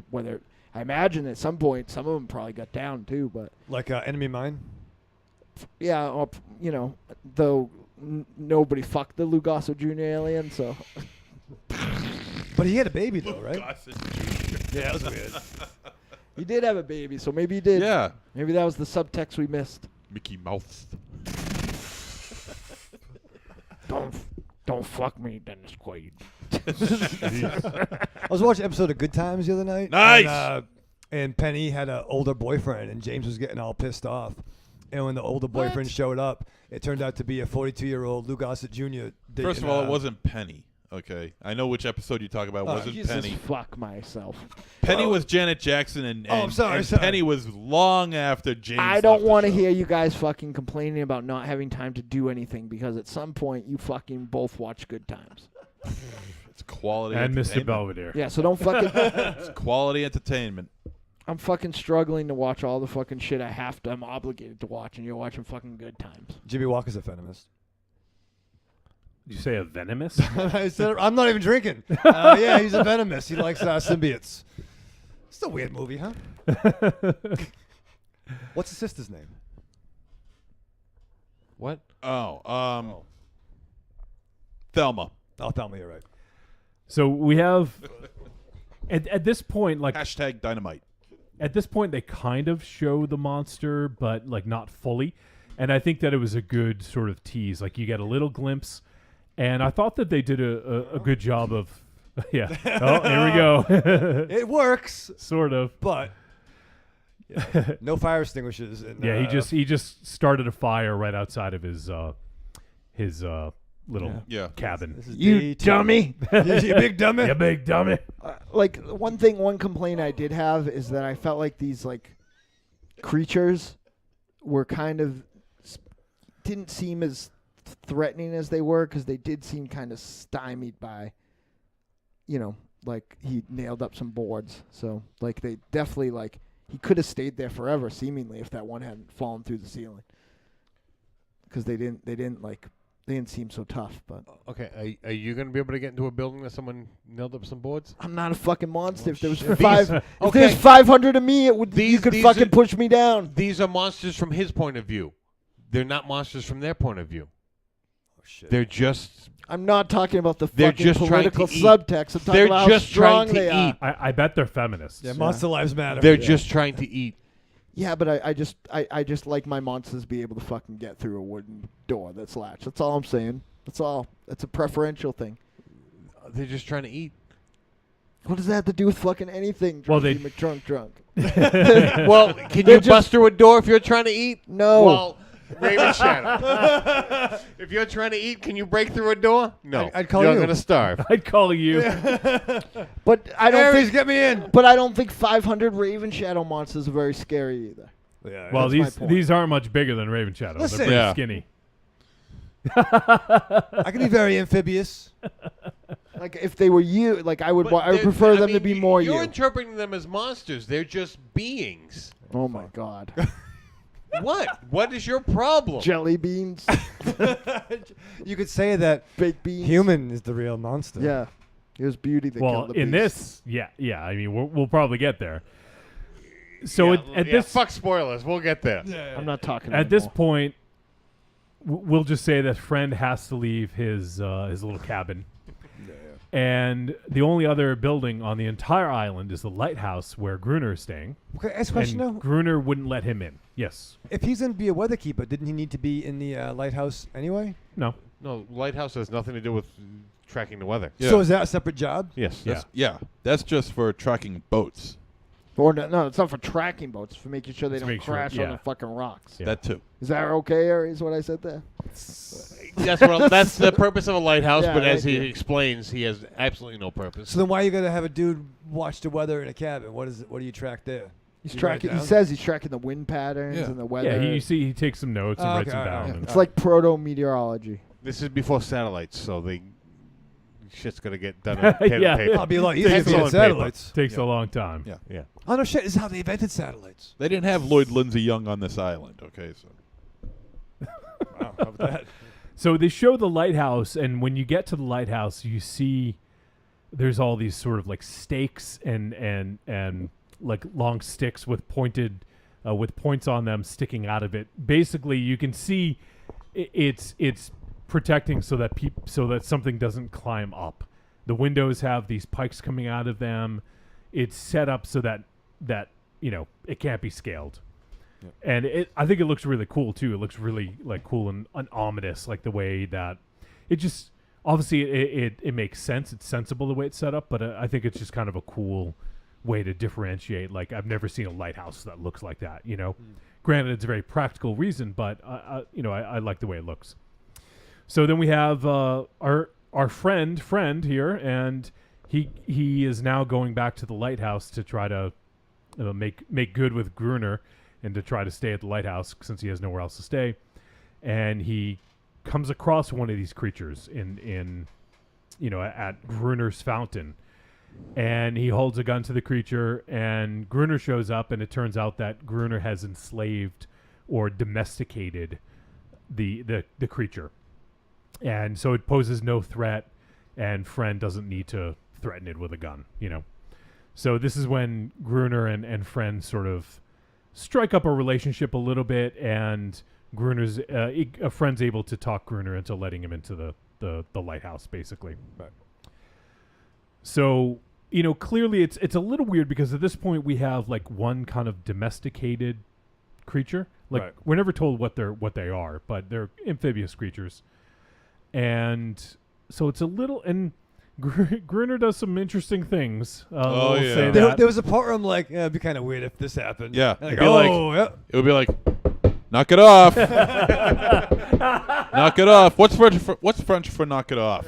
B: whether I imagine at some point some of them probably got down too, but
F: Like Enemy Mine?
B: yeah, or, though nobody fucked the Lugasso Jr. alien, so
F: But he had a baby, though, right?
E: Yeah, that was weird.
B: he did have a baby, so maybe he did.
E: Yeah.
B: Maybe that was the subtext we missed.
E: Mickey Mouse.
H: Don't fuck me, Dennis Quaid.
F: I was watching an episode of Good Times the other night.
E: Nice!
F: And Penny had an older boyfriend, and James was getting all pissed off. And when the older boyfriend showed up, it turned out to be a 42-year-old Lou Gossett Jr.
E: First of all, it wasn't Penny. Okay, I know which episode you talk about. It wasn't
B: Jesus,
E: Penny.
B: fuck myself.
E: Penny was Janet Jackson, and
F: I'm sorry,
E: and
F: sorry.
E: Penny was long after James.
B: I don't
E: left the
B: want to
E: show.
B: hear you guys fucking complaining about not having time to do anything, because at some point you fucking both watch Good Times.
E: It's quality
D: And Mr.
E: entertainment.
D: Belvedere.
B: Yeah, so don't fucking.
E: It's quality entertainment.
B: I'm fucking struggling to watch all the fucking shit I'm obligated to watch, and you're watching fucking Good Times.
F: Jimmy Walker's a feminist.
D: Did you say a venomous?
F: I said, I'm not even drinking. Yeah, he's a venomous. He likes symbiotes. It's a weird movie, huh? What's his sister's name?
G: What?
E: Thelma.
F: Oh, tell me you're right.
D: So we have at this point, like
E: Hashtag dynamite.
D: at this point, they kind of show the monster, but like not fully. And I think that it was a good sort of tease. Like you get a little glimpse, and I thought that they did a good job of. Yeah. Oh, here we go.
F: It works,
D: Sort of.
F: but no fire extinguishers. And,
D: Yeah, he just started a fire right outside of his little
E: Yeah.
D: cabin.
F: This is
B: You
F: day two.
B: dummy.
F: You big dummy.
D: You big dummy.
B: Like one complaint I did have is that I felt like these like creatures were kind of didn't seem as threatening as they were, because they did seem kind of stymied by, like he nailed up some boards. So like they definitely like he could have stayed there forever seemingly if that one hadn't fallen through the ceiling. Because they didn't seem so tough, but
G: Okay, are you going to be able to get into a building that someone nailed up some boards?
B: I'm not a fucking monster. If there was
G: shit.
B: if
G: Okay.
B: there's 500 of me, you
G: These-
B: could
G: these
B: fucking
G: are-
B: push me down.
G: These are monsters from his point of view. They're not monsters from their point of view.
F: Oh, shit.
G: They're just
B: I'm not talking about the
G: They're
B: fucking
G: just trying to
B: political
G: eat.
B: subtext. I'm talking
G: They're
B: about
G: just
B: how strong
G: trying to
B: they
G: eat.
B: are.
D: I bet they're feminists.
F: Yeah, Monster Lives Matter.
G: they're
F: Yeah.
G: just trying to eat.
B: Yeah, but I just like my monsters be able to fucking get through a wooden door that's latched. That's all I'm saying. That's all. That's a preferential thing.
G: They're just trying to eat.
B: What does that have to do with fucking anything?
D: Well, they-
B: drunk.
G: Well, can
B: They're
G: you bust through a door if you're trying to eat?
B: No.
G: Well, Raven Shadow. If you're trying to eat, can you break through a door? No.
F: I'd call
G: you're
F: you.
G: going to starve.
D: I'd call you.
B: But I don't
F: Aries,
B: think.
F: get me in.
B: But I don't think 500 Raven Shadow monsters are very scary either.
F: Yeah,
D: Well,
B: That's my
D: these
B: point.
D: these aren't much bigger than Raven Shadow.
F: Listen.
D: They're pretty
E: Yeah.
D: skinny.
F: I can be very amphibious.
B: Like if they were you, like I would.
G: But
B: I would
G: they're-
B: prefer
G: I
B: them to
G: mean,
B: be more you.
G: You're interpreting them as monsters. They're just beings.
B: Oh my god.
G: What? What is your problem?
B: Jelly beans,
F: You could say that
B: baked beans.
F: human is the real monster.
B: Yeah. It was beauty that
D: Well,
B: killed the
D: in
B: beast.
D: this, yeah. I mean, we'll probably get there. So at this
G: fuck spoilers. We'll get there.
B: I'm not talking
D: at this
B: anymore.
D: point, we'll just say that friend has to leave his little cabin. And the only other building on the entire island is the lighthouse where Gruner is staying.
F: Okay, ask a question
D: And
F: though.
D: Gruner wouldn't let him in. Yes.
F: If he's going to be a weatherkeeper, didn't he need to be in the lighthouse anyway?
D: No.
G: No, lighthouse has nothing to do with tracking the weather.
E: Yeah.
F: So is that a separate job?
G: Yes.
D: Yeah.
E: That's just for tracking boats.
B: Or no, it's not for tracking boats. It's for making sure they
D: To
B: don't
D: make sure-
B: crash
D: yeah.
B: on the fucking rocks.
D: Yeah.
E: That too.
B: Is that okay, or is what I said there?
G: That's the purpose of a lighthouse,
B: Yeah,
G: but as
B: thank
G: he
B: you.
G: explains, he has absolutely no purpose.
F: So then why are you going to have a dude watch the weather in a cabin? What do you track there?
B: He's
F: You
B: tracking.
F: write
B: He
F: down?
B: says he's tracking the wind patterns
E: Yeah.
B: and the weather.
D: Yeah, you see, he takes some notes and
F: Oh,
D: writes
F: okay,
D: them
F: all right,
D: down.
F: okay.
B: It's like proto meteorology.
G: This is before satellites, so shit's gonna get done on pen
D: Yeah.
G: and paper.
F: I'll be a lot easier
G: Takes
F: to
G: on
F: get
G: paper.
F: satellites.
D: Takes
E: Yeah.
D: a long time.
E: Yeah.
G: Yeah.
F: Oh no shit! This is how they invented satellites.
E: They didn't have Lloyd Lindsay Young on this island. Okay, so
F: Wow, how about that?
D: So they show the lighthouse, and when you get to the lighthouse, you see there's all these sort of like stakes and like long sticks with pointed with points on them sticking out of it. Basically, you can see it's protecting so that something doesn't climb up. The windows have these pikes coming out of them. It's set up so that it can't be scaled. And I think it looks really cool too. It looks really like cool and ominous, like the way that it just obviously it makes sense. It's sensible the way it's set up, but I think it's just kind of a cool way to differentiate. Like I've never seen a lighthouse that looks like that. Granted, it's a very practical reason, but I like the way it looks. So then we have our friend here, and he is now going back to the lighthouse to try to make good with Gruner. And to try to stay at the lighthouse since he has nowhere else to stay, and he comes across one of these creatures in at Gruner's fountain, and he holds a gun to the creature, and Gruner shows up, and it turns out that Gruner has enslaved or domesticated the creature, and so it poses no threat, and Friend doesn't need to threaten it with a gun. So this is when Gruner and Friend sort of strike up a relationship a little bit, and Gruner's a Friend's able to talk Gruner into letting him into the lighthouse, basically.
F: Right.
D: So clearly it's a little weird because at this point we have like one kind of domesticated creature. Like
F: Right.
D: we're never told what they are, but they're amphibious creatures, and so it's a little and. Gruner does some interesting things.
E: Oh,
D: we'll
E: yeah.
D: say
F: There,
D: that.
F: there was a part where I'm like, it'd be kind of weird if this happened.
E: Yeah.
F: Like,
E: It'd be like-
F: oh, yeah.
E: it would be like, knock it off, knock it off. What's French for knock it off?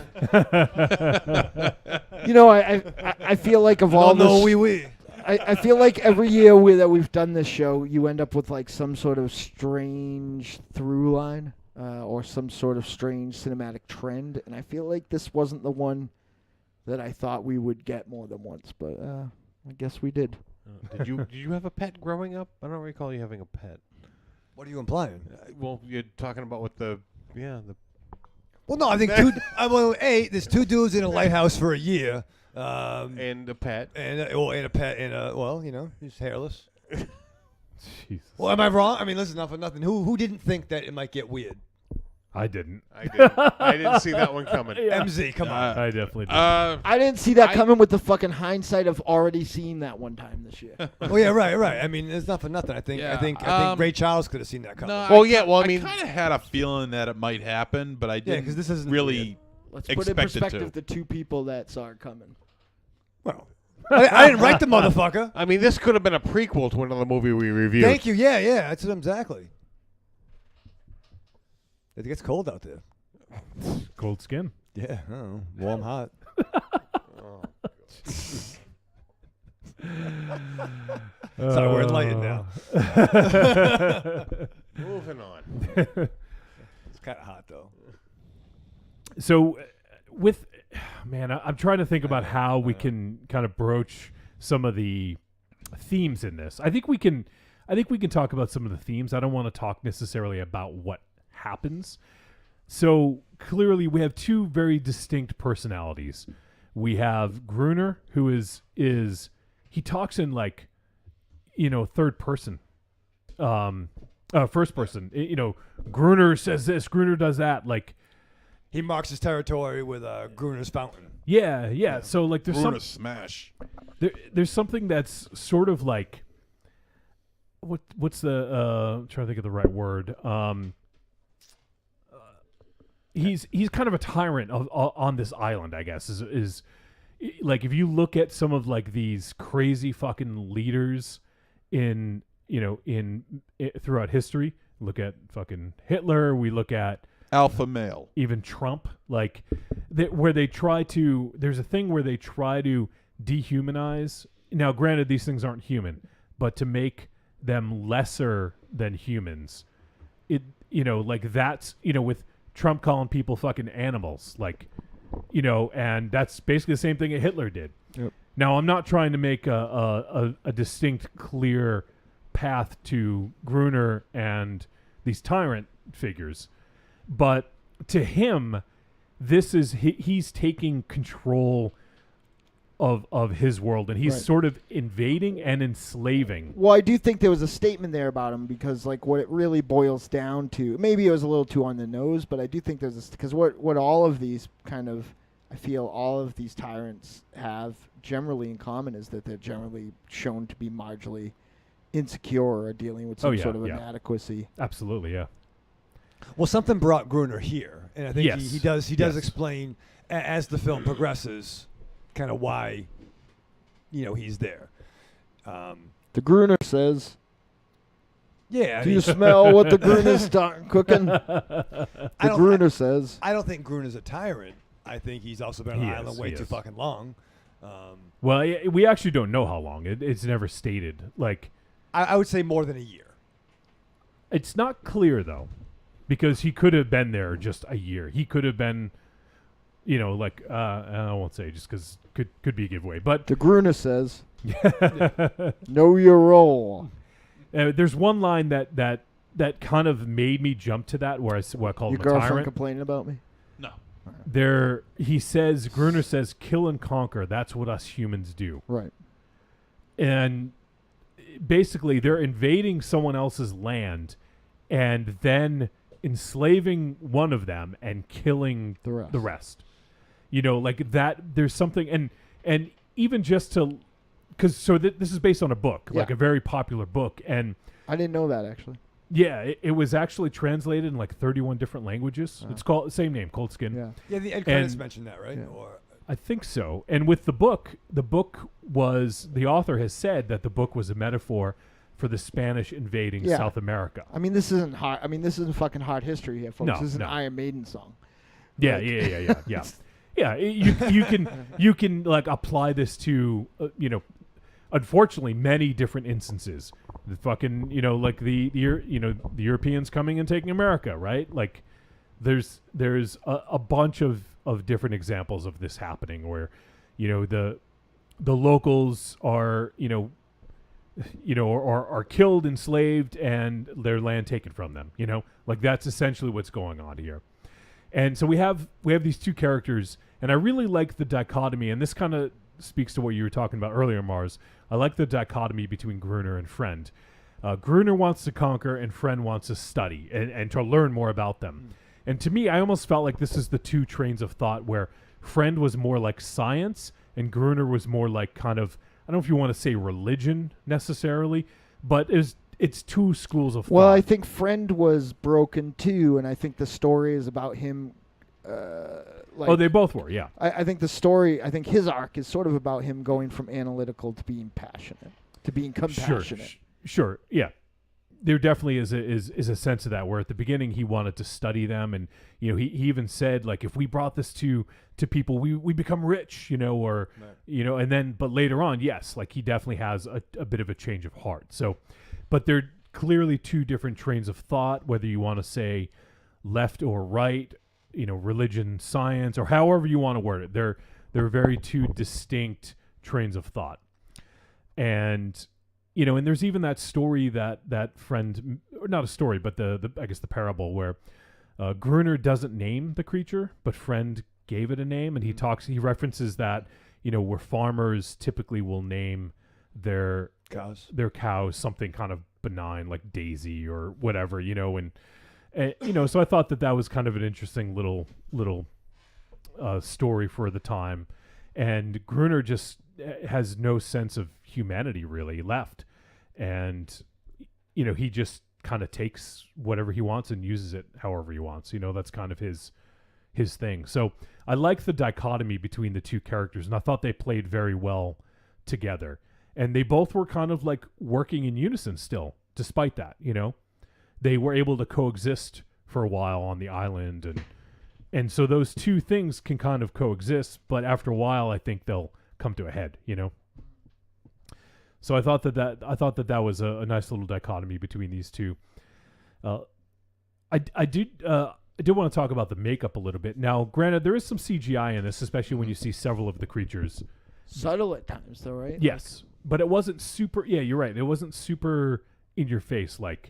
B: I feel like of all
F: no,
B: this,
F: we.
B: I feel like every year that we've done this show, you end up with like some sort of strange through line or some sort of strange cinematic trend, and I feel like this wasn't the one that I thought we would get more than once, but I guess we did.
G: Did you have a pet growing up? I don't recall you having a pet.
F: What are you implying?
G: Well, you're talking about with the.
F: Well, no, I think there's two dudes in a lighthouse for a year.
G: And a pet.
F: And a pet, and he's hairless.
D: Jesus.
F: Well, am I wrong? I mean, listen, not for nothing. Who didn't think that it might get weird?
D: I didn't.
G: I didn't see that one coming.
F: MZ, come on.
D: I definitely did.
B: I didn't see that coming with the fucking hindsight of already seeing that one time this year.
F: Oh yeah, right. I mean, it's not for nothing. I think Ray Charles could have seen that coming.
E: No,
G: I mean,
E: I kind of had a feeling that it might happen, but I didn't.
F: 'cause this isn't
E: really.
B: Let's put in
E: Expected
B: perspective
E: to.
B: the two people that saw it coming.
F: Well, I didn't write the motherfucker.
G: I mean, this could have been a prequel to another movie we reviewed.
F: Thank you. Yeah, that's it exactly. It gets cold out there.
D: Cold skin.
F: Yeah, I don't know. Warm, hot. Sorry, we're enlightened now.
G: Moving on.
F: It's kind of hot though.
D: So, I'm trying to think about how we can kind of broach some of the themes in this. I think we can talk about some of the themes. I don't want to talk necessarily about what happens. So clearly, we have two very distinct personalities. We have Gruner, who is he talks in like, third person, first person. Gruner says this, Gruner does that. Like,
F: he marks his territory with Gruner's fountain.
D: Yeah. So like, there's
E: Bruno smash.
D: there's something that's sort of like, what's the I'm trying to think of the right word. He's kind of a tyrant on this island, I guess. Is like, if you look at some of like these crazy fucking leaders in throughout history, look at fucking Hitler, we look at
E: Alpha male.
D: even Trump, like where they try to, there's a thing where they try to dehumanize. Now, granted, these things aren't human, but to make them lesser than humans. It, like that's, with Trump calling people fucking animals, like, and that's basically the same thing that Hitler did.
B: Yep.
D: Now, I'm not trying to make a distinct, clear path to Gruner and these tyrant figures, but to him, this is he's taking control of his world, and he's sort of invading and enslaving.
B: Well, I do think there was a statement there about him, because like what it really boils down to, maybe it was a little too on the nose, but I do think there's because what all of these kind of, I feel all of these tyrants have generally in common is that they're generally shown to be marginally insecure or dealing with some sort of inadequacy.
D: Absolutely, yeah.
F: Well, something brought Gruner here, and I think
D: Yes.
F: he does
D: Yes.
F: explain as the film progresses, kind of why, he's there.
B: The Gruner says,
F: Yeah,
B: "Do you smell what the Gruner's cooking?" The Gruner says,
F: I don't think Gruner's a tyrant. I think he's also been on the
D: He
F: island
D: is,
F: way
D: he
F: too
D: is.
F: fucking long.
D: Well, we actually don't know how long. It's never stated. Like,
F: I would say more than a year.
D: it's not clear though, because he could have been there just a year. He could have been, like I won't say just because could be a giveaway. But
B: the Gruner says, "Know your role."
D: there's one line that kind of made me jump to that, where what I call
B: Your
D: him a
B: girlfriend
D: tyrant.
B: complaining about me.
E: No.
D: Gruner says, "Kill and conquer. That's what us humans do."
B: Right.
D: And basically, they're invading someone else's land, and then enslaving one of them and killing
B: The rest.
D: the rest. Like that. There's something, and even just to, because this is based on a book, like
B: Yeah.
D: a very popular book, and
B: I didn't know that actually.
D: yeah, it was actually translated in like 31 different languages. It's called same name, Cold Skin.
B: Yeah.
F: Yeah, the end credits
D: And-
F: mentioned that, right?
B: Yeah.
F: Or
D: I think so. And with the book was, the author has said that the book was a metaphor for the Spanish invading
B: Yeah.
D: South America.
B: I mean, this isn't hard. I mean, this isn't fucking hard history here, folks.
D: No,
B: This is an
D: no.
B: Iron Maiden song.
D: Yeah,
B: Like-
D: yeah. Yeah, you can like apply this to unfortunately many different instances. The fucking like the Europeans coming and taking America, right? Like there's a bunch of different examples of this happening where the locals are are killed, enslaved, and their land taken from them. Like that's essentially what's going on here. And so we have these two characters, and I really like the dichotomy, and this kind of speaks to what you were talking about earlier, Mars. I like the dichotomy between Gruner and Friend. Gruner wants to conquer, and Friend wants to study and to learn more about them. And to me, I almost felt like this is the two trains of thought, where Friend was more like science, and Gruner was more like kind of, I don't know if you want to say religion necessarily, but it's two schools of thought.
B: Well, I think Friend was broken too, and I think the story is about him.
D: They both were, yeah.
B: I think the story, I think his arc is sort of about him going from analytical to being passionate, to being compassionate.
D: Sure, yeah. There definitely is a sense of that, where at the beginning he wanted to study them, and he even said, like, if we brought this to people, we become rich, or
F: Right.
D: and then but later on, yes, like he definitely has a bit of a change of heart. So, but they're clearly two different trains of thought, whether you want to say left or right, religion, science, or however you want to word it. They're very two distinct trains of thought. And and there's even that story that Friend, or not a story, but the I guess the parable where Gruner doesn't name the creature, but Friend gave it a name, and he references that where farmers typically will name their cows something kind of benign like Daisy or whatever, and so I thought that was kind of an interesting little story for the time. And Gruner just has no sense of humanity really left, and he just kind of takes whatever he wants and uses it however he wants. That's kind of his thing. So I like the dichotomy between the two characters, and I thought they played very well together. And they both were kind of like working in unison still, despite that. They were able to coexist for a while on the island, and so those two things can kind of coexist, but after a while I think they'll come to a head. So I thought that was a nice little dichotomy between these two. I did want to talk about the makeup a little bit. Now, granted, there is some CGI in this, especially when you see several of the creatures.
B: Subtle at times, though, right?
D: Yes, but it wasn't super. Yeah, you're right. It wasn't super in your face. Like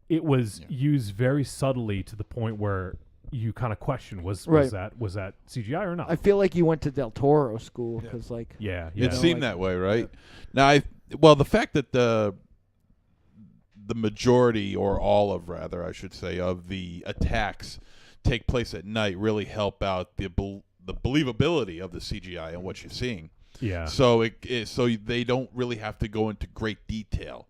D: it was used very subtly to the point where you kind of question was that CGI or not?
B: I feel like you went to Del Toro school because
E: it seemed that way, right? Now, the fact that the majority, or all of, rather, I should say, of the attacks take place at night really help out the believability of the CGI and what you're seeing.
D: Yeah.
E: So so they don't really have to go into great detail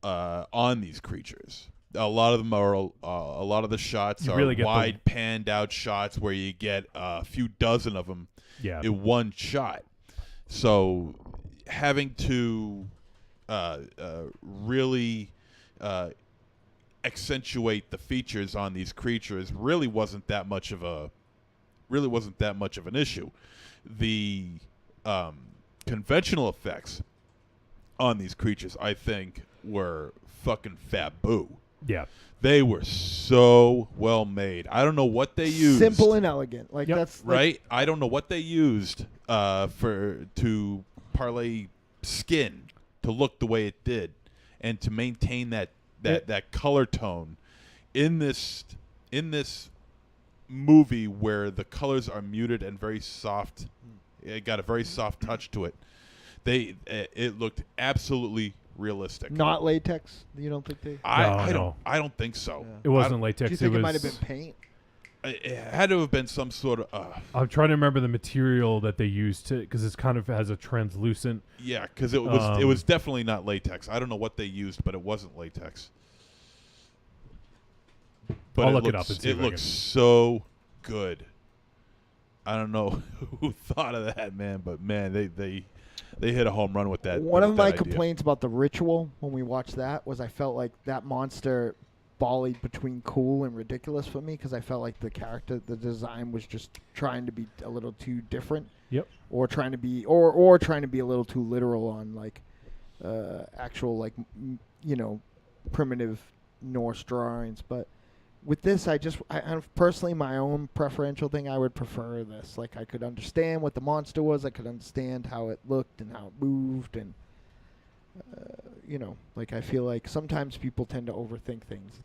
E: on these creatures. A lot of them are a lot of the shots are really wide panned out shots where you get a few dozen of them in one shot. So having to really accentuate the features on these creatures really wasn't that much of an issue. The conventional effects on these creatures, I think, were fucking faboo.
D: Yeah.
E: They were so well made. I don't know what they used.
B: Simple and elegant. That's
E: right. I don't know what they used to parlay skin to look the way it did, and to maintain that color tone in this movie where the colors are muted and very soft. It got a very soft touch to it. It looked absolutely realistic.
B: Not latex. You don't think they?
E: I don't think so.
D: Yeah. It wasn't latex.
B: Do you think it might have been paint?
E: It had to have been some sort of.
D: I'm trying to remember the material that they used because it's kind of has a translucent.
E: Yeah, because it was definitely not latex. I don't know what they used, but it wasn't latex. But
D: I'll look it up and see.
E: It looks so good. I don't know who thought of that, man, but man, they hit a home run with that.
B: One of my complaints about The Ritual when we watched that was I felt like that monster volleyed between cool and ridiculous for me because I felt like the design was just trying to be a little too different.
D: Yep.
B: Or trying to be or trying to be a little too literal on like actual primitive Norse drawings, but with this, I personally, my own preferential thing, I would prefer this. Like, I could understand what the monster was. I could understand how it looked and how it moved. And, I feel like sometimes people tend to overthink things.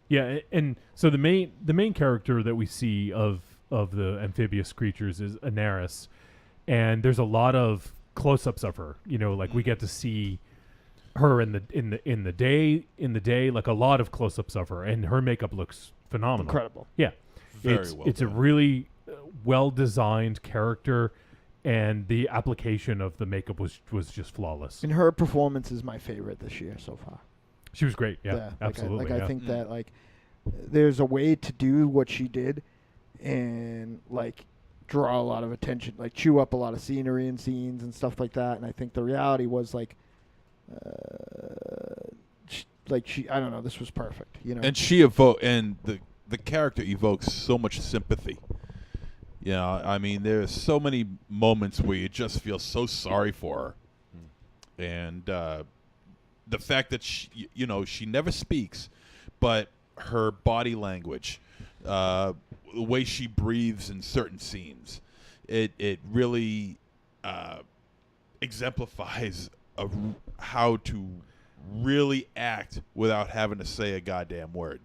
D: Yeah, and so the main character that we see of the amphibious creatures is Anaris. And there's a lot of close-ups of her. We get to see her in the day, like a lot of close-ups of her, and her makeup looks phenomenal.
B: Incredible.
D: Yeah,
E: Very well
D: it's
E: done.
D: a really well-designed character, and the application of the makeup was just flawless.
B: And her performance is my favorite this year so far.
D: She was great. Yeah, absolutely.
B: I think that there's a way to do what she did, and draw a lot of attention, chew up a lot of scenery and scenes and stuff like that. And I think the reality was I don't know, this was perfect,
E: And the character evokes so much sympathy. I mean, there's so many moments where you just feel so sorry for her, and the fact that she never speaks, but her body language, the way she breathes in certain scenes, it really exemplifies how to really act without having to say a goddamn word.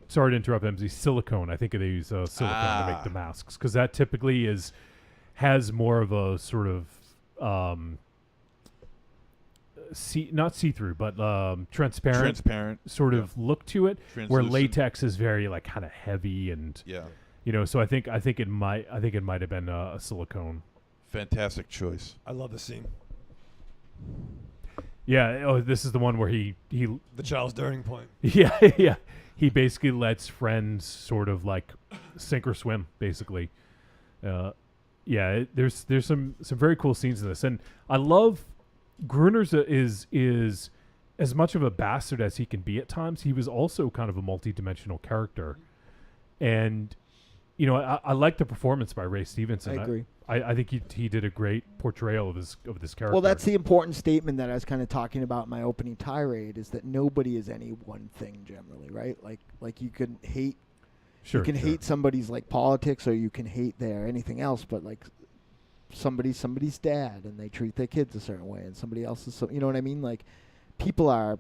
D: Sorry to interrupt, MZ. Silicone. I think they use silicone to make the masks because that typically has more of a sort of not see-through, but transparent sort of look to it, where latex is very kind of heavy and so I think it might have been a silicone.
E: Fantastic choice.
F: I love the scene.
D: Yeah. Oh, this is the one where he
F: The Charles Durning point.
D: Yeah, yeah. He basically lets friends sort of sink or swim, basically. There's some very cool scenes in this, and I love Gruner's is as much of a bastard as he can be at times. He was also kind of a multi-dimensional character, and I like the performance by Ray Stevenson.
B: I agree.
D: I think he did a great portrayal of this character.
B: Well, that's the important statement that I was kind of talking about in my opening tirade, is that nobody is any one thing generally, right? Like you can hate hate somebody's like politics, or you can hate their anything else, but like somebody's dad and they treat their kids a certain way, and somebody else is you know what I mean? Like people are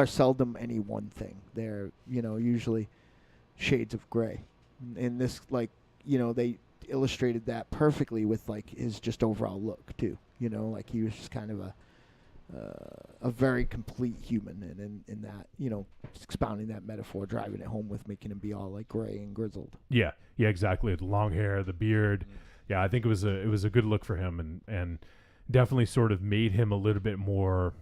B: seldom any one thing. They're usually shades of gray. And this they illustrated that perfectly with like his just overall look too. Like he was just kind of a very complete human, and in that expounding that metaphor, driving it home with making him be all like gray and grizzled.
D: Yeah, exactly. The long hair, the beard. Yeah, I think it was a good look for him, and definitely sort of made him a little bit more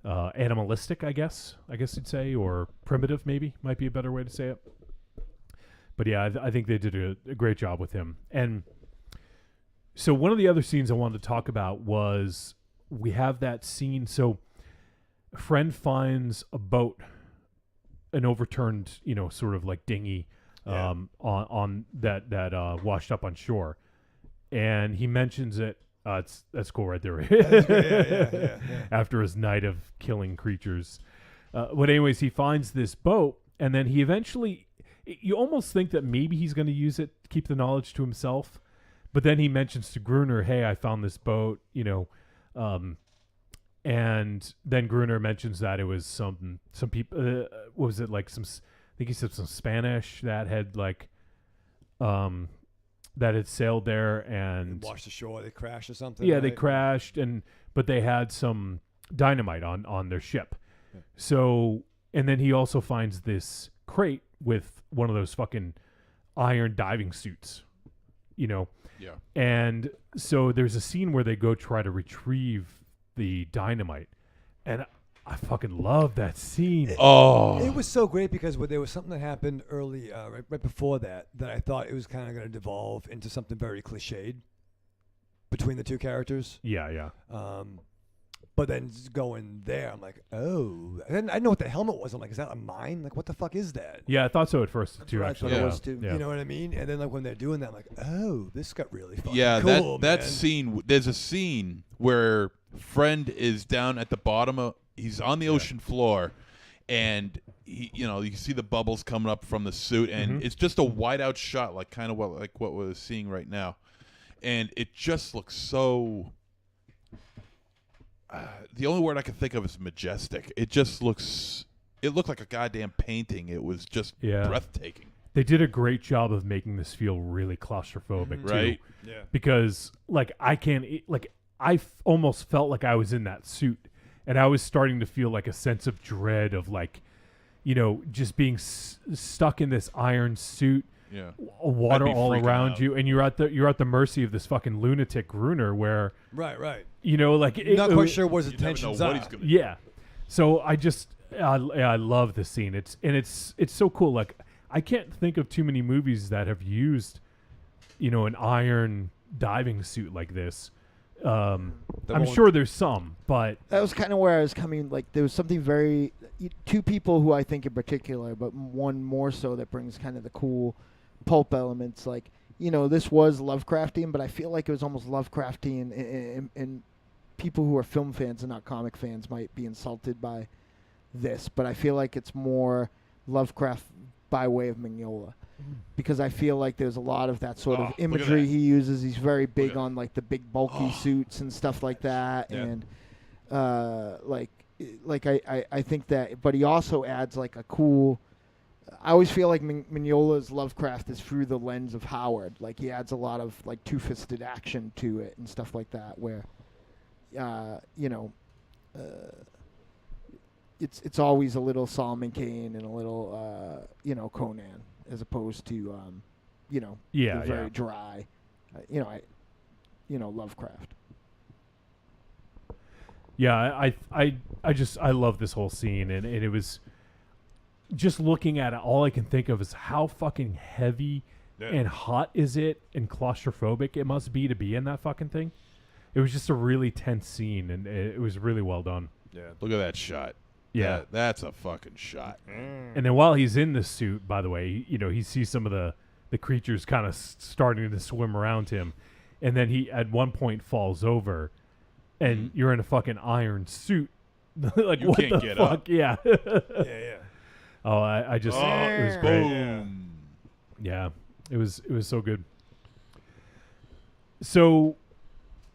D: animalistic, I guess you'd say, or primitive maybe might be a better way to say it. But yeah, I think they did a great job with him. And so one of the other scenes I wanted to talk about was we have that scene. So a friend finds a boat, an overturned, sort of like dinghy on that washed up on shore. And he mentions it. That's cool right there.
F: Yeah.
D: After his night of killing creatures. But anyways, he finds this boat, and then he eventually... You almost think that maybe he's going to use it to keep the knowledge to himself, but then he mentions to Gruner, "Hey, I found this boat," and then Gruner mentions that it was some people. What was it like? I think he said some Spanish that had that had sailed there and
F: washed ashore. They crashed or something.
D: Yeah,
F: right?
D: they crashed, but they had some dynamite on their ship. Yeah. So, and then he also finds this crate with one of those fucking iron diving suits, Yeah. And so there's a scene where they go try to retrieve the dynamite, and I fucking love that scene.
F: It was so great because there was something that happened early, right before that I thought it was kind of going to devolve into something very cliched between the two characters.
D: Yeah.
F: But then going there, I'm like, oh. And I know what the helmet was. I'm like, is that a mine? Like, what the fuck is that?
D: Yeah, I thought so at first too. Actually,
B: it was too.
D: Yeah.
F: You know what I mean? And then like when they're doing that, I'm like, oh, this got really fucking
E: that
F: cool, man.
E: scene. There's a scene where friend is down at the bottom he's on the ocean floor, and you can see the bubbles coming up from the suit, and it's just a wide out shot, like kind of what we're seeing right now, and it just looks so. The only word I can think of is majestic. It looked like a goddamn painting. It was just breathtaking.
D: They did a great job of making this feel really claustrophobic, too.
E: Right?
F: Yeah.
D: Because I almost felt like I was in that suit, and I was starting to feel like a sense of dread of just being stuck in this iron suit.
E: Yeah.
D: Water all around
E: out.
D: you, and you're at the mercy of this fucking lunatic Gruner, where
F: right. Not quite sure what his intentions are.
D: Yeah. So I love this scene. It's so cool. Like I can't think of too many movies that have used, an iron diving suit like this. I'm sure there's some, but
B: that was kind of where I was coming. Like there was something very two people who I think in particular, but one more so that brings kind of the cool pulp elements. Like this was Lovecraftian, but I feel like it was almost Lovecraftian, and people who are film fans and not comic fans might be insulted by this, but I feel like it's more Lovecraft by way of Mignola. Because I feel like there's a lot of that sort of imagery he uses. He's very big on like the big bulky suits and stuff like that, and I think that. But he also adds like a cool. I always feel like Mignola's Lovecraft is through the lens of Howard. Like he adds a lot of like two-fisted action to it and stuff like that, where, it's always a little Solomon Kane and a little Conan, as opposed to very dry, Lovecraft.
D: Yeah, I love this whole scene, and it was just looking at it. All I can think of is how fucking heavy and hot is it, and claustrophobic it must be to be in that fucking thing. It was just a really tense scene, and it was really well done.
E: Yeah, look at that shot.
D: Yeah.
E: That's a fucking shot.
D: And then while he's in the suit, by the way, he sees some of the creatures kind of starting to swim around him. And then he, at one point, falls over. And you're in a fucking iron suit. Like,
E: You
D: what
E: can't
D: the
E: get
D: fuck?
E: up.
D: Yeah.
F: Yeah.
D: Oh, I just, it was great.
E: Boom.
D: Yeah, it was so good. So,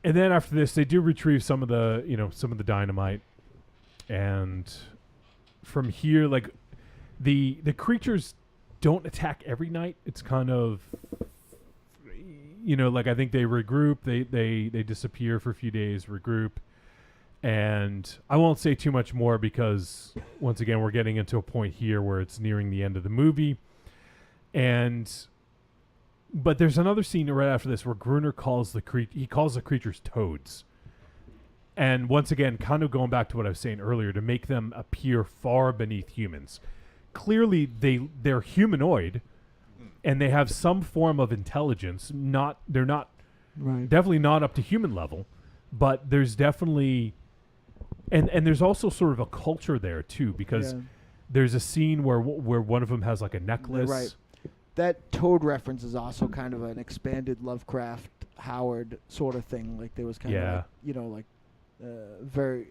D: and then after this, they do retrieve some of the dynamite, and from here, like the creatures don't attack every night. It's kind of, like I think they regroup. They disappear for a few days, regroup. And I won't say too much more because, once again, we're getting into a point here where it's nearing the end of the movie. But there's another scene right after this where Gruner calls the creatures toads. And once again, kind of going back to what I was saying earlier, to make them appear far beneath humans. Clearly, they're humanoid, and they have some form of intelligence. They're not definitely not up to human level, but there's definitely. And there's also sort of a culture there too, because there's a scene where one of them has like a necklace.
B: Right. That toad reference is also kind of an expanded Lovecraft Howard sort of thing. Like there was kind of like, very.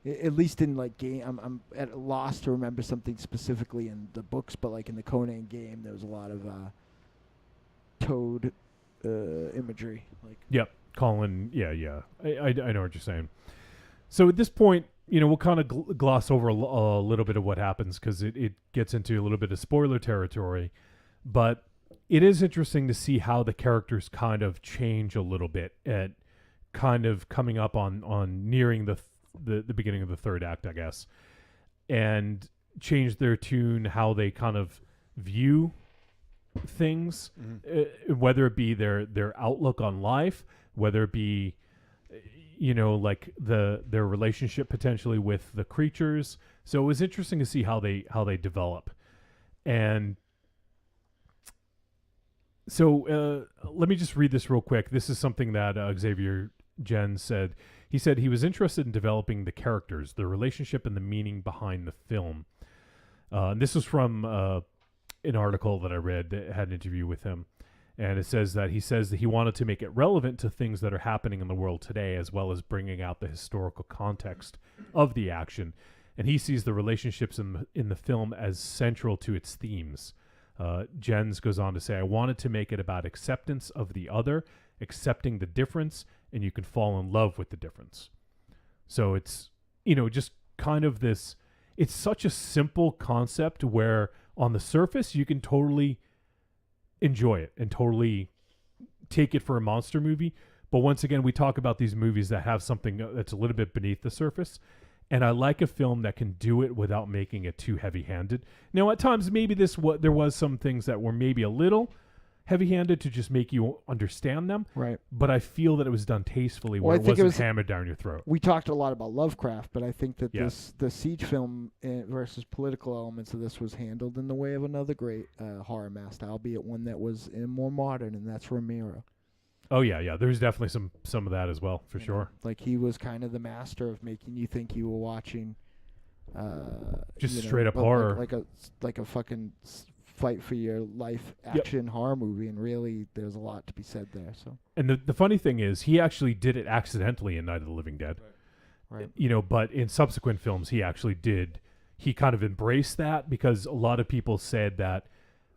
B: At least in like game, I'm at a loss to remember something specifically in the books, but like in the Conan game, there was a lot of toad imagery. Like.
D: Yep. Colin. Yeah. I know what you're saying. So at this point, we'll kind of gloss over a little bit of what happens because it gets into a little bit of spoiler territory. But it is interesting to see how the characters kind of change a little bit at kind of coming up on nearing the beginning of the third act, I guess, and change their tune, how they kind of view things, whether it be their outlook on life, whether it be like their relationship potentially with the creatures. So it was interesting to see how they develop. And so let me just read this real quick. This is something that Xavier Jen said. He said he was interested in developing the characters, the relationship, and the meaning behind the film. And this was from an article that I read that had an interview with him. And it says that he wanted to make it relevant to things that are happening in the world today, as well as bringing out the historical context of the action. And he sees the relationships in the film as central to its themes. Jens goes on to say, I wanted to make it about acceptance of the other, accepting the difference, and you can fall in love with the difference. So it's, just kind of this, it's such a simple concept where on the surface you can totally enjoy it and totally take it for a monster movie. But once again, we talk about these movies that have something that's a little bit beneath the surface. And I like a film that can do it without making it too heavy-handed. Now, at times, maybe there was some things that were maybe a little heavy-handed to just make you understand them.
B: Right.
D: But I feel that it was done tastefully,
B: Well,
D: where
B: I think
D: it
B: it
D: wasn't
B: was-
D: hammered down your throat.
B: We talked a lot about Lovecraft, but I think that
D: Yeah.
B: the Siege film versus political elements of this was handled in the way of another great horror master, albeit one that was more modern, and that's Romero.
D: Oh, yeah. There's definitely some of that as well, for sure.
B: Like he was kind of the master of making you think you were watching
D: Just straight up
B: but
D: horror.
B: like a fucking fight for your life action horror movie, and really there's a lot to be said there. So
D: And the funny thing is, he actually did it accidentally in Night of the Living Dead.
B: Right.
D: But in subsequent films, he kind of embraced that, because a lot of people said that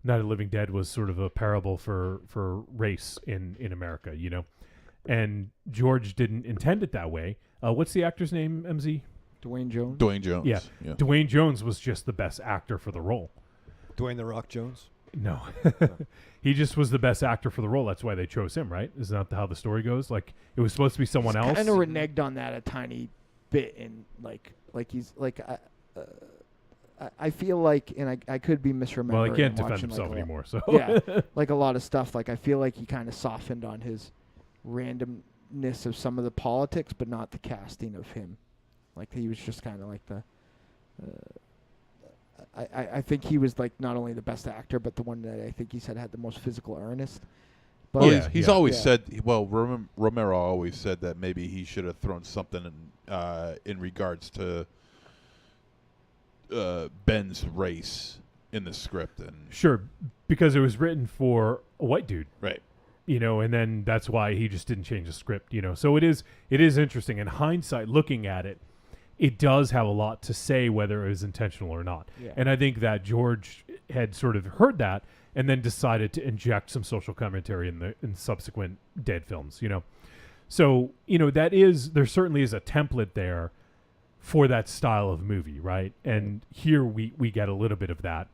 D: Night of the Living Dead was sort of a parable for race in America, and George didn't intend it that way. What's the actor's name, MZ?
B: Dwayne Jones.
E: Dwayne Jones.
D: Yeah. Dwayne Jones was just the best actor for the role.
F: Dwayne The Rock Jones?
D: No. He just was the best actor for the role. That's why they chose him, right? Isn't that how the story goes? Like, it was supposed to be someone else.
B: Kind of reneged on that a tiny bit, and like he's like I feel like, and I could be misremembering.
D: Well, he can't
B: and
D: defend
B: watching,
D: himself
B: like,
D: anymore, so.
B: Yeah, like a lot of stuff. Like I feel like he kind of softened on his randomness of some of the politics, but not the casting of him. Like he was just kind of like the. I think he was like not only the best actor, but the one that I think he said had the most physical earnest. But
E: Well, he's always
B: Yeah.
E: said. Well, Romero always said that maybe he should have thrown something in regards to Ben's race in the script. And
D: Sure, because it was written for a white dude.
E: right.
D: And then that's why he just didn't change the script, So it is interesting. In hindsight, looking at it, it does have a lot to say whether it was intentional or not.
B: Yeah.
D: And I think that George had sort of heard that and then decided to inject some social commentary in subsequent Dead films, So, there certainly is a template there for that style of movie, right? And here we get a little bit of that.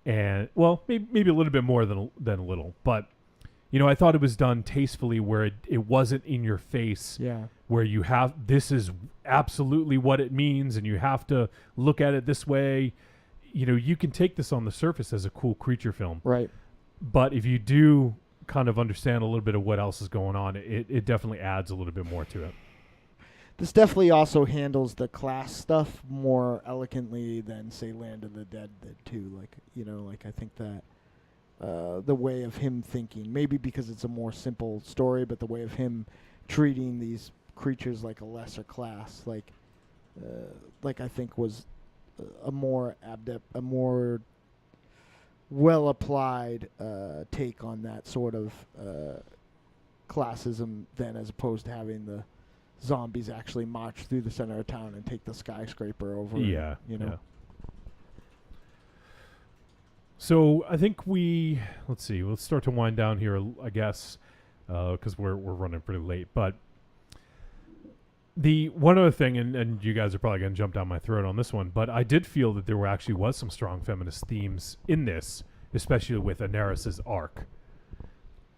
D: And, well, maybe a little bit more than a little, but I thought it was done tastefully where it wasn't in your face.
B: Yeah.
D: Where you have, this is absolutely what it means and you have to look at it this way. You can take this on the surface as a cool creature film.
B: Right.
D: But if you do kind of understand a little bit of what else is going on, it definitely adds a little bit more to it.
B: This definitely also handles the class stuff more eloquently than, say, Land of the Dead did too. I think that the way of him thinking, maybe because it's a more simple story, but the way of him treating these creatures like a lesser class, I think was a more a more well applied take on that sort of classism than as opposed to having the zombies actually march through the center of town and take the skyscraper over.
D: Yeah.
B: Yeah.
D: So I think let's see, let's start to wind down here, I guess, because we're running pretty late. But the one other thing, and you guys are probably going to jump down my throat on this one, but I did feel that there was some strong feminist themes in this, especially with Daenerys' arc,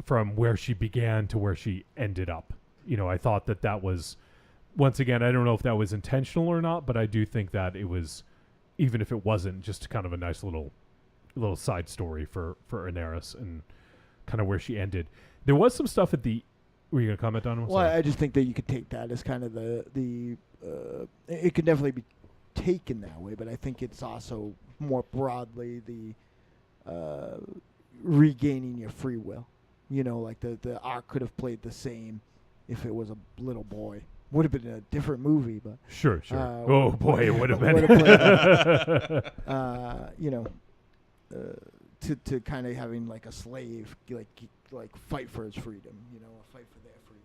D: from where she began to where she ended up. I thought that was, once again, I don't know if that was intentional or not, but I do think that it was, even if it wasn't, just kind of a nice little side story for Daenerys and kind of where she ended. There was some stuff at the. Were you gonna comment on it?
B: Well, I just think that you could take that as kind of the it could definitely be taken that way, but I think it's also more broadly the regaining your free will. The arc could have played the same if it was a little boy. Would have been a different movie, but
D: sure. Oh boy, it would have been.
B: To kind of having like a slave, like fight for his freedom, fight for their freedom.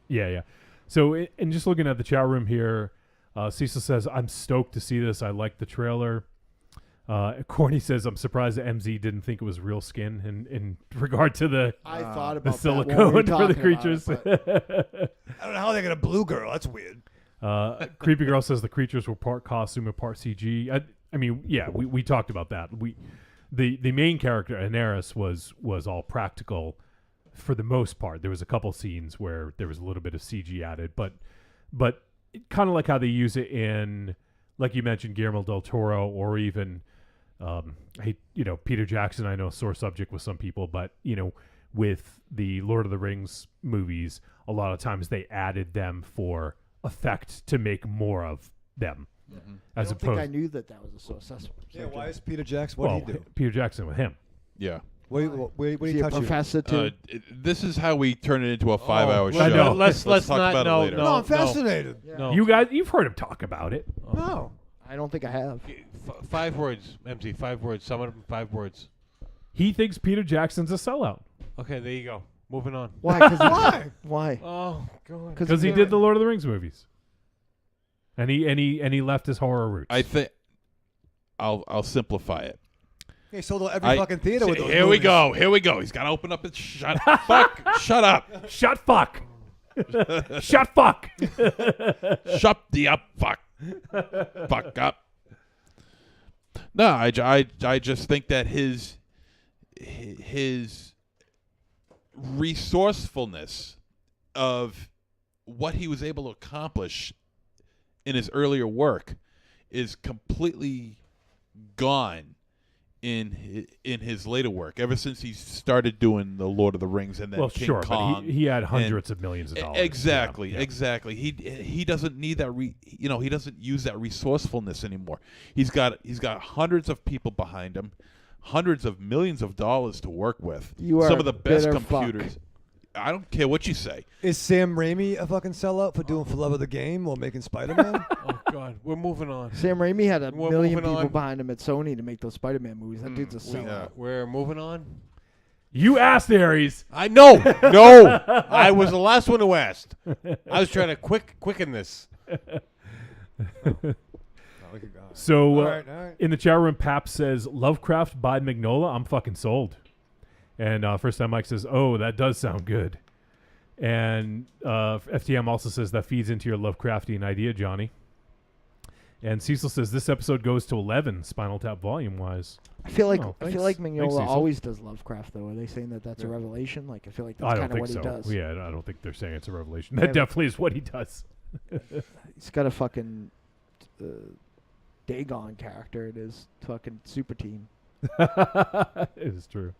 D: Yeah. So, and just looking at the chat room here, Cecil says, "I'm stoked to see this. I like the trailer." Corny says, "I'm surprised that MZ didn't think it was real skin in regard to the
B: I thought
D: the
B: about
D: silicone
B: that
D: for the creatures."
F: I don't know how they got a blue girl. That's weird.
D: Creepy Girl says the creatures were part costume and part CG. I mean, yeah, we talked about that. The main character, Daenerys, was all practical for the most part. There was a couple scenes where there was a little bit of CG added, but kind of like how they use it in, like you mentioned, Guillermo del Toro, or even Peter Jackson. I know a sore subject with some people, but with the Lord of the Rings movies, a lot of times they added them for effect to make more of them.
E: Mm-hmm.
B: I don't think I knew that was a success.
F: Yeah, why is Peter Jackson? What did he do?
D: Peter Jackson with him.
E: Yeah.
F: What
B: Is
F: do
B: he
F: you
B: a
F: touch you?
B: professor too?
E: This is how we turn it into a 5-hour show.
G: I know. Let's
E: talk
G: not.
E: about
G: No,
E: it later.
F: No, I'm fascinated.
G: No.
D: You guys, you've heard him talk about it.
F: No.
B: I don't think I have.
G: 5 words, MZ. 5 words. Sum it up in 5 words.
D: He thinks Peter Jackson's a sellout
G: Okay, there you go. Moving on.
B: Why? 'Cause
F: Why?
B: Why?
G: Oh God.
D: because he did the Lord of the Rings movies, and he left his horror roots.
E: I think I'll simplify it.
F: He sold out every fucking theater with those
E: Here we
F: movies.
E: go. Here we go. He's got to open up his shut fuck. Shut up.
D: Shut fuck. Shut fuck.
E: Shut the up fuck. Fuck up. No, I just think that his resourcefulness of what he was able to accomplish in his earlier work is completely gone in his later work. Ever since he started doing the Lord of the Rings and then King Kong,
D: but he had hundreds of millions of dollars.
E: Exactly,
D: Yeah.
E: exactly. He doesn't need that. He doesn't use that resourcefulness anymore. He's got hundreds of people behind him, hundreds of millions of dollars to work with.
B: You are
E: some of the best
B: bitter
E: computers.
B: fuck.
E: I don't care what you say.
F: Is Sam Raimi a fucking sellout for doing For Love of the Game while making Spider-Man?
G: Oh God, we're moving on.
B: Sam Raimi had a
G: We're
B: million
G: moving
B: people
G: on.
B: behind him at Sony to make those Spider-Man movies. That dude's a sellout.
G: We're moving on.
D: You asked, Aries.
G: I know. No, I was the last one who asked. I was trying to quicken this.
D: So
F: All right.
D: in the chat room, Pap says Lovecraft by Magnola. I'm fucking sold. And first time Mike says, "Oh, that does sound good." And FTM also says that feeds into your Lovecraftian idea, Johnny. And Cecil says this episode goes to 11 Spinal Tap volume wise.
B: I feel like
D: Oh,
B: I
D: thanks.
B: feel like
D: Thanks,
B: Mignola
D: Cecil.
B: always does Lovecraft though. Are they saying that that's a revelation? Like I feel like that's
D: I don't
B: kind of
D: think
B: what
D: so.
B: he does.
D: Yeah, I don't think they're saying it's a revelation.
B: Yeah,
D: That definitely is what he does.
B: He's got a fucking Dagon character. It is fucking super team.
D: It is true.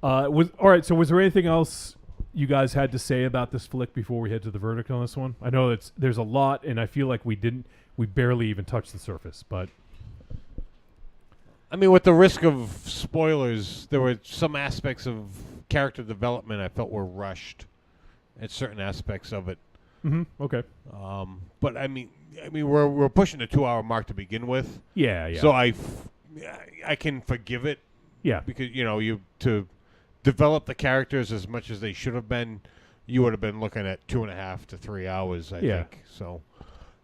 D: All right. So was there anything else you guys had to say about this flick before we head to the verdict on this one? I know there's a lot, and I feel like we barely even touched the surface. But
G: I mean, with the risk of spoilers, there were some aspects of character development I felt were rushed at certain aspects of it.
D: Okay.
G: But I mean, we're pushing the 2 hour mark to begin with.
D: Yeah.
G: So I can forgive it.
D: Yeah.
G: Because you to develop the characters as much as they should have been, you would have been looking at 2.5 to 3 hours. I think so.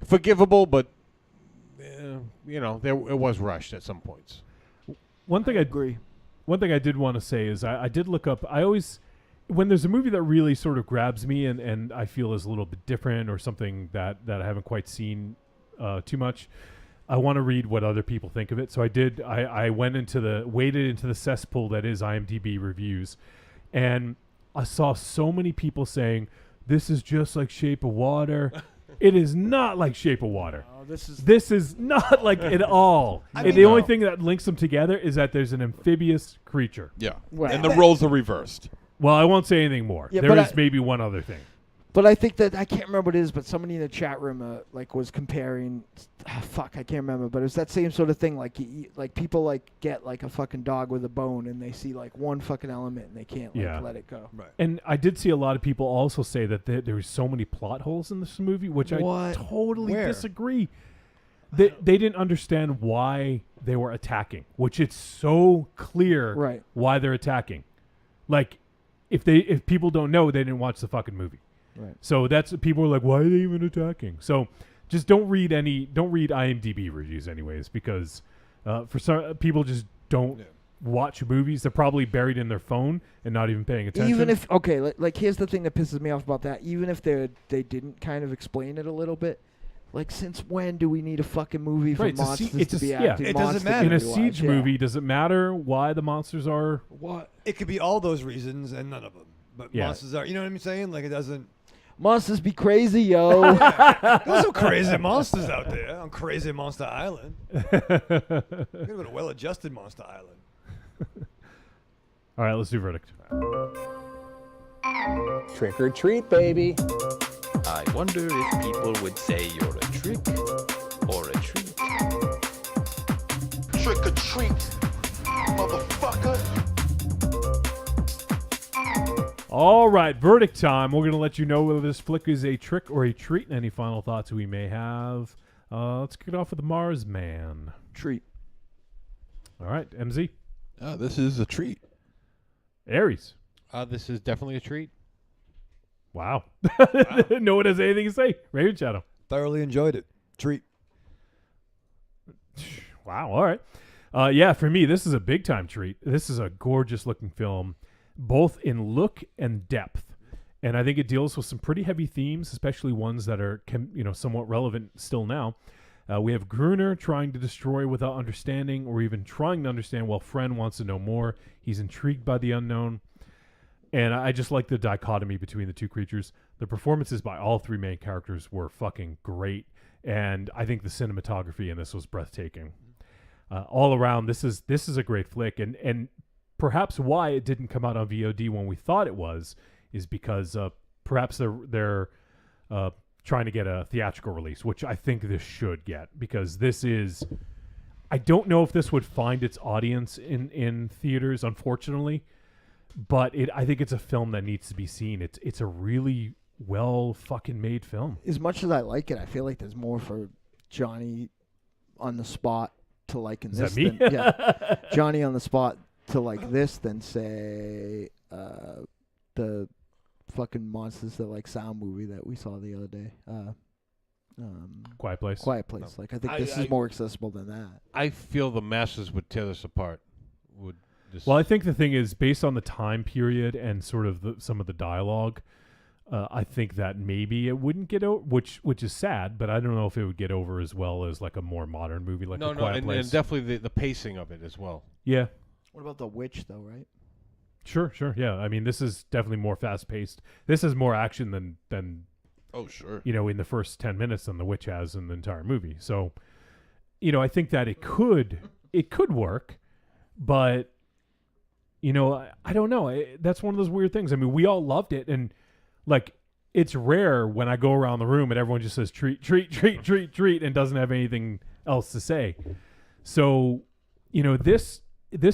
G: Forgivable, but it was rushed at some points.
D: One thing I
B: agree.
D: One thing I did want to say is I did look up. I always, when there's a movie that really sort of grabs me and I feel is a little bit different or something that I haven't quite seen too much, I want to read what other people think of it. So I did. I waded into the cesspool that is IMDb reviews, and I saw so many people saying this is just like Shape of Water. It is not like Shape of Water.
B: Oh, this
D: is not like at all. The only thing that links them together is that there's an amphibious creature.
E: Yeah.
B: Well,
E: And the roles are reversed.
D: Well, I won't say anything more.
B: Yeah,
D: There
B: but
D: is maybe one other thing.
B: But I think that I can't remember what it is, but somebody in the chat room was comparing. Fuck, I can't remember, but it's that same sort of thing. Like people get like a fucking dog with a bone, and they see like one fucking element, and they can't let it go.
F: Right.
D: And I did see a lot of people also say that there were so many plot holes in this movie, which I totally disagree. They didn't understand why they were attacking, which it's so clear why they're attacking. Like, if people don't know, they didn't watch the fucking movie.
B: Right.
D: So that's people are like, why are they even attacking? So just don't read IMDb reviews anyways, because for some people just don't watch movies. They're probably buried in their phone and not even paying attention.
B: Even if like here's the thing that pisses me off about that. Even if they didn't kind of explain it a little bit. Like, since when do we need a fucking movie for monsters to be acting?
F: It doesn't matter.
D: In a siege movie, does it matter why the monsters are what?
F: It could be all those reasons and none of them. But monsters are, you know what I'm saying? Like, it doesn't.
B: Monsters be crazy, yo.
F: There's some crazy monsters out there on Crazy Monster Island. Could have been a well-adjusted Monster Island.
D: All right, let's do verdict.
K: Trick or treat, baby.
L: I wonder if people would say you're a trick or a treat.
C: Trick or treat, motherfucker.
D: All right, verdict time. We're going to let you know whether this flick is a trick or a treat and any final thoughts we may have. Let's kick it off with the Mars Man.
B: Treat. All
D: right, MZ.
E: This is a treat.
D: Aries.
G: This is definitely a treat.
D: Wow. No one has anything to say. Raven Shadow.
F: Thoroughly enjoyed it. Treat.
D: Wow. All right. Yeah, for me, this is a big time treat. This is a gorgeous looking film, both in look and depth. And I think it deals with some pretty heavy themes, especially ones that are somewhat relevant still now. We have Gruner trying to destroy without understanding, or even trying to understand while Friend wants to know more. He's intrigued by the unknown. And I just like the dichotomy between the two creatures. The performances by all three main characters were fucking great. And I think the cinematography in this was breathtaking. All around, this is a great flick. And perhaps why it didn't come out on VOD when we thought it was is because perhaps they're trying to get a theatrical release, which I think this should get, because this is... I don't know if this would find its audience in theaters, unfortunately. but I think it's a film that needs to be seen. It's a really well fucking made film.
B: As much as I like it, I feel like there's more for Johnny on the spot to like in
D: Is
B: this.
D: that me?
B: Than, yeah, Johnny on the spot to like this than say the fucking Monsters That Like Sound movie that we saw the other day.
D: Quiet Place.
B: Quiet Place. Like I think this is more accessible than that.
G: I feel the masses would tear this apart.
D: Well, I think the thing is, based on the time period and sort of some of the dialogue, I think that maybe it wouldn't get over, which is sad, but I don't know if it would get over as well as like a more modern movie like A Quiet Place.
G: And definitely the pacing of it as well.
D: Yeah.
B: What about The Witch, though, right?
D: Sure. Yeah. I mean, this is definitely more fast-paced. This has more action than
E: Oh, sure.
D: in the first 10 minutes than The Witch has in the entire movie. So, I think that it could work, but, I don't know. That's one of those weird things. I mean, we all loved it, and, like, it's rare when I go around the room and everyone just says treat, and doesn't have anything else to say. So, this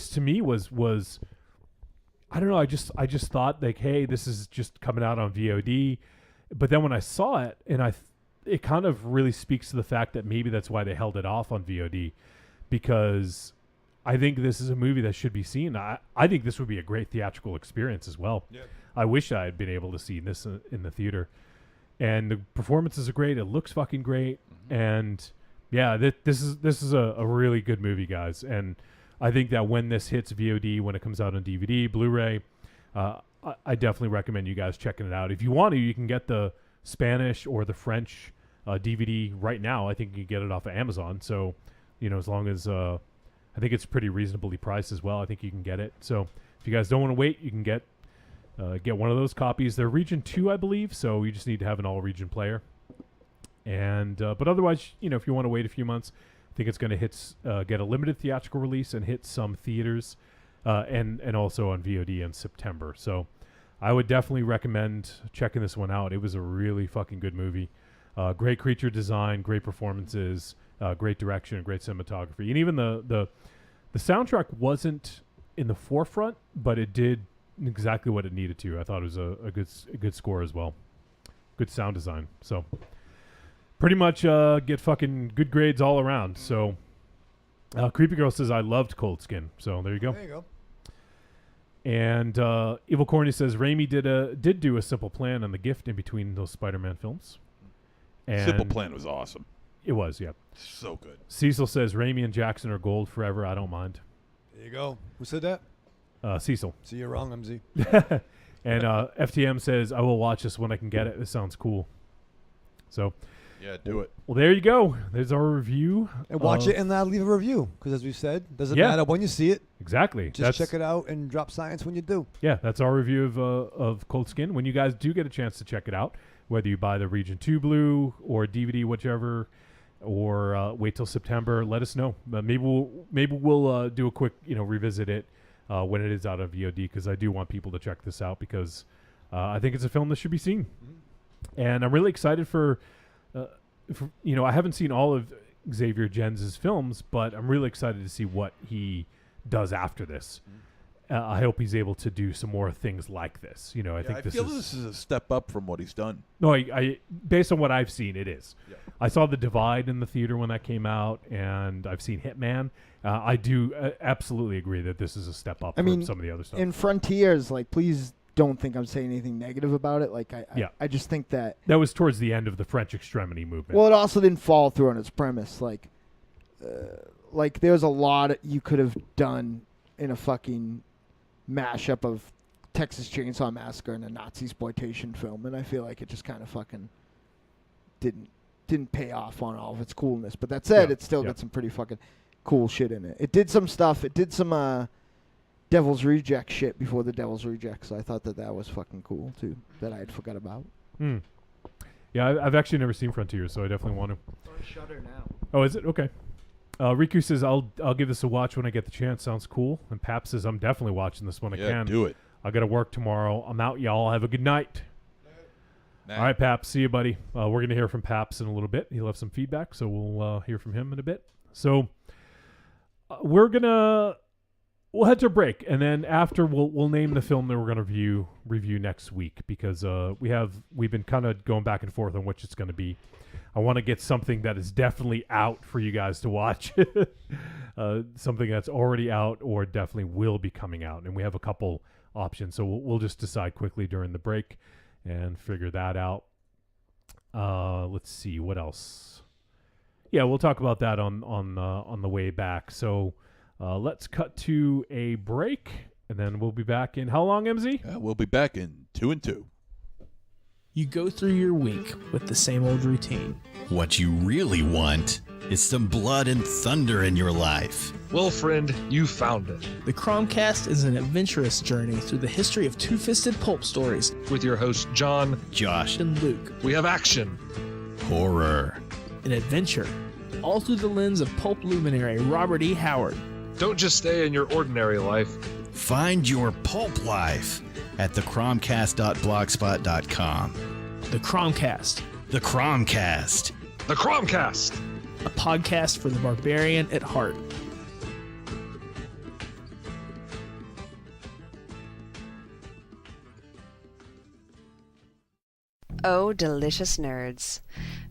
D: to me was I don't know. I just thought like, hey, this is just coming out on VOD. But then when I saw it, and it kind of really speaks to the fact that maybe that's why they held it off on VOD, because I think this is a movie that should be seen. I think this would be a great theatrical experience as well. Yeah. I wish I had been able to see this in the theater. And the performances are great. It looks fucking great. Mm-hmm. And yeah, this is a really good movie, guys. And I think that when this hits VOD, when it comes out on DVD, Blu-ray, I definitely recommend you guys checking it out. If you want to, you can get the Spanish or the French DVD right now. I think you can get it off of Amazon. So, as long as I think it's pretty reasonably priced as well, I think you can get it. So if you guys don't want to wait, you can get one of those copies. They're Region 2, I believe, so you just need to have an all-region player. And but otherwise, if you want to wait a few months, I think it's going to get a limited theatrical release and hit some theaters. And also on VOD in September. So I would definitely recommend checking this one out. It was a really fucking good movie. Great creature design, great performances, great direction, great cinematography. And even the soundtrack wasn't in the forefront, but it did exactly what it needed to. I thought it was a good score as well. Good sound design. So pretty much get fucking good grades all around. So Creepy Girl says, I loved Cold Skin. So there you go.
F: There you go.
D: And Evil Corny says Raimi did do a Simple Plan on The Gift in between those Spider-Man films. And
E: Simple Plan was awesome.
D: It was, yeah.
E: So good.
D: Cecil says Raimi and Jackson are gold forever. I don't mind.
F: There you go. Who said that?
D: Cecil.
F: See, you're wrong, MZ.
D: And FTM says, I will watch this when I can get it. This sounds cool. So...
E: yeah, do it.
D: Well, there you go. There's our review.
F: And watch it and leave a review. Because as we said, doesn't matter when you see it.
D: Exactly.
F: Just check it out and drop science when you do.
D: Yeah, that's our review of Cold Skin. When you guys do get a chance to check it out, whether you buy the Region 2 Blue or DVD, whichever, or wait till September, let us know. Maybe we'll do a quick revisit it when it is out of VOD, because I do want people to check this out, because I think it's a film that should be seen. Mm-hmm. And I'm really excited for... I haven't seen all of Xavier Jens' films, but I'm really excited to see what he does after this. I hope he's able to do some more things like this. I think
E: I feel this is a step up from what he's done.
D: No, I based on what I've seen, it is.
E: Yeah.
D: I saw The Divide in the theater when that came out, and I've seen Hitman. I do absolutely agree that this is a step up from some of the other stuff.
B: In Frontiers, please don't think I'm saying anything negative about it. I just think that
D: was towards the end of the French extremity movement.
B: Well, it also didn't fall through on its premise. There's a lot you could have done in a fucking mashup of Texas Chainsaw Massacre and a Nazi exploitation film, and I feel like it just kind of fucking didn't pay off on all of its coolness. But that said, it still got some pretty fucking cool shit in it. It did some stuff. It did some Devil's Reject shit before the Devil's Reject, so I thought that was fucking cool too, that I had forgot about.
D: Yeah, I've actually never seen Frontiers, so I definitely want to.
B: It's on Shudder now.
D: Oh, is it? Okay. Riku says, I'll give this a watch when I get the chance. Sounds cool. And Pap says, I'm definitely watching this when I can.
E: Do it.
D: I got to work tomorrow. I'm out, y'all. Have a good night. All right, Paps. See you, buddy. We're going to hear from Paps in a little bit. He'll have some feedback, so we'll hear from him in a bit. So we're going to we'll head to break, and then after we'll name the film that we're going to review next week, because we've been kind of going back and forth on which it's going to be. I want to get something that is definitely out for you guys to watch, something that's already out or definitely will be coming out, and we have a couple options, so we'll just decide quickly during the break and figure that out. Let's see what else. Yeah, we'll talk about that on the way back. So let's cut to a break, and then we'll be back in how long, MZ?
E: We'll be back in 2 and 2.
M: You go through your week with the same old routine.
N: What you really want is some blood and thunder in your life.
M: Well, friend, you found it. The Cromcast is an adventurous journey through the history of two-fisted pulp stories.
O: With your hosts John,
N: Josh,
M: and Luke.
O: We have action,
N: horror,
M: and adventure, all through the lens of pulp luminary Robert E. Howard.
O: Don't just stay in your ordinary life.
N: Find your pulp life at thecromcast.blogspot.com.
M: The Cromcast.
N: The Cromcast.
O: The Cromcast.
M: A podcast for the barbarian at heart.
P: Oh, delicious nerds.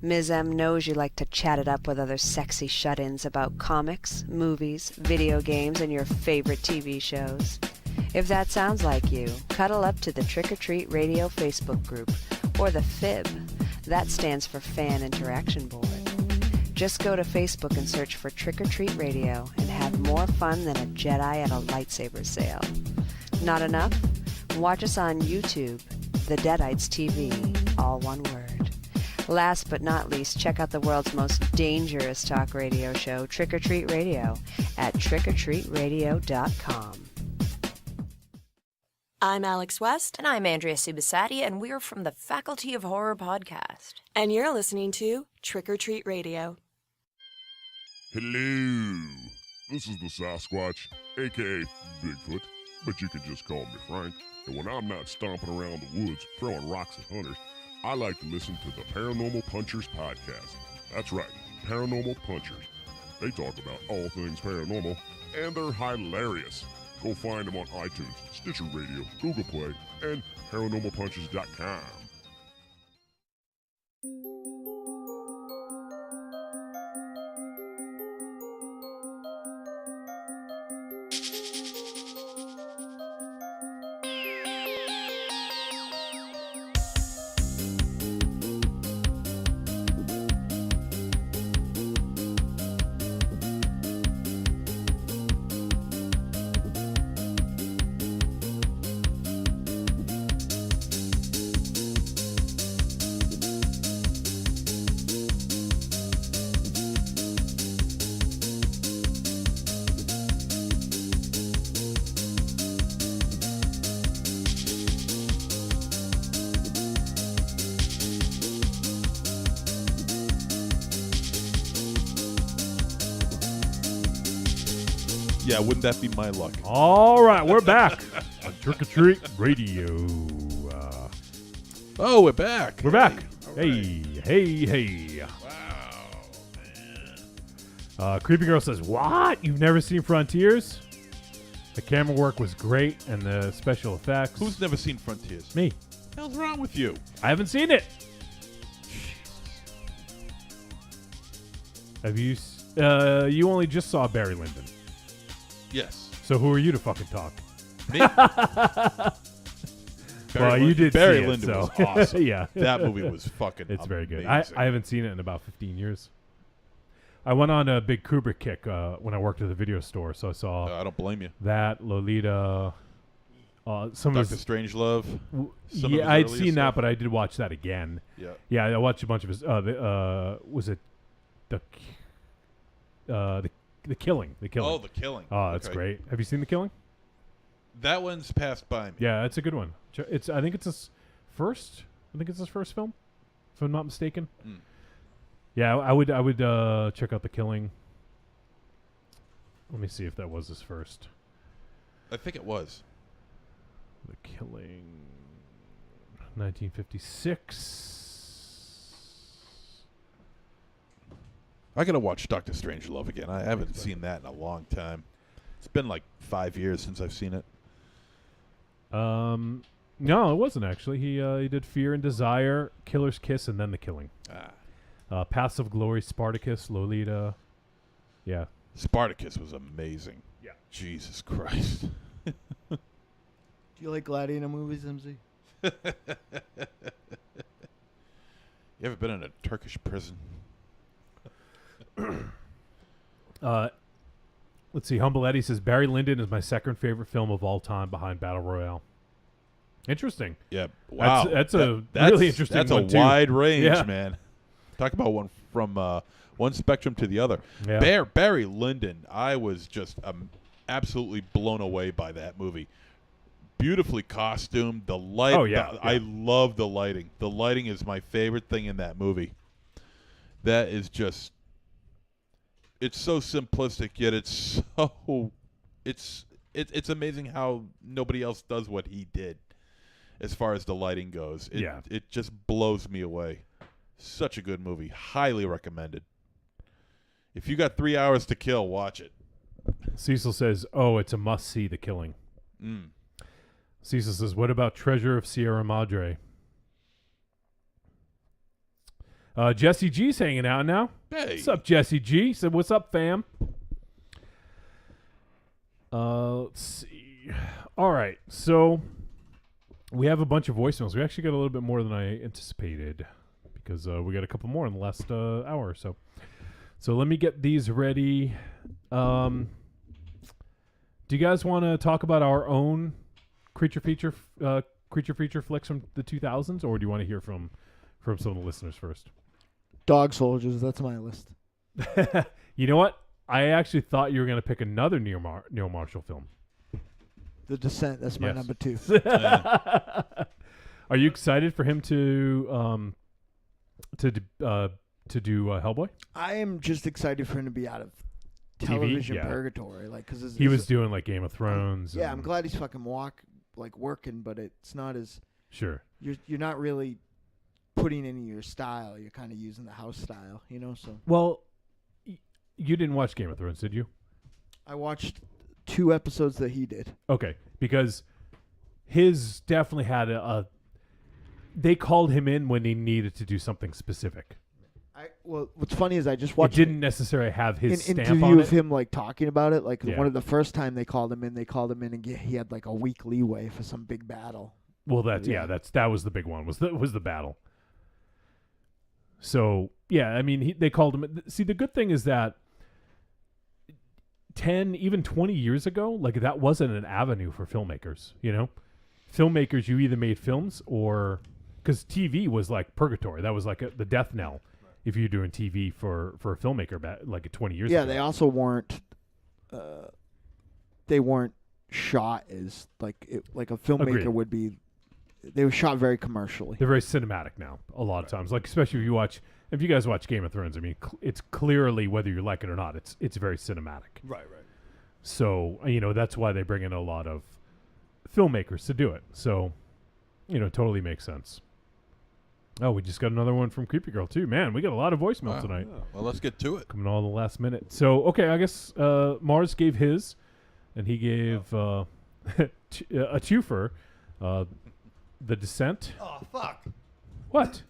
P: Ms. M knows you like to chat it up with other sexy shut-ins about comics, movies, video games, and your favorite TV shows. If that sounds like you, cuddle up to the Trick or Treat Radio Facebook group, or the FIB. That stands for Fan Interaction Board. Just go to Facebook and search for Trick or Treat Radio and have more fun than a Jedi at a lightsaber sale. Not enough? Watch us on YouTube, the Deadites TV, all one word. Last but not least, check out the world's most dangerous talk radio show, Trick or Treat Radio, at trickortreatradio.com.
Q: I'm Alex West.
R: And I'm Andrea Subasati, and we're from the Faculty of Horror podcast.
Q: And you're listening to Trick or Treat Radio.
C: Hello, this is the Sasquatch, aka Bigfoot, but you can just call me Frank. And when I'm not stomping around the woods throwing rocks at hunters, I like to listen to the Paranormal Punchers podcast. That's right, Paranormal Punchers. They talk about all things paranormal, and they're hilarious. Go find them on iTunes, Stitcher Radio, Google Play, and ParanormalPunchers.com.
E: Yeah, wouldn't that be my luck?
D: All right, we're back on Trick or Treat Radio.
E: Oh, we're back.
D: We're back.
E: Hey,
D: Hey. Wow, man. Creepy Girl says, what? You've never seen Frontiers? The camera work was great, and the special effects.
E: Who's never seen Frontiers?
D: Me.
E: What the hell's wrong with you?
D: I haven't seen it. Have you? You only just saw Barry Lyndon.
E: Yes.
D: So who are you to fucking talk?
E: Me?
D: Well, you did
E: Barry
D: see it,
E: Lyndon
D: so.
E: was awesome.
D: Yeah.
E: That movie was fucking
D: It's very good.
E: amazing.
D: I haven't seen it in about 15 years. I went on a big Kubrick kick when I worked at the video store, so I saw
E: I don't blame you.
D: that, Lolita, some
E: Dr.
D: of his...
E: Strangelove.
D: Yeah, I'd seen that, but I did watch that again.
E: Yeah.
D: Yeah, I watched a bunch of his... was it The Killing? The Killing.
E: Oh, The Killing.
D: Oh, that's
E: Okay.
D: great. Have you seen The Killing?
E: That one's passed by me.
D: Yeah, it's a good one. I think it's his first. I think it's his first film, if I'm not mistaken.
E: Mm.
D: Yeah, I would check out The Killing. Let me see if that was his first.
E: I think it was.
D: The Killing, 1956.
E: I gotta watch Dr. Strangelove again. I haven't seen that in a long time. It's been like 5 years since I've seen it.
D: No, it wasn't actually. He did Fear and Desire, Killer's Kiss, and then The Killing. Paths of Glory, Spartacus, Lolita. Yeah.
E: Spartacus was amazing.
D: Yeah.
E: Jesus Christ.
B: Do you like gladiator movies, MZ?
E: You ever been in a Turkish prison?
D: Let's see. Humble Eddie says Barry Lyndon is my second favorite film of all time behind Battle Royale. Interesting.
E: Yeah. Wow.
D: That's a really interesting
E: That's
D: one,
E: a
D: too.
E: wide range,
D: Yeah.
E: man. Talk about one from one spectrum to the other.
D: Yeah.
E: Barry Lyndon, I was just absolutely blown away by that movie. Beautifully costumed. The light.
D: Oh, yeah.
E: I love the lighting. The lighting is my favorite thing in that movie. That is just. It's so simplistic, yet it's so. It's amazing how nobody else does what he did, as far as the lighting goes. It just blows me away. Such a good movie. Highly recommended. If you got 3 hours to kill, watch it.
D: Cecil says, "Oh, it's a must-see, The Killing." Cecil says, "What about Treasure of Sierra Madre?" Jesse G's hanging out now.
E: Hey.
D: What's up, Jesse G? Said, "What's up, fam?" Let's see. All right, so we have a bunch of voicemails. We actually got a little bit more than I anticipated because we got a couple more in the last hour or so. So let me get these ready. Do you guys want to talk about our own creature feature flicks from the 2000s, or do you want to hear from some of the listeners first?
B: Dog Soldiers, that's my list.
D: You know what? I actually thought you were going to pick another Neil Marshall film.
B: The Descent, that's my number 2.
D: Are you excited for him to do Hellboy?
B: I am just excited for him to be out of television purgatory, like because
D: he was doing like Game of Thrones.
B: Yeah, I'm glad he's fucking working, but it's not as
D: sure.
B: You're not really putting any of your style. You're kind of using the house style, you know. So
D: well, you didn't watch Game of Thrones, did you?
B: I watched 2 episodes that he did.
D: Okay, because his definitely had they called him in when they needed to do something specific.
B: Well, what's funny is I just watched.
D: It didn't necessarily have his
B: an
D: stamp
B: interview
D: on
B: of
D: it.
B: him like talking about it. Like one of the first time they called him in, and he had like a week leeway for some big battle.
D: Well, that was the big one. Was the battle. So yeah, I mean they called him. See, the good thing is that 10, even 20 years ago, like that wasn't an avenue for filmmakers. You know, filmmakers, you either made films or because TV was like purgatory. That was like the death knell. If you're doing TV for a filmmaker like 20 years ago.
B: Yeah, they also weren't. They weren't shot as like a filmmaker
D: Agreed.
B: would be. They were shot very commercially.
D: They're very cinematic now. A lot of times, like especially if you guys watch Game of Thrones. I mean, it's clearly whether you like it or not. It's very cinematic.
F: Right.
D: So that's why they bring in a lot of filmmakers to do it. So totally makes sense. Oh, we just got another one from Creepy Girl, too. Man, we got a lot of voicemail tonight.
E: Yeah. Well, let's get to it.
D: Coming all in the last minute. So, okay, I guess Mars gave his, and he gave a twofer, The Descent.
F: Oh, fuck.
D: What?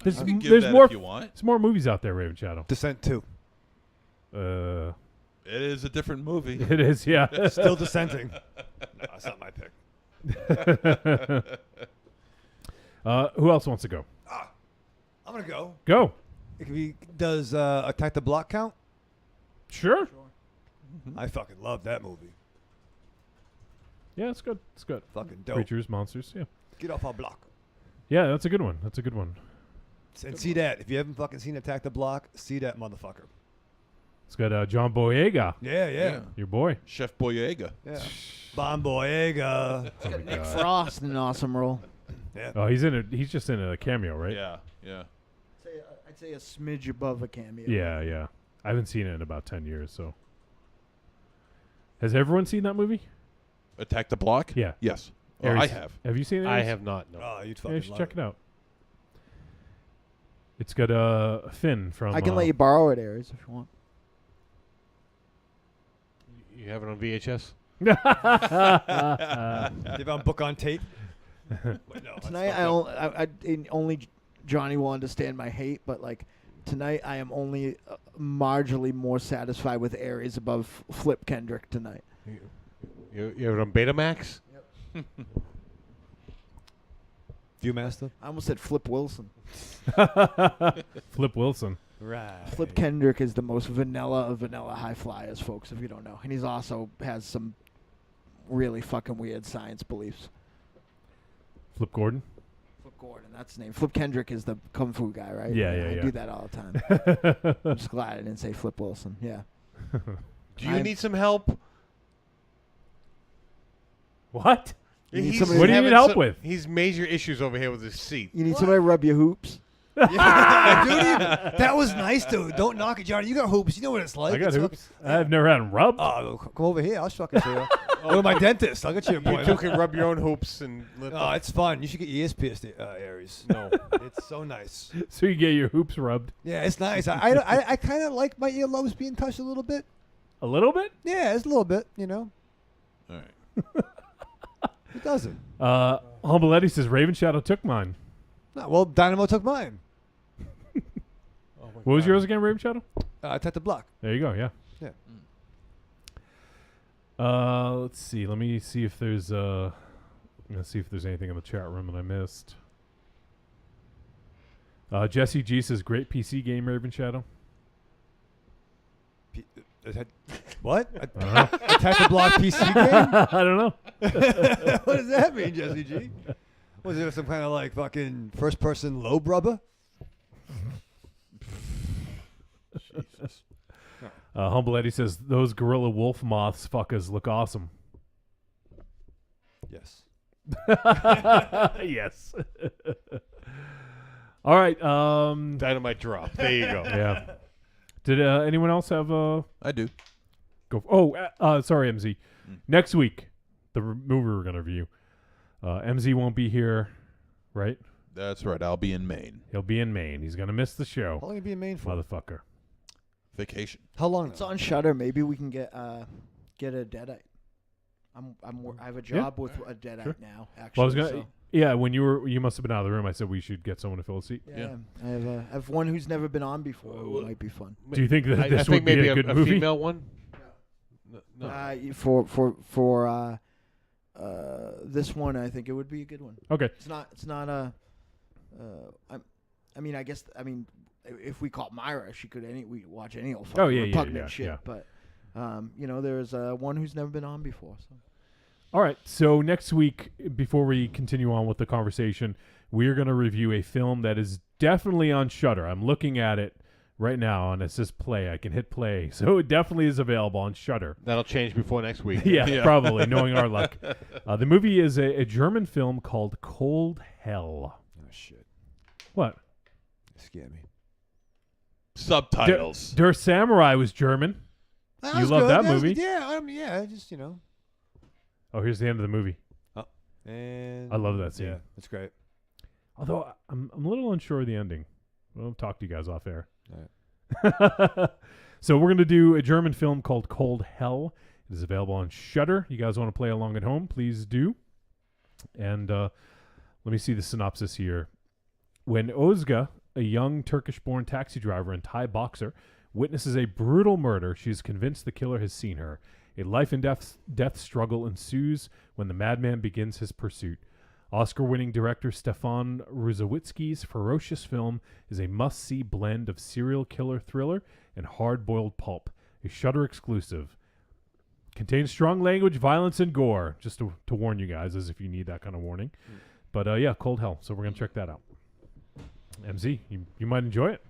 D: There's
E: You can give
D: there's
E: that
D: more.
E: if you want.
D: There's more movies out there, Raven Shadow.
F: Descent 2.
E: It is a different movie.
D: It is, yeah.
F: Still dissenting. No, it's not my pick.
D: Who else wants to go?
F: I'm going to go.
D: Go.
F: It could be, does Attack the Block count?
D: Sure.
F: I fucking love that movie.
D: Yeah, it's good. It's good.
F: Fucking dope.
D: Creatures, monsters, yeah.
F: Get off our block.
D: Yeah, that's a good one.
F: And see that. If you haven't fucking seen Attack the Block, see that motherfucker.
D: It's got John Boyega.
F: Yeah.
D: Your boy.
E: Chef Boyega.
F: Yeah. Bon Boyega.
B: It's got Nick Frost in an awesome role.
F: Yeah.
D: Oh, he's just in a cameo, right?
E: Yeah.
B: I'd say a smidge above a cameo.
D: Yeah. I haven't seen it in about 10 years, so. Has everyone seen that movie?
E: Attack the Block?
D: Yeah.
E: Yes.
D: Aries,
E: I have.
D: Have you seen it?
G: I
D: Aries?
G: have not. No.
F: Oh, you'd
D: Yeah,
F: fucking
D: you should
F: love
D: check it out. It's got Finn from.
B: I can let you borrow it, Aries, if you want.
G: You have it on VHS?
F: You have it on book on tape? Wait, no,
B: Tonight, only Johnny will understand my hate, but like tonight, I am only marginally more satisfied with Aries above Flip Kendrick tonight.
G: You have it on Betamax?
B: Yep.
F: Viewmaster?
B: I almost said Flip Wilson.
D: Flip Wilson.
F: Right.
B: Flip Kendrick is the most vanilla of vanilla high flyers, folks, if you don't know. And he's also has some really fucking weird science beliefs.
D: Flip Gordon?
B: Flip Gordon, that's his name. Flip Kendrick is the kung fu guy, right?
D: Yeah,
B: I
D: yeah.
B: do that all the time. I'm just glad I didn't say Flip Wilson. Yeah.
G: Do you need some help?
D: What?
B: You need
G: He's
B: somebody
D: what do you
G: having
D: need help
G: some-
D: with?
G: He's major issues over here with his seat.
B: You need somebody to rub your hoops?
F: Yeah, dude, that was nice, dude. Don't knock it, Johnny. You got hoops. You know what it's like.
D: I got
F: It's
D: hoops. I've never had them rubbed.
F: Oh, come over here. I'll fucking show you. Go to my dentist. I'll get you a
G: You
F: point.
G: two can rub your own hoops and.
F: Oh, it's fun. You should get your ears pierced, Aries.
G: No.
F: It's so nice.
D: So you get your hoops rubbed.
F: Yeah, it's nice. I kind of like my earlobes being touched a little bit.
D: A little bit?
F: Yeah, it's a little bit, you know.
E: All right.
F: Who doesn't?
D: Humble Eddie says Raven Shadow took mine.
F: No, well, Dynamo took mine.
D: What was yours again, Raven Shadow?
F: Attack the Block.
D: There you go, yeah.
F: Yeah.
D: Let's see. Let me see if there's let's see if there's anything in the chat room that I missed. Jesse G says great PC game, Raven Shadow.
F: What? Attack the Block PC game?
D: I don't know.
F: What does that mean, Jesse G? Was it some kind of like fucking first person low brubber?
E: Jesus.
D: Humble Eddie says those gorilla wolf moths fuckers look awesome.
F: Yes.
D: Yes. All right.
G: Dynamite drop. There you go.
D: Yeah. Did anyone else have
E: I do.
D: Go. Sorry, MZ. Next week, the movie we're gonna review. MZ won't be here, right?
E: That's right. I'll be in Maine.
D: He'll be in Maine. He's gonna miss the show.
F: How long you be in Maine for?
D: Motherfucker.
E: Vacation.
F: How long?
B: It's on Shudder. Maybe we can get a Deadite. I have a job with a Deadite now. Actually,
D: Well, I was gonna.
B: so.
D: Yeah, when you must have been out of the room. I said we should get someone to fill a seat.
B: Yeah, I have one who's never been on before. Who might be fun.
D: Do you think that
G: I
D: this
G: think
D: would be
G: maybe
D: a good
G: a
D: movie?
G: female one? No.
B: For this one, I think it would be a good one.
D: Okay.
B: It's not a. I mean, I guess. I mean, if we call Myra, she could we watch any old fucking repugnant shit.
D: yeah.
B: But there's one who's never been on before. So.
D: All right. So next week, before we continue on with the conversation, we are going to review a film that is definitely on Shudder. I'm looking at it right now, and it says play. I can hit play, so it definitely is available on Shudder.
G: That'll change before next week.
D: Yeah, probably, knowing our luck. The movie is a German film called Cold Hell.
F: Oh shit!
D: What?
F: Scare me.
E: Subtitles.
D: Der Samurai was German.
F: That
D: You
F: was
D: love
F: good.
D: that
F: was
D: movie?
F: good. Yeah, yeah, just
D: Oh, here's the end of the movie.
F: And
D: I love that scene.
F: Yeah, that's great.
D: Although I'm a little unsure of the ending. I'll talk to you guys off air.
F: All right.
D: So we're going to do a German film called Cold Hell. It is available on Shudder. You guys want to play along at home, please do. And let me see the synopsis here. When Ozga, a young Turkish-born taxi driver and Thai boxer, witnesses a brutal murder, she is convinced the killer has seen her. A life and death struggle ensues when the madman begins his pursuit. Oscar-winning director Stefan Ruzowitzki's ferocious film is a must-see blend of serial killer thriller and hard-boiled pulp. A Shudder exclusive. Contains strong language, violence, and gore. Just to warn you guys, as if you need that kind of warning. But yeah, Cold Hell. So we're going to check that out. MZ, you might enjoy it.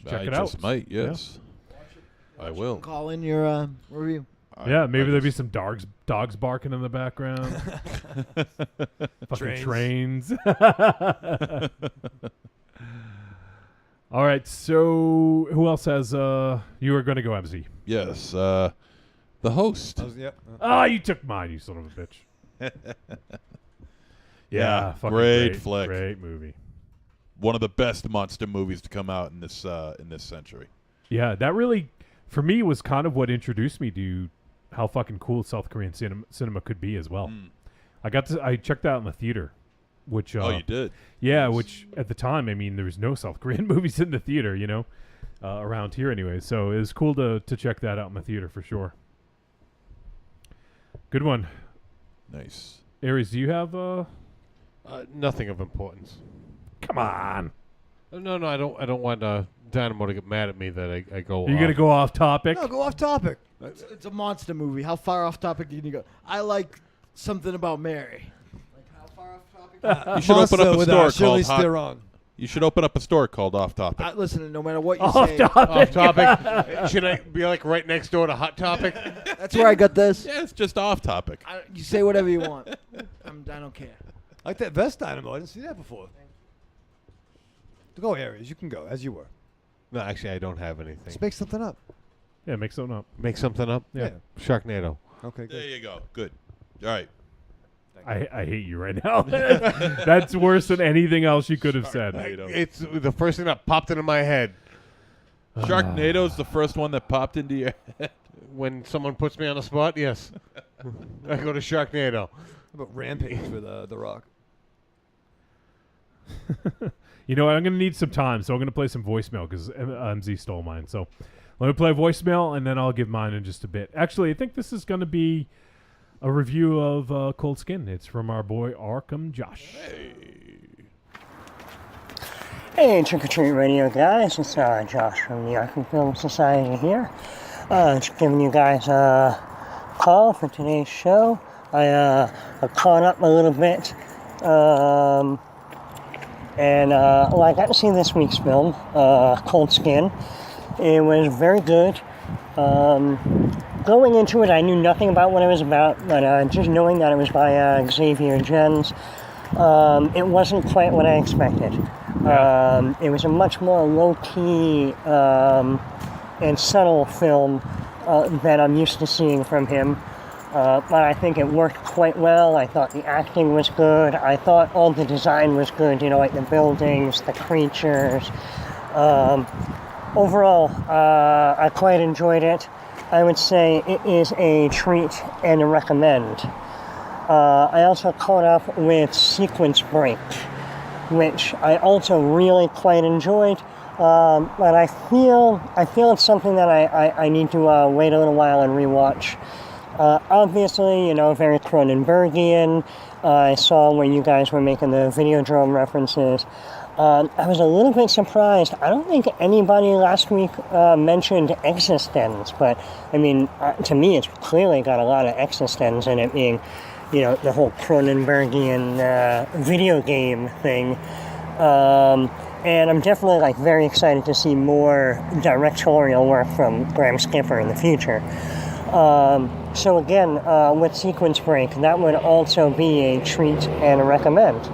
D: Check it out.
E: I just might, yes. Yeah. I will.
B: Call in your review.
D: Yeah, maybe there'll be some dogs barking in the background. Fucking trains. All right, so who else has you are going to go, MZ?
E: Yes, the host.
D: You took mine, you son of a bitch.
E: Yeah,
D: fucking
E: great flick.
D: Great movie.
E: One of the best monster movies to come out in this century.
D: Yeah, that really, for me, was kind of what introduced me to how fucking cool South Korean cinema could be as well. I checked that out in the theater, which
E: Oh, you did?
D: Yeah,
E: Nice.
D: which at the time, I mean, there was no South Korean movies in the theater, around here anyway. So it was cool to check that out in the theater for sure. Good one.
E: Nice.
D: Aries, do you have
G: nothing of importance.
D: Come on.
G: No, I don't want Dynamo to get mad at me that I go.
D: Are you gonna go off topic?
F: No, go off topic.
B: It's a monster movie. How far off topic can you go? I like something about Mary.
E: You should open up a store called
F: Theron.
E: You should open up a store called Off Topic.
B: Listen, no matter what you
D: Off
B: say,
D: topic.
G: Off topic. Should I be like right next door to Hot Topic?
B: that's where I got this.
E: Yeah, it's just Off Topic.
B: You say whatever you want. I don't care.
F: I like that vest, Dynamo. I didn't see that before. Go, Aries. You can go, as you were.
G: No, actually, I don't have anything.
F: Let's make something up.
D: Yeah, make something up.
G: Make something up?
D: Yeah.
G: Sharknado.
F: Okay, good.
E: There you go. Good. All right.
D: I hate you right now. That's worse than anything else you could have said.
G: It's the first thing that popped into my head.
E: Sharknado's the first one that popped into your head.
G: When someone puts me on the spot, yes. I go to Sharknado.
F: How about Rampage with The Rock?
D: You know what? I'm going to need some time, so I'm going to play some voicemail because MZ stole mine. So let me play voicemail, and then I'll give mine in just a bit. Actually, I think this is going to be a review of Cold Skin. It's from our boy Arkham Josh.
S: Hey, Trick or Treat Radio guys. It's Josh from the Arkham Film Society here. Just giving you guys a call for today's show. I caught up a little bit. And I got to see this week's film, Cold Skin. It was very good. Going into it, I knew nothing about what it was about, but just knowing that it was by Xavier Gens, it wasn't quite what I expected. It was a much more low-key and subtle film than I'm used to seeing from him. But I think it worked quite well. I thought the acting was good. I thought all the design was good, like the buildings, the creatures. Overall, I quite enjoyed it. I would say it is a treat and a recommend. I also caught up with Sequence Break, which I also really quite enjoyed. But I feel it's something that I need to wait a little while and rewatch. Obviously, very Cronenbergian. I saw when you guys were making the Videodrome references. I was a little bit surprised. I don't think anybody last week mentioned Existence, but I mean, to me, it's clearly got a lot of Existence in it, being, the whole Cronenbergian video game thing. And I'm definitely very excited to see more directorial work from Graham Skipper in the future. So again, with Sequence Break, that would also be a treat and a recommend.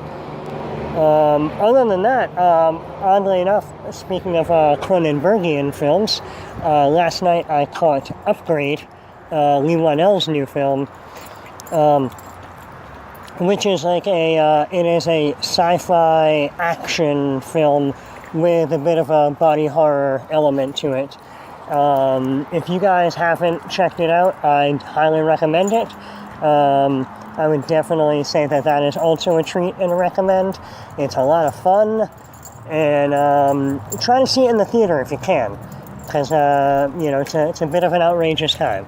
S: Other than that, oddly enough, speaking of Cronenbergian films, last night I caught Upgrade, Lee Whannell's new film, which is it is a sci-fi action film with a bit of a body horror element to it. If you guys haven't checked it out, I'd highly recommend it. I would definitely say that is also a treat and a recommend. It's a lot of fun, and try to see it in the theater if you can, because it's a bit of an outrageous time.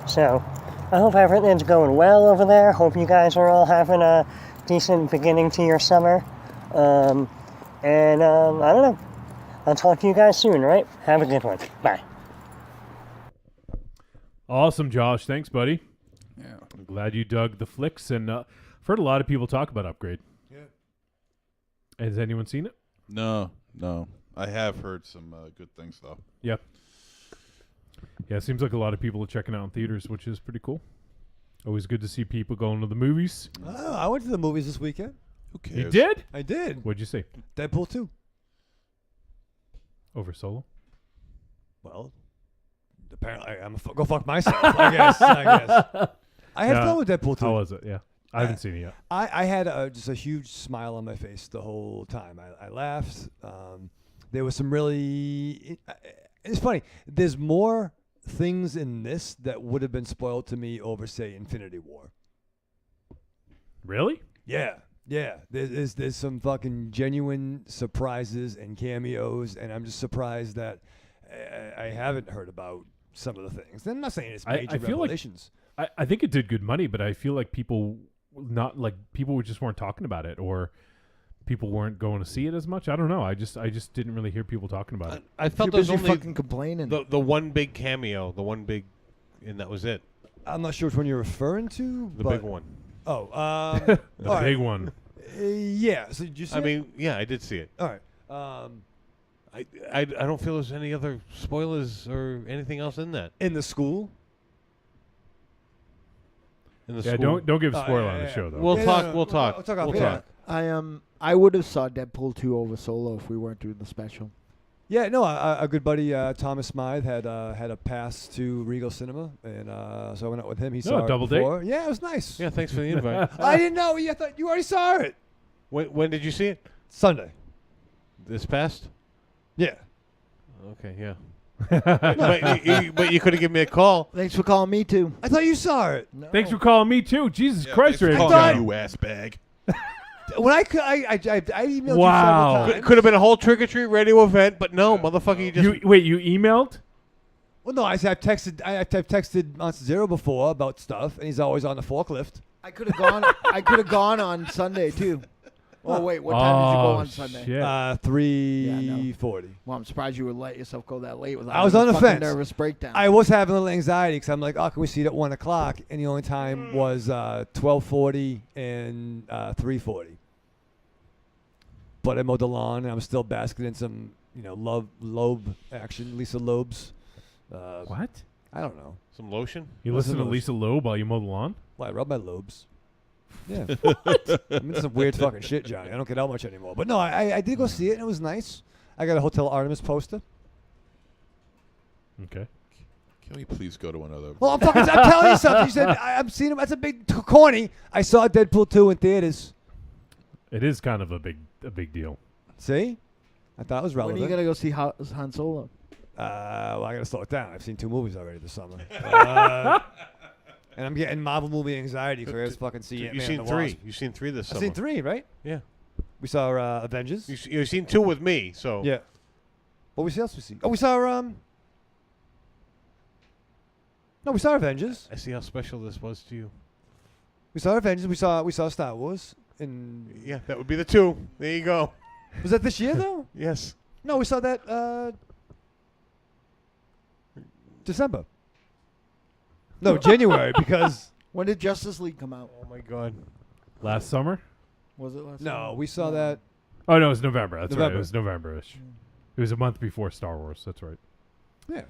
S: So I hope everything's going well over there. Hope you guys are all having a decent beginning to your summer. And I don't know. I'll talk to you guys soon, right? Have a good one. Bye.
D: Awesome, Josh. Thanks, buddy.
T: Yeah.
D: I'm glad you dug the flicks, and I've heard a lot of people talk about Upgrade.
F: Yeah.
D: Has anyone seen it?
E: No. I have heard some good things, though.
D: Yeah. Yeah, it seems like a lot of people are checking out in theaters, which is pretty cool. Always good to see people going to the movies.
F: Oh, I went to the movies this weekend.
E: Who cares?
D: You did?
F: I did.
D: What'd you see?
F: Deadpool 2.
D: Over Solo?
F: Well, apparently I'm go fuck myself, I guess. I had fun with Deadpool 2.
D: How was it? Yeah. I haven't seen it yet.
F: I had just a huge smile on my face the whole time. I laughed. There was some really... It's funny. There's more things in this that would have been spoiled to me over, say, Infinity War.
D: Really?
F: Yeah. Yeah, there's some fucking genuine surprises and cameos, and I'm just surprised that I haven't heard about some of the things. I'm not saying it's major
D: I feel
F: revelations.
D: like I think it did good money, but I feel like people just weren't talking about it, or people weren't going to see it as much. I don't know. I just didn't really hear people talking about it.
G: I felt
B: You're
G: there was
B: busy
G: only
B: fucking complaining.
G: the one big cameo, and that was it.
F: I'm not sure which one you're referring to.
G: The
F: but
G: big one.
F: Oh,
D: The
F: all
D: big
F: right.
D: one.
F: Yeah. So did you see
G: I
F: it?
G: mean, yeah, I did see it.
F: All right.
G: I don't feel there's any other spoilers or anything else in that.
F: In the school.
G: In the
D: Yeah,
G: school.
D: don't give spoiler on the show though.
G: We'll
F: Yeah,
G: talk.
F: no, no,
G: We'll talk.
F: we'll talk off
G: We'll
F: air.
G: talk.
B: I would have saw Deadpool 2 over Solo if we weren't doing the special.
F: Yeah, no, a good buddy, Thomas Smythe, had a pass to Regal Cinema, and so I went out with him. He saw
D: a double
F: it
D: date?
F: before. Yeah, it was nice.
G: Yeah, thanks for the invite.
F: I didn't know. I thought you already saw it.
G: When did you see it?
F: Sunday.
G: This past?
F: Yeah.
G: Okay, yeah. but you could have given me a call.
B: Thanks for calling me too.
F: I thought you saw it.
B: No.
D: Thanks for calling me too. Jesus Christ,
E: thanks for
D: Ray.
E: calling me, you ass bag.
F: When I emailed
D: Wow.
F: you several times.
G: Could have been a whole Trick or Treat radio event, but no, motherfucker, you just
D: You emailed?
F: Well, no, I've texted. I've texted Monster Zero before about stuff, and he's always on the forklift.
B: I could have gone. I could have gone on Sunday too. Oh wait, what time did you go on Sunday?
D: Shit.
F: 3:40.
B: Well, I'm surprised you would let yourself go that late without
F: I was
B: having
F: on
B: a
F: the
B: fucking
F: fence.
B: nervous breakdown.
F: I was having a little anxiety because I'm like, oh, can we see it at 1 o'clock? And the only time was 12:40 and 3:40. But I mowed the lawn, and I'm still basking in some, Loeb action. Lisa Loeb's.
D: What?
F: I don't know.
G: some lotion.
D: You
F: Listen
D: listen to
F: to
D: Lisa Loeb while you mow the lawn?
F: Well, I rub my lobes. Yeah. I'm into some weird fucking shit, Johnny. I don't get out much anymore. But no, I did go see it, and it was nice. I got a Hotel Artemis poster.
D: Okay.
E: Can we please go to another?
F: Well, I'm telling you something. You said I'm seeing him. That's a big corny. I saw Deadpool 2 in theaters.
D: It is kind of a big deal.
F: See? I thought it was
B: When
F: relevant.
B: are you gonna go see Han Solo?
F: Well, I gotta slow it down. I've seen 2 movies already this summer. And I'm getting Marvel movie anxiety because I gotta fucking see Ant-Man
G: You've seen
F: and the
G: 3.
F: Wasp.
G: You've seen 3 this
F: I've
G: summer.
F: seen 3, right?
G: Yeah.
F: We saw Avengers.
G: You've seen 2 with me, so
F: Yeah. What else we see? Oh, we saw No, we saw Avengers.
G: I see how special this was to you.
F: We saw Avengers. We saw Star Wars. And
G: Yeah, that would be the 2. There you go.
F: was that this year though?
G: Yes.
F: No, we saw that December. No, January because
B: When did Justice League come out?
G: Oh my God.
D: Last summer?
B: Was it last?
F: no,
B: summer?
F: we saw that.
D: Oh no, it was November. That's right.
F: November.
D: It was November-ish. It was a month before Star Wars. That's right.
F: Yeah.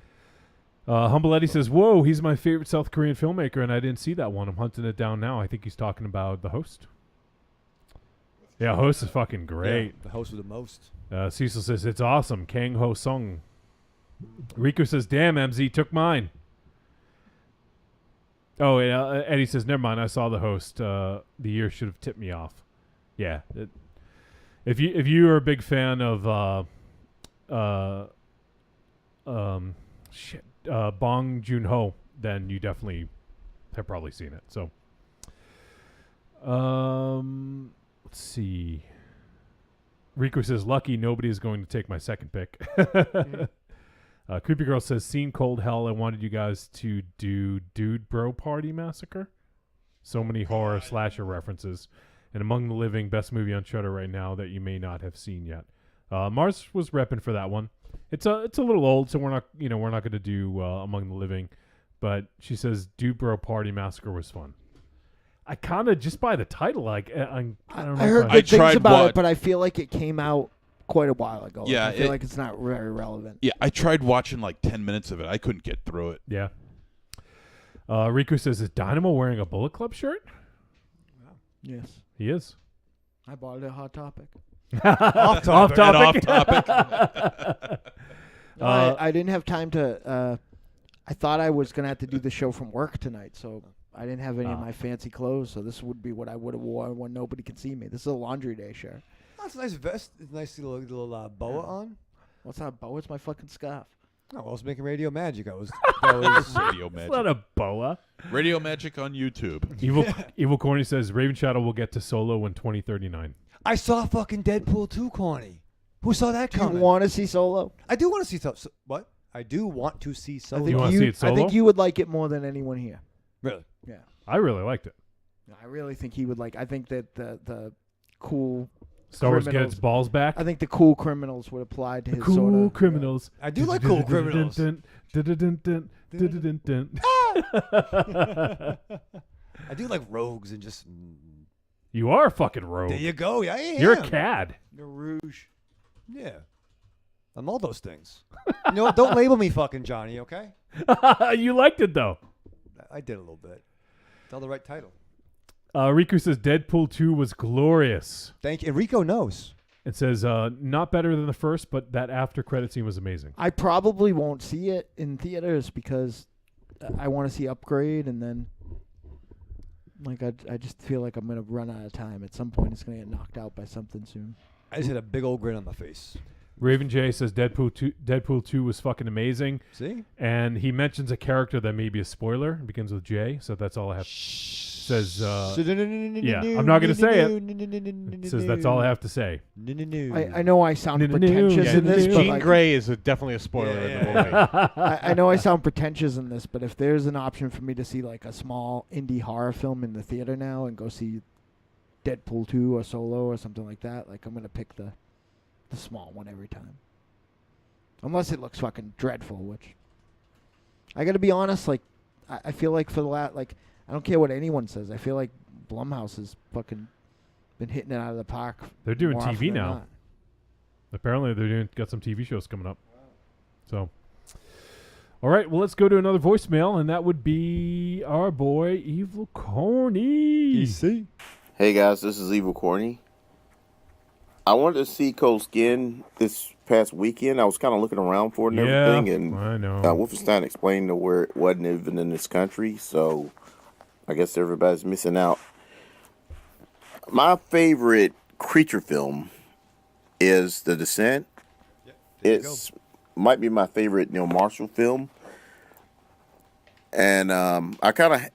D: Humble Eddie says, "Whoa, he's my favorite South Korean filmmaker, and I didn't see that one. I'm hunting it down now. I think he's talking about The Host. Yeah, Host is fucking great.
F: Yeah, the host with the most.
D: Cecil says it's awesome. Kang Ho Sung. Rico says, "Damn, MZ took mine." Oh, yeah, Eddie says, "Never mind. I saw The Host. The year should have tipped me off." Yeah, if you are a big fan of Bong Joon-ho, then you definitely have probably seen it. So, let's see. Rico says, "Lucky nobody is going to take my second pick." Creepy Girl says, "Seen Cold Hell. I wanted you guys to do Dude Bro Party Massacre. So many horror slasher references. And Among the Living, best movie on Shudder right now that you may not have seen yet." Mars was repping for that one. It's a little old, so we're not going to do Among the Living, but she says Dude Bro Party Massacre was fun. I kind of, just by the title, I don't know.
B: I heard
E: I
B: good things
E: tried
B: about it, but I feel like it came out quite a while ago.
E: Yeah,
B: I feel like it's not very relevant.
E: Yeah, I tried watching like 10 minutes of it. I couldn't get through it.
D: Yeah. Riku says, "Is Dynamo wearing a Bullet Club shirt?"
B: Yes,
D: He is.
B: I bought it at Hot Topic.
D: Off topic.
E: Off topic.
B: No, I didn't have time to. I thought I was gonna have to do the show from work tonight, so I didn't have any of my fancy clothes. So this would be what I would have worn when nobody could see me. This is a laundry day shirt.
F: That's a nice vest. It's a nice little boa on.
B: What's that bow? It's my fucking scarf.
F: Oh, I was making radio magic. I was
E: Radio
D: It's
E: magic.
D: not a boa.
E: Radio magic on YouTube.
D: Evil Corny says Raven Shadow will get to Solo in 2039.
F: I saw fucking Deadpool 2, Corny. Who saw that
B: Do
F: coming?
B: you want to see Solo?
F: I do want to see what? I do want to see Solo.
D: You wanna see it
B: I think
D: Solo?
B: you would like it more than anyone here.
F: Really?
B: Yeah.
D: I really liked it.
B: I really think he would like. I think that the cool
D: Star Wars
B: criminals-
D: gets balls back.
B: I think the cool criminals would apply to his
D: Cool
B: sort of.
D: criminals.
F: I do like cool criminals. I do like rogues and just.
D: You are a fucking rogue.
F: There you go. Yeah, I am.
D: You're a cad.
F: You're rouge. Yeah. I'm all those things. You know what? Don't label me fucking Johnny, okay?
D: You liked it though.
F: I did a little bit. Tell the right title.
D: Riku says Deadpool 2 was glorious.
F: Thank you. Enrico knows.
D: It says not better than the first, but that after credit scene was amazing.
B: I probably won't see it in theaters because I want to see Upgrade, and then like I just feel like I'm gonna run out of time. At some point, it's gonna get knocked out by something soon.
F: I just had a big old grin on my face.
D: Raven J says Deadpool 2 was fucking amazing.
F: See?
D: And he mentions a character that may be a spoiler. It begins with J, so that's all I have. Says, yeah, I'm not going to say it. It says that's all I have to say.
B: I know I sound pretentious in this, but
G: Jean
B: like,
G: Grey is definitely a spoiler in the movie.
B: I know I sound pretentious in this, but if there's an option for me to see like a small indie horror film in the theater now and go see Deadpool 2 or Solo or something like that, like I'm going to pick the small one every time. Unless it looks fucking dreadful, which I got to be honest, like I feel like for the like I don't care what anyone says. I feel like Blumhouse has fucking been hitting it out of the park.
D: They're doing
B: more often
D: TV
B: than
D: now.
B: not.
D: Apparently, they're got some TV shows coming up. So, all right, well, let's go to another voicemail, and that would be our boy Evil Corny.
F: EC.
T: Hey guys, this is Evil Corny. I wanted to see Cold Skin this past weekend. I was kind of looking around for it and everything, and
D: I know.
T: Wolfenstein explained to where it wasn't even in this country, so I guess everybody's missing out. My favorite creature film is The Descent. It's might be my favorite Neil Marshall film, and I kind of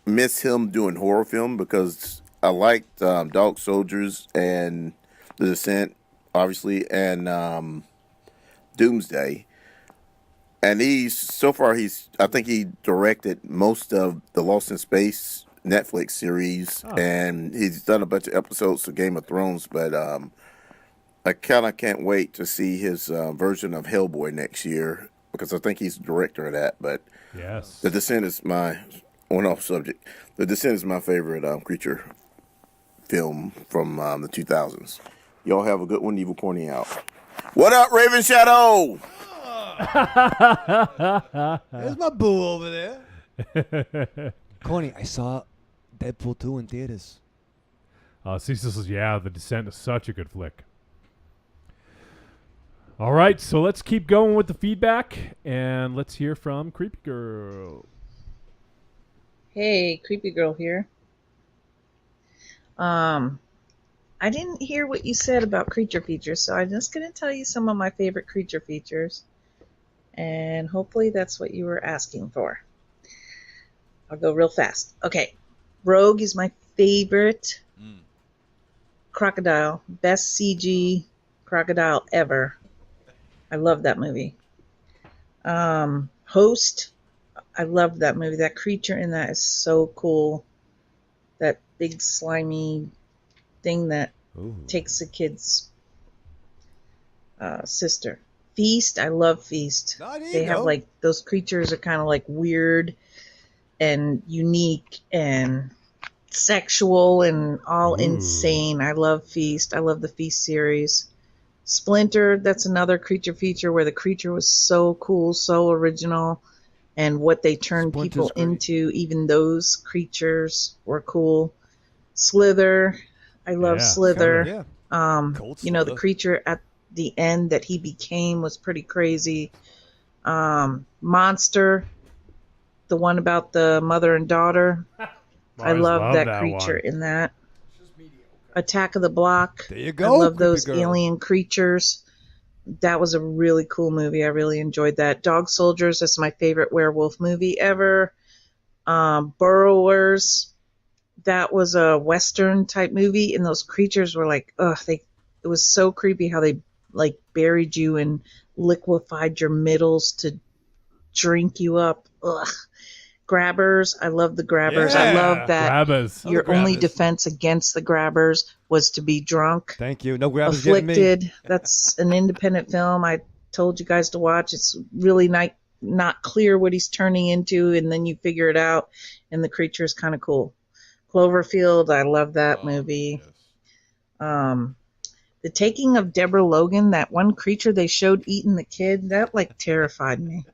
T: miss him doing horror film because I liked Dog Soldiers and The Descent, obviously, and Doomsday. And I think he directed most of the Lost in Space Netflix series, and he's done a bunch of episodes of Game of Thrones, but I kind of can't wait to see his version of Hellboy next year, because I think he's the director of that, but
D: yes,
T: The Descent is my, off subject, The Descent is my favorite creature film from the 2000s. Y'all have a good one. Evil Corny out. What up, Raven Shadow?
F: There's my boo over there. Corny, I saw Deadpool 2 in theaters.
D: Cecil says, yeah, The Descent is such a good flick. All right, so let's keep going with the feedback, and let's hear from Creepy Girl.
U: Hey, Creepy Girl here. I didn't hear what you said about creature features, so I'm just going to tell you some of my favorite creature features, and hopefully that's what you were asking for. I'll go real fast. Okay, Rogue is my favorite crocodile, best CG crocodile ever. I love that movie. Host, I love that movie. That creature in that is so cool. That big slimy thing that takes the kid's sister. Feast, I love Feast. They have like, those creatures are kind of like weird and unique and sexual and all insane. I love Feast. I love the Feast series. Splinter, that's another creature feature where the creature was so cool, so original, and what they turned people into, even those creatures were cool. Slither, I love Slither. You know, the creature at the end that he became was pretty crazy. Monster, the one about the mother and daughter. I love that creature in that. Attack of the Block.
F: There you go.
U: I love those alien creatures. That was a really cool movie. I really enjoyed that. Dog Soldiers, that's my favorite werewolf movie ever. Burrowers, that was a Western type movie, and those creatures were like, it was so creepy how they like buried you and liquefied your middles to drink you up. Ugh. Grabbers, I love the Grabbers. I love that
D: Grabbers.
U: your only defense against the Grabbers was to be drunk.
F: Thank you. No Grabbers getting me.
U: Afflicted, that's an independent film I told you guys to watch. It's really not clear what he's turning into, and then you figure it out, and the creature is kind of cool. Cloverfield, I love that movie. Yes. The Taking of Deborah Logan, that one creature they showed eating the kid, that like terrified me.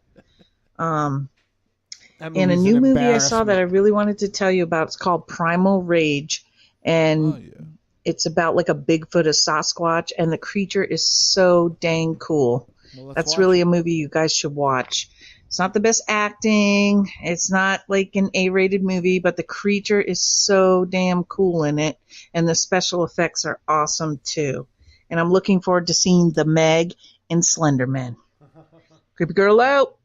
U: And a new movie I saw that I really wanted to tell you about, it's called Primal Rage, and it's about like a Bigfoot, a Sasquatch, and the creature is so dang cool. That's really a movie you guys should watch. It's not the best acting, it's not like an A-rated movie, but the creature is so damn cool in it, and the special effects are awesome too. And I'm looking forward to seeing The Meg and Slender Man. Creepy girl out.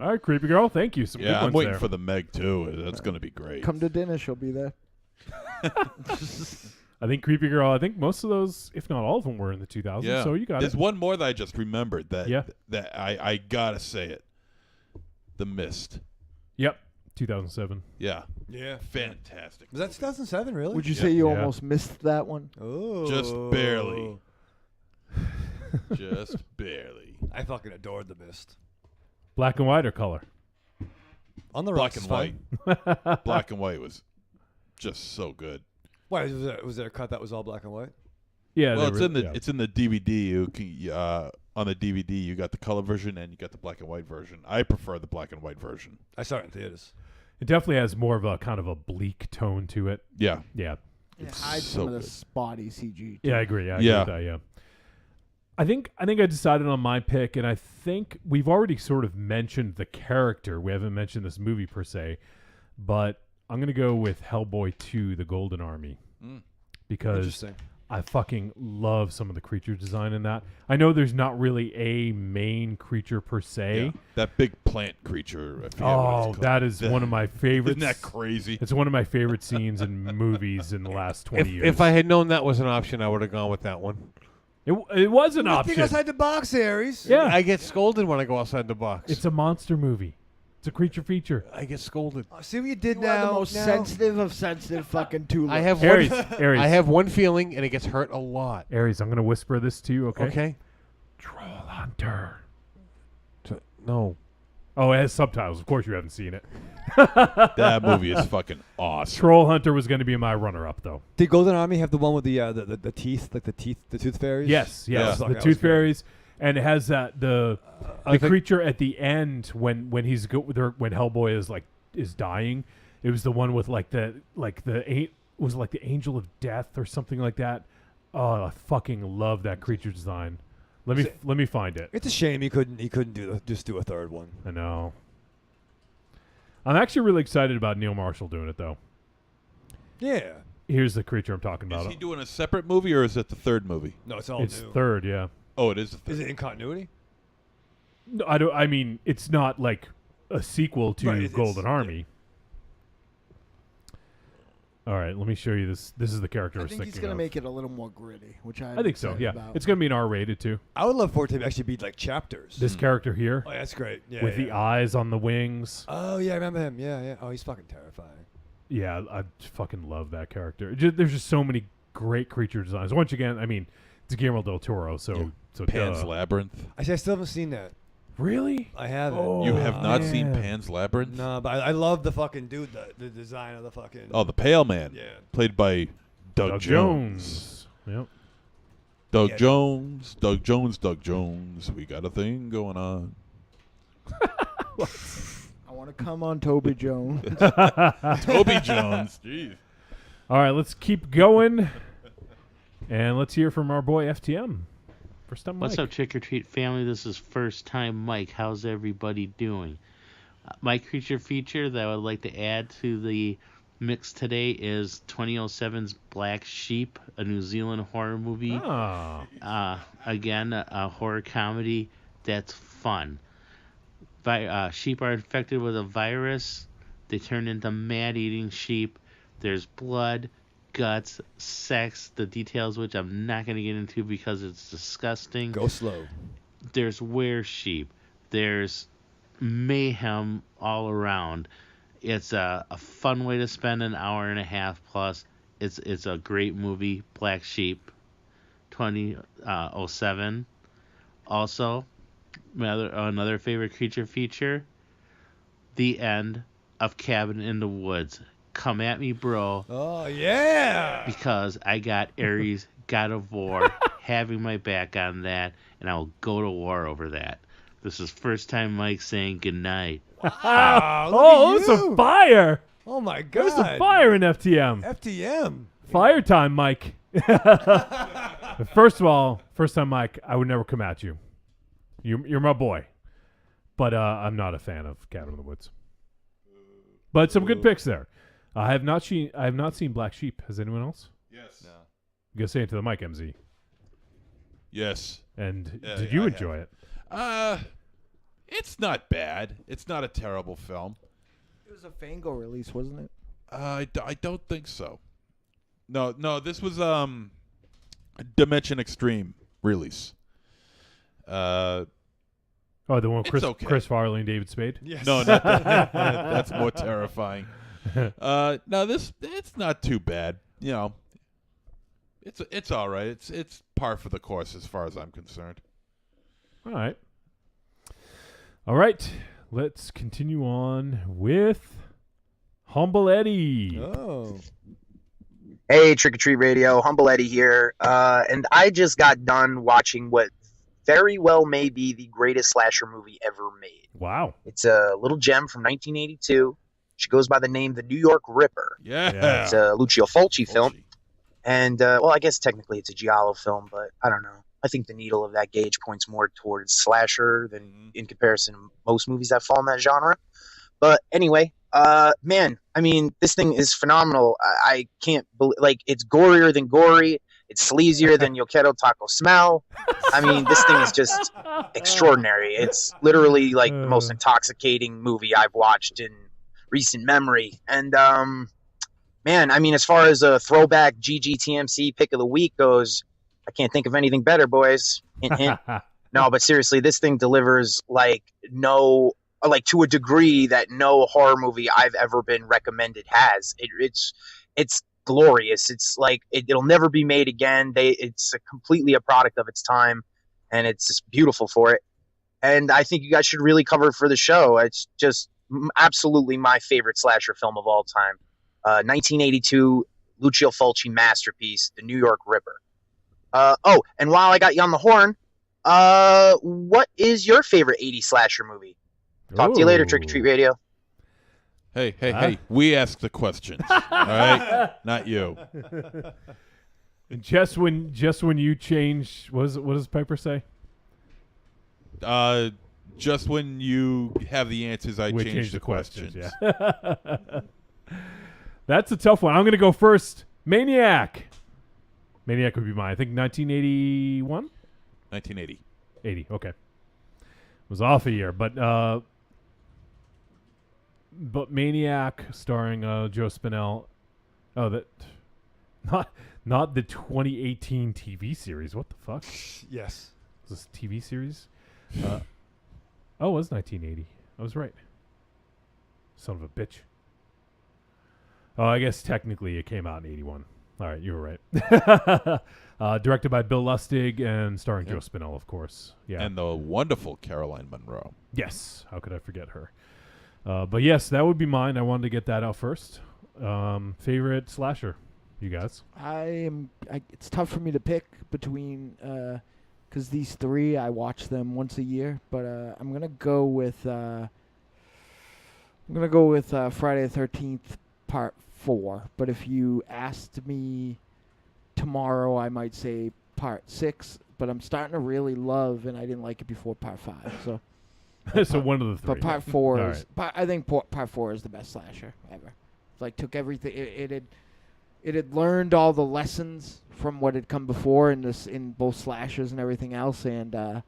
D: All right, creepy girl. Thank you. Some good
E: I'm
D: ones
E: waiting
D: there.
E: for the Meg too. That's going to be great.
B: Come to dinner, she'll be there.
D: I think creepy girl. I think most of those, if not all of them, were in the 2000s.
E: Yeah.
D: So you got
E: There's
D: it.
E: one more that I just remembered that I gotta say it. The Mist.
D: Yep. 2007.
E: Yeah.
F: Yeah.
E: Fantastic.
F: Was that 2007, really?
B: Would you say you almost missed that one?
F: Oh.
E: Just barely. Just barely.
F: I fucking adored The Mist.
D: Black and white or color?
F: On the
E: Black
F: rocks,
E: and white. Black and white was just so good.
F: Why was there a cut that was all black and white?
D: Yeah.
E: Well, it's in the DVD. You can, on the DVD, you got the color version and you got the black and white version. I prefer the black and white version.
F: I saw it in theaters.
D: It definitely has more of a kind of a bleak tone to it.
E: Yeah.
D: Yeah.
B: It hides some of the spotty CG. Too.
D: Yeah, I agree. I agree with that, yeah. I think I decided on my pick, and I think we've already sort of mentioned the character. We haven't mentioned this movie per se, but I'm going to go with Hellboy 2, The Golden Army, because I fucking love some of the creature design in that. I know there's not really a main creature per se.
E: Yeah. That big plant creature. I forget what it's called.
D: That is one of my favorites.
E: Isn't that crazy?
D: It's one of my favorite scenes in movies in the last 20 years.
G: If I had known that was an option, I would have gone with that one.
D: It was an option.
F: Think outside the box, Aries.
D: Yeah.
G: I get scolded when I go outside the box.
D: It's a monster movie. It's a creature feature.
G: I get scolded.
F: See what you did
B: You
F: now.
B: are the most sensitive of sensitive fucking two.
G: I have
D: Aries.
G: I have one feeling, and it gets hurt a lot.
D: Aries, I'm going to whisper this to you, okay?
G: Okay.
D: Troll Hunter.
G: No.
D: Oh, it has subtitles. Of course you haven't seen it.
E: That movie is fucking awesome.
D: Troll Hunter was going to be my runner-up, though.
F: Did Golden Army have the one with the teeth, like the tooth fairies?
D: Yes.
F: Yeah.
D: The tooth fairies. And it has the creature at the end when Hellboy is dying. It was the one with the angel of death or something like that. Oh, I fucking love that creature design. Let me find it.
F: It's a shame he couldn't do a third one.
D: I know. I'm actually really excited about Neil Marshall doing it though.
F: Yeah.
D: Here's the creature I'm talking about.
E: Is he doing a separate movie or is it the third movie?
F: No, it's all
D: It's
F: new.
D: third, yeah.
E: Oh, it is the third.
F: Is it in continuity?
D: No, I mean, it's not like a sequel to Golden Army. All right, let me show you this. This is the character I was
B: think he's
D: thinking
B: going to
D: of.
B: make it a little more gritty, which
D: I think so. Yeah,
B: about.
D: it's going to be an R-rated too.
F: I would love for it to actually be like chapters.
D: This character here.
F: Oh, that's great. Yeah,
D: with the eyes on the wings.
F: Oh yeah, I remember him. Yeah. Oh, he's fucking terrifying.
D: Yeah, I fucking love that character. There's just so many great creature designs. Once again, I mean, it's Guillermo del Toro, so
E: Pan's Labyrinth.
F: I still haven't seen that.
D: Really?
F: I haven't.
D: Oh,
E: You have not seen Pan's Labyrinth?
F: No, but I love the fucking dude, the design of the fucking.
E: Oh, the Pale Man.
F: Yeah.
E: Played by Doug Jones.
D: Yep.
E: Doug Jones. Doug Jones. We got a thing going on.
B: I want to come on Toby Jones.
E: Toby Jones. Jeez.
D: All right, let's keep going. And let's hear from our boy FTM. First time Mike.
A: What's up, Trick or Treat family? This is First Time Mike. How's everybody doing? My creature feature that I would like to add to the mix today is 2007's Black Sheep, a New Zealand horror movie. Again, a horror comedy that's fun. Sheep are infected with a virus. They turn into man-eating sheep. There's blood, guts, sex, the details which I'm not going to get into because it's disgusting.
F: Go slow.
A: There's were-sheep. There's mayhem all around. It's a fun way to spend an hour and a half plus. It's a great movie, Black Sheep, 2007. Also, another favorite creature feature, the end of Cabin in the Woods. Come at me, bro.
F: Oh, yeah.
A: Because I got Ares, God of War, having my back on that, and I will go to war over that. This is first time Mike saying goodnight.
F: Wow,
D: Oh, it's a fire.
F: Oh, my God.
D: There's a fire in FTM.
F: FTM.
D: Fire time, Mike. First of all, first time, Mike, I would never come at you. You're my boy. But I'm not a fan of Cabin in the Woods. But some good picks there. I have not seen Black Sheep. Has anyone else?
E: Yes. No.
D: You gotta say it to the mic, MZ.
E: Yes.
D: And did you enjoy it?
E: It's not bad. It's not a terrible film.
B: It was a Fango release, wasn't it?
E: I don't think so. No, this was Dimension Extreme release.
D: The one with Chris Farley and David Spade?
E: Yes. No, not that. That's more terrifying. No, it's not too bad. You know, it's all right. It's par for the course as far as I'm concerned.
D: All right. Let's continue on with Humble Eddie.
F: Oh.
J: Hey, Trick or Treat Radio, Humble Eddie here. And I just got done watching what very well may be the greatest slasher movie ever made.
D: Wow.
J: It's a little gem from 1982. She goes by the name The New York Ripper.
E: Yeah.
J: It's a Lucio Fulci film. And, well, I guess technically it's a Giallo film, but I don't know. I think the needle of that gauge points more towards slasher than in comparison to most movies that fall in that genre. But anyway, man, I mean, this thing is phenomenal. I can't believe, like, it's gorier than gory. It's sleazier than Yo Quiero Taco Smell. I mean, this thing is just extraordinary. It's literally like the most intoxicating movie I've watched in recent memory. And, man, I mean, as far as a throwback GGTMC pick of the week goes, I can't think of anything better, boys. Hint, hint. No, but seriously, this thing delivers to a degree that no horror movie I've ever been recommended has. It's glorious. It's like it'll never be made again. It's completely a product of its time, and it's just beautiful for it. And I think you guys should really cover it for the show. It's just absolutely my favorite slasher film of all time. 1982 Lucio Fulci masterpiece, The New York Ripper. And while I got you on the horn, what is your favorite 80s slasher movie? Talk to you later, Trick or Treat Radio.
E: Hey, we ask the questions, all right? Not you.
D: Just when you change, what does Piper say?
E: Just when you have the answers, I change the questions.
D: Yeah. That's a tough one. I'm going to go first. Maniac would be mine. I think 1981?
E: 1980.
D: 80, okay. It was off a year, but Maniac starring Joe Spinell. Oh, that not the 2018 TV series. What the fuck?
F: Yes.
D: Was this a TV series? It was 1980. I was right. Son of a bitch. Oh, I guess technically it came out in 81. All right, you were right. Directed by Bill Lustig and starring Joe Spinell, of course. Yeah.
E: And the wonderful Caroline Munro.
D: Yes. How could I forget her? But yes, that would be mine. I wanted to get that out first. Favorite slasher, you guys?
B: It's tough for me to pick between because these three I watch them once a year. But I'm gonna go with Friday the 13th Part 4. But if you asked me tomorrow, I might say Part 6. But I'm starting to really love, and I didn't like it before Part 5. So.
D: So one of the three.
B: But Part 4
D: All
B: is. I think Part 4 is the best slasher ever. Like took everything. It had learned all the lessons from what had come before in both slashers and everything else, and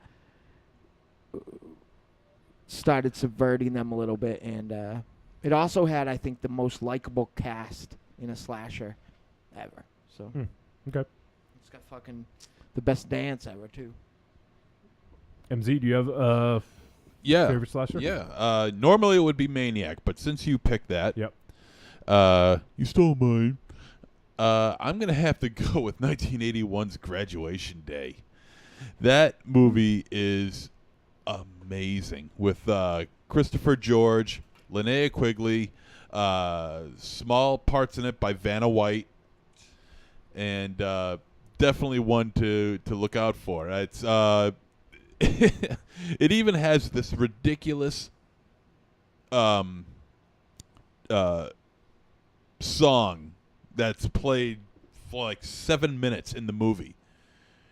B: started subverting them a little bit. And it also had, I think, the most likable cast in a slasher ever. So
D: Okay.
B: it's got fucking the best dance ever too.
D: MZ, do you have a favorite slasher?
E: Yeah. Normally it would be Maniac, but since you picked that,
D: yep.
E: You stole mine. I'm gonna have to go with 1981's Graduation Day. That movie is amazing with Christopher George, Linnea Quigley, small parts in it by Vanna White, and definitely one to look out for. It's it even has this ridiculous song that's played for like 7 minutes in the movie.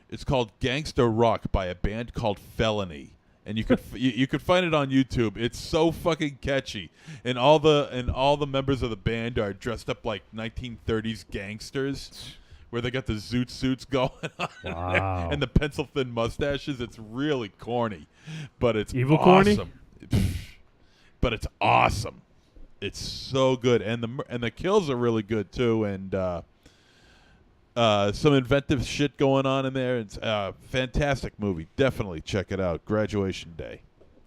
E: It's called Gangsta Rock by a band called Felony, and you could you could find it on YouTube. It's so fucking catchy, and all the members of the band are dressed up like 1930s gangsters, where they got the zoot suits going on
D: Wow.
E: and the pencil thin mustaches. It's really corny, but it's
D: Evil
E: awesome.
D: corny?
E: But it's awesome. It's so good, and the kills are really good too, and some inventive shit going on in there. It's a fantastic movie. Definitely check it out. Graduation Day.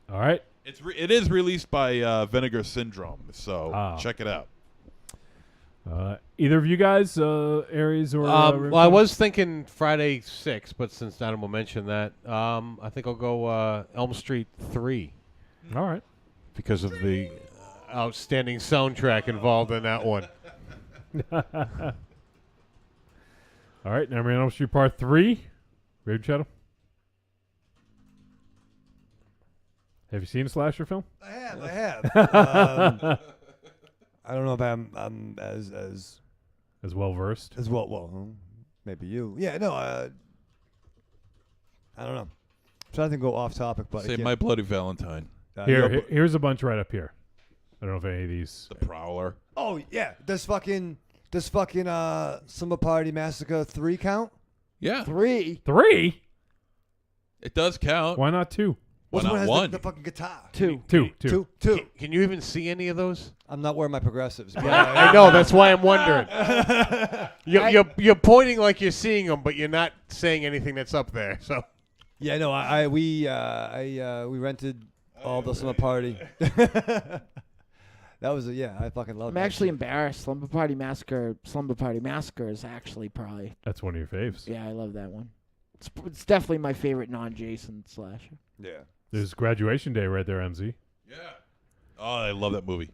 D: All right.
E: It is released by Vinegar Syndrome, so check it out.
D: Either of you guys, Aries or
G: well, I was thinking Friday 6, but since Dynamo mentioned that, I think I'll go Elm Street 3.
D: All right.
G: Because of the outstanding soundtrack involved in that one.
D: All right, Nightmare on Elm Street Part 3. Raven Shadow. Have you seen a slasher film?
F: I have. I don't know if I'm as
D: well versed
F: as well. Maybe you. Yeah. No. I don't know. I'm trying to go off topic, but
E: Say My Bloody Valentine.
D: Here's a bunch right up here. I don't know if any of these.
E: The Prowler.
F: Oh yeah. Does fucking Slumber Party Massacre 3 count?
E: Yeah.
B: 3.
D: 3?
E: It does count.
D: Why not 2?
E: Why not
F: has
E: 1?
F: The fucking guitar.
B: 2.
D: 2.
G: Can you even see any of those?
F: I'm not wearing my progressives. But
G: I know. That's why I'm wondering. You're pointing like you're seeing them, but you're not saying anything that's up there. So.
F: Yeah. No. We rented all the Slumber Party. That was I fucking love it.
B: I'm actually embarrassed. Slumber Party Massacre is actually probably.
D: That's one of your faves.
B: Yeah, I love that one. It's definitely my favorite non-Jason slasher.
F: Yeah.
D: There's Graduation Day right there, MZ.
E: Yeah. Oh, I love that movie.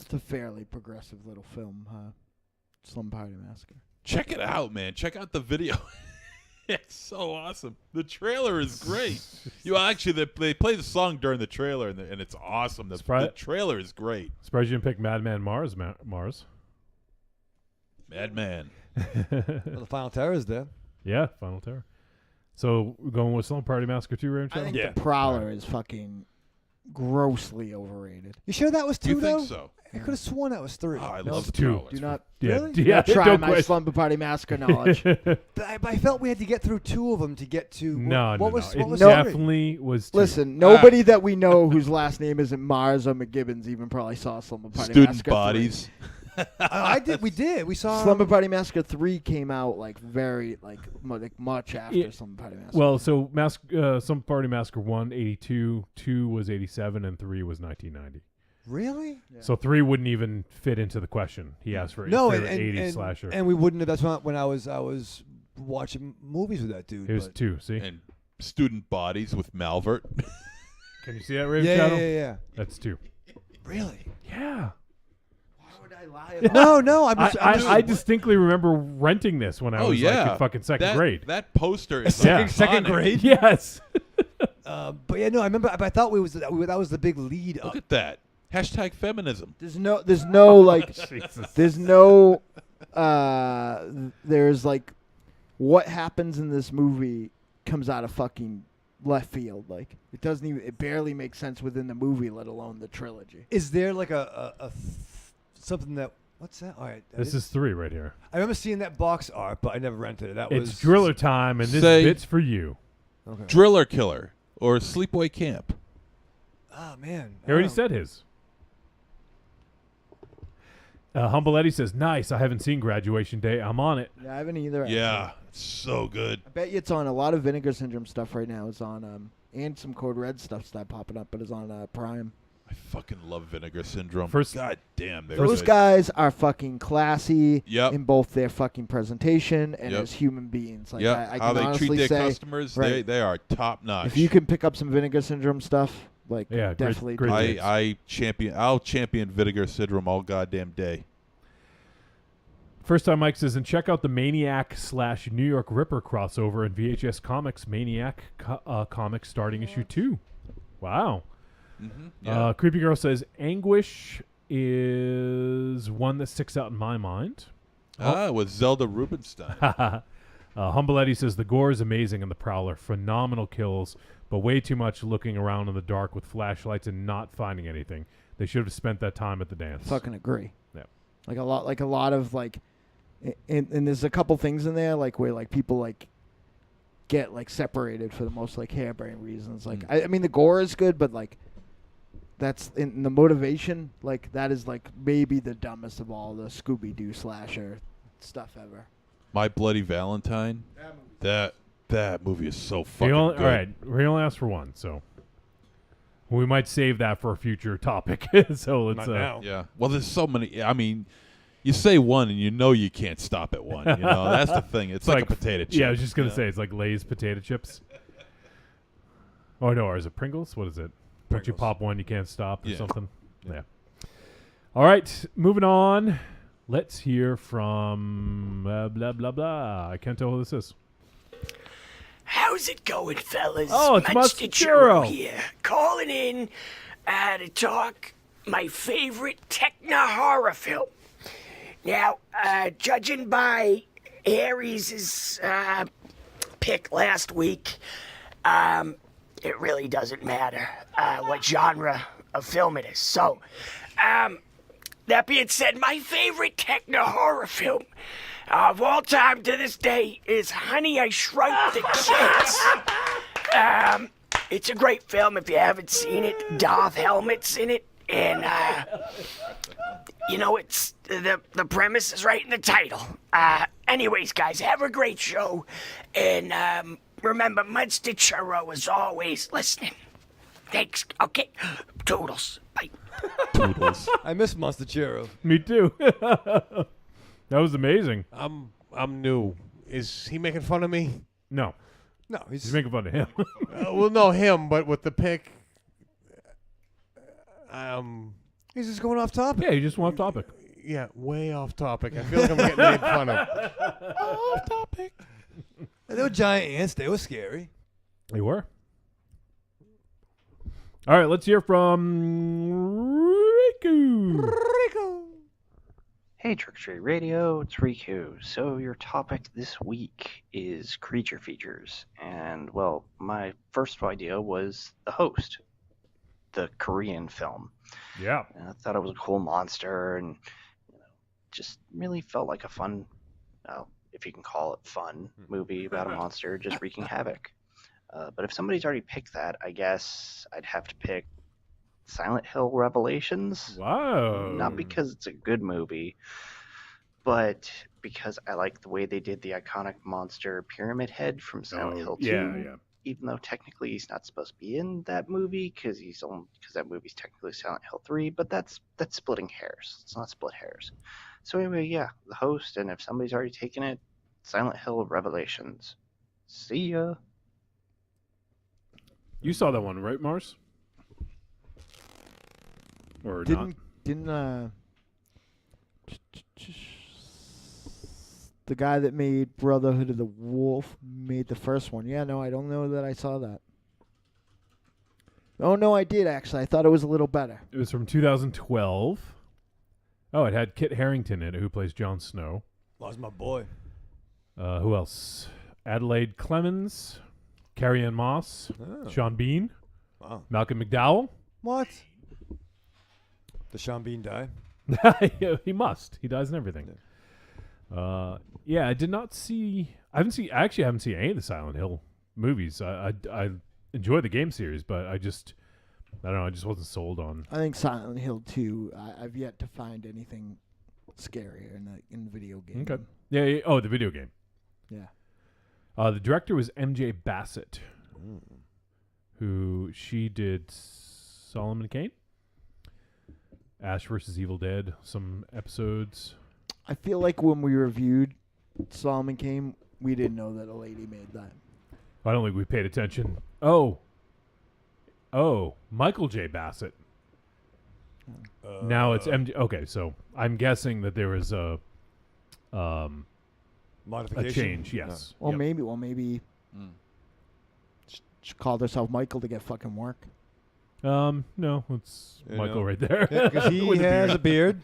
B: It's a fairly progressive little film, huh? Slumber Party Massacre.
E: Check it out, man. Check out the video. It's so awesome. The trailer is great. Actually, they play the song during the trailer, and it's awesome. The trailer is great.
D: Surprised you didn't pick Madman Mars.
E: Madman.
F: Well, the Final Terror is there.
D: Yeah, Final Terror. So we're going with Slumber Party Massacre 2, Raven
B: I
D: Shadow?
B: think the Prowler is fucking grossly overrated.
F: You sure that was 2
E: You
F: though?
E: think so?
F: I could have sworn that was 3.
E: Oh, I
D: No,
E: love the
D: it's 2.
E: Prowler.
B: Do not
F: Really?
D: Yeah,
B: try
D: don't
B: my
D: question.
B: Slumber Party Massacre knowledge.
F: But I felt we had to get through 2 of them to get to.
D: No.
F: What was
D: It
F: 3?
D: definitely was 2.
B: Listen, nobody that we know whose last name isn't Mars or McGibbons even probably saw Slumber Party
E: Student
B: Massacre
E: bodies.
F: I did. We did. We saw
B: Slumber Party Massacre 3 came out much after Slumber Party Massacre.
D: Well, so Slumber Party Massacre 1, 82, 2 was 87, and 3 was 1990.
F: Really?
B: Yeah.
D: So 3 wouldn't even fit into the question. He asked for
F: No,
D: favorite
F: and
D: 80s slasher.
F: and we wouldn't have. That's not when I was watching movies with that dude.
D: It was
F: but-
D: 2, see?
E: And Student Bodies with Malvert.
D: Can you see that, Raven
F: Yeah,
D: Shadow?
F: yeah.
D: That's 2.
F: Really?
D: Yeah.
B: Why would I lie
F: No.
D: I distinctly remember renting this when I was like in fucking second grade.
E: That poster is
F: second grade.
D: Yes.
F: But yeah, no. I remember. I thought that was the big lead.
E: Look at that. Hashtag feminism.
B: There's like what happens in this movie comes out of fucking left field. Like it barely makes sense within the movie, let alone the trilogy.
F: Is there like a something that. What's that? All right.
D: This is 3 right here.
F: I remember seeing that box art, but I never rented it. That was.
D: It's Driller time, and this bit's for you.
F: Okay.
E: Driller Killer or Sleepaway Camp.
F: Oh man.
D: He already said his. Humble Eddie says, "Nice. I haven't seen Graduation Day. I'm on it."
B: Yeah, I haven't either.
E: Yeah, it's so good.
B: I bet you it's on a lot of Vinegar Syndrome stuff right now. It's on and some Code Red stuff started popping up, but it's on Prime.
E: I fucking love Vinegar Syndrome.
D: First-
E: God damn, they're
B: Those
E: good.
B: guys are fucking classy
E: Yep.
B: in both their fucking presentation and
E: Yep.
B: as human beings. Like
E: Yep.
B: I
E: How
B: can
E: they
B: honestly
E: treat their
B: say,
E: customers,
B: right,
E: they are top notch.
B: if you can pick up some Vinegar Syndrome stuff, like
D: Yeah, great-
B: definitely
D: great
B: do it.
D: picks.
E: I'll champion Vinegar Syndrome all goddamn day.
D: First time Mike says, and check out the Maniac / New York Ripper crossover in VHS Comics Maniac Comics starting issue 2. Wow.
E: Yeah.
D: Creepy Girl says, Anguish is one that sticks out in my mind.
E: With Zelda Rubinstein.
D: Humble Eddie says, the gore is amazing in The Prowler. Phenomenal kills, but way too much looking around in the dark with flashlights and not finding anything. They should have spent that time at the dance.
B: Fucking agree.
D: Yeah.
B: Like a lot of like, and there's a couple things in there like where like people like get like separated for the most like harebrained reasons. Like I mean the gore is good, but like that's in the motivation. Like that is like maybe the dumbest of all the Scooby-Doo slasher stuff ever.
E: My Bloody Valentine. That movie is so fucking good.
D: All right, we only asked for one, so we might save that for a future topic. So let's
F: Not now.
E: Yeah. Well, there's so many. I mean, you say one and you know you can't stop at one. You know that's the thing. It's like a potato chip.
D: Yeah, I was just gonna say it's like Lay's potato chips. Oh no, or is it Pringles? What is it? Once you pop one, you can't stop or something. Yeah. All right, moving on. Let's hear from blah blah blah. I can't tell who this is.
I: How's it going, fellas?
D: Oh, it's
I: Matcha
D: Churro.
I: here, calling in to talk my favorite techno horror film. Now, judging by Aries' pick last week, it really doesn't matter what genre of film it is. So, that being said, my favorite techno horror film of all time to this day is Honey, I Shrunk the Kids. It's a great film if you haven't seen it. Darth Helmet's in it, and it's the premise is right in the title. Anyways, guys, have a great show, and remember, Monster Churro is always listening. Thanks. Okay, toodles. Bye.
E: Toodles.
F: I miss Monster Churro.
D: Me too. That was amazing.
G: I'm new. Is he making fun of me?
D: No.
F: No,
D: He's making fun of him.
G: Well, no, him, but with the pick.
F: He's just going off topic.
D: Yeah, you just went off topic.
G: Yeah, way off topic. I feel like I'm getting made fun of.
F: Off topic. They were giant ants. They were scary.
D: They were. All right, let's hear from Riku.
V: Hey, Trick or Treat Radio, it's Riku. So your topic this week is creature features. And, well, my first idea was The Host, the Korean film.
D: Yeah.
V: And I thought it was a cool monster and just really felt like a fun, if you can call it fun, movie about a monster just wreaking havoc. But if somebody's already picked that, I guess I'd have to pick Silent Hill Revelations.
D: Wow.
V: Not because it's a good movie, but because I like the way they did the iconic monster Pyramid Head from Silent Hill 2.
D: Yeah.
V: Even though technically he's not supposed to be in that movie because that movie's technically Silent Hill 3, but that's splitting hairs. Let's not split hairs. So anyway, yeah, The Host, and if somebody's already taken it, Silent Hill Revelations. See ya.
D: You saw that one, right, Mars? Or not?
B: Didn't the guy that made Brotherhood of the Wolf made the first one? Yeah, no, I don't know that I saw that. Oh no, I did actually. I thought it was a little better.
D: It was from 2012. Oh, it had Kit Harington in it, who plays Jon Snow.
F: Lost my boy.
D: Who else? Adelaide Clemens, Carrie-Anne Moss, Sean Bean,
F: Wow.
D: Malcolm McDowell.
F: What? Did Sean Bean die?
D: He must. He dies in everything. I did not see. I actually haven't seen any of the Silent Hill movies. I enjoy the game series, but I don't know. I just wasn't sold on.
B: I think Silent Hill 2. I've yet to find anything scarier in the video game.
D: Okay. Yeah. Oh, the video game.
B: Yeah.
D: The director was MJ Bassett, who she did Solomon Kane, Ash vs. Evil Dead, some episodes.
B: I feel like when we reviewed Solomon Kane, we didn't know that a lady made that.
D: I don't think we paid attention. Oh, Michael J. Bassett. Now it's MJ. Okay, so I'm guessing that there was a
F: modification,
D: a change. Yes.
B: Well, maybe. She called herself Michael to get fucking work.
D: No, it's Michael right there.
F: Because he has a beard.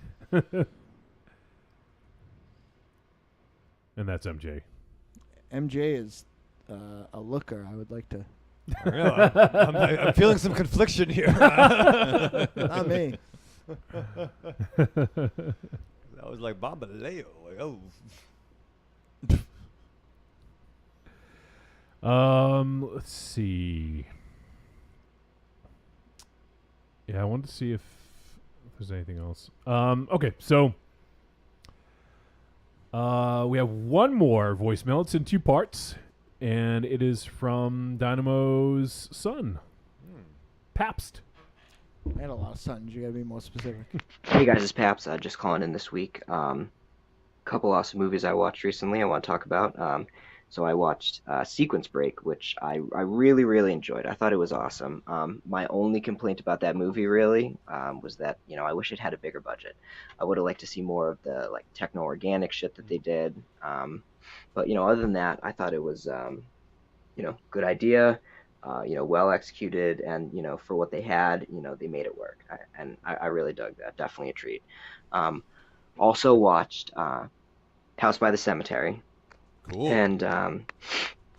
D: And that's MJ.
B: MJ is a looker. I would like to.
F: I'm feeling some confliction here.
B: Not me.
F: That was like Bambaleo. Like, oh.
D: Let's see. Yeah, I wanted to see if there's anything else. Okay, so we have one more voicemail. It's in 2 parts, and it is from Dynamo's son, Pabst.
B: I had a lot of sons. You gotta be more specific.
H: Hey guys, it's Paps. Just calling in this week. Couple awesome movies I watched recently I want to talk about. So I watched Sequence Break, which I really, really enjoyed. I thought it was awesome. My only complaint about that movie really was that, I wish it had a bigger budget. I would have liked to see more of the like techno-organic shit that they did. But, other than that, I thought it was, good idea. Well executed, and for what they had, they made it work, I really dug that. Definitely a treat. Also watched House by the Cemetery.
E: Cool.
H: And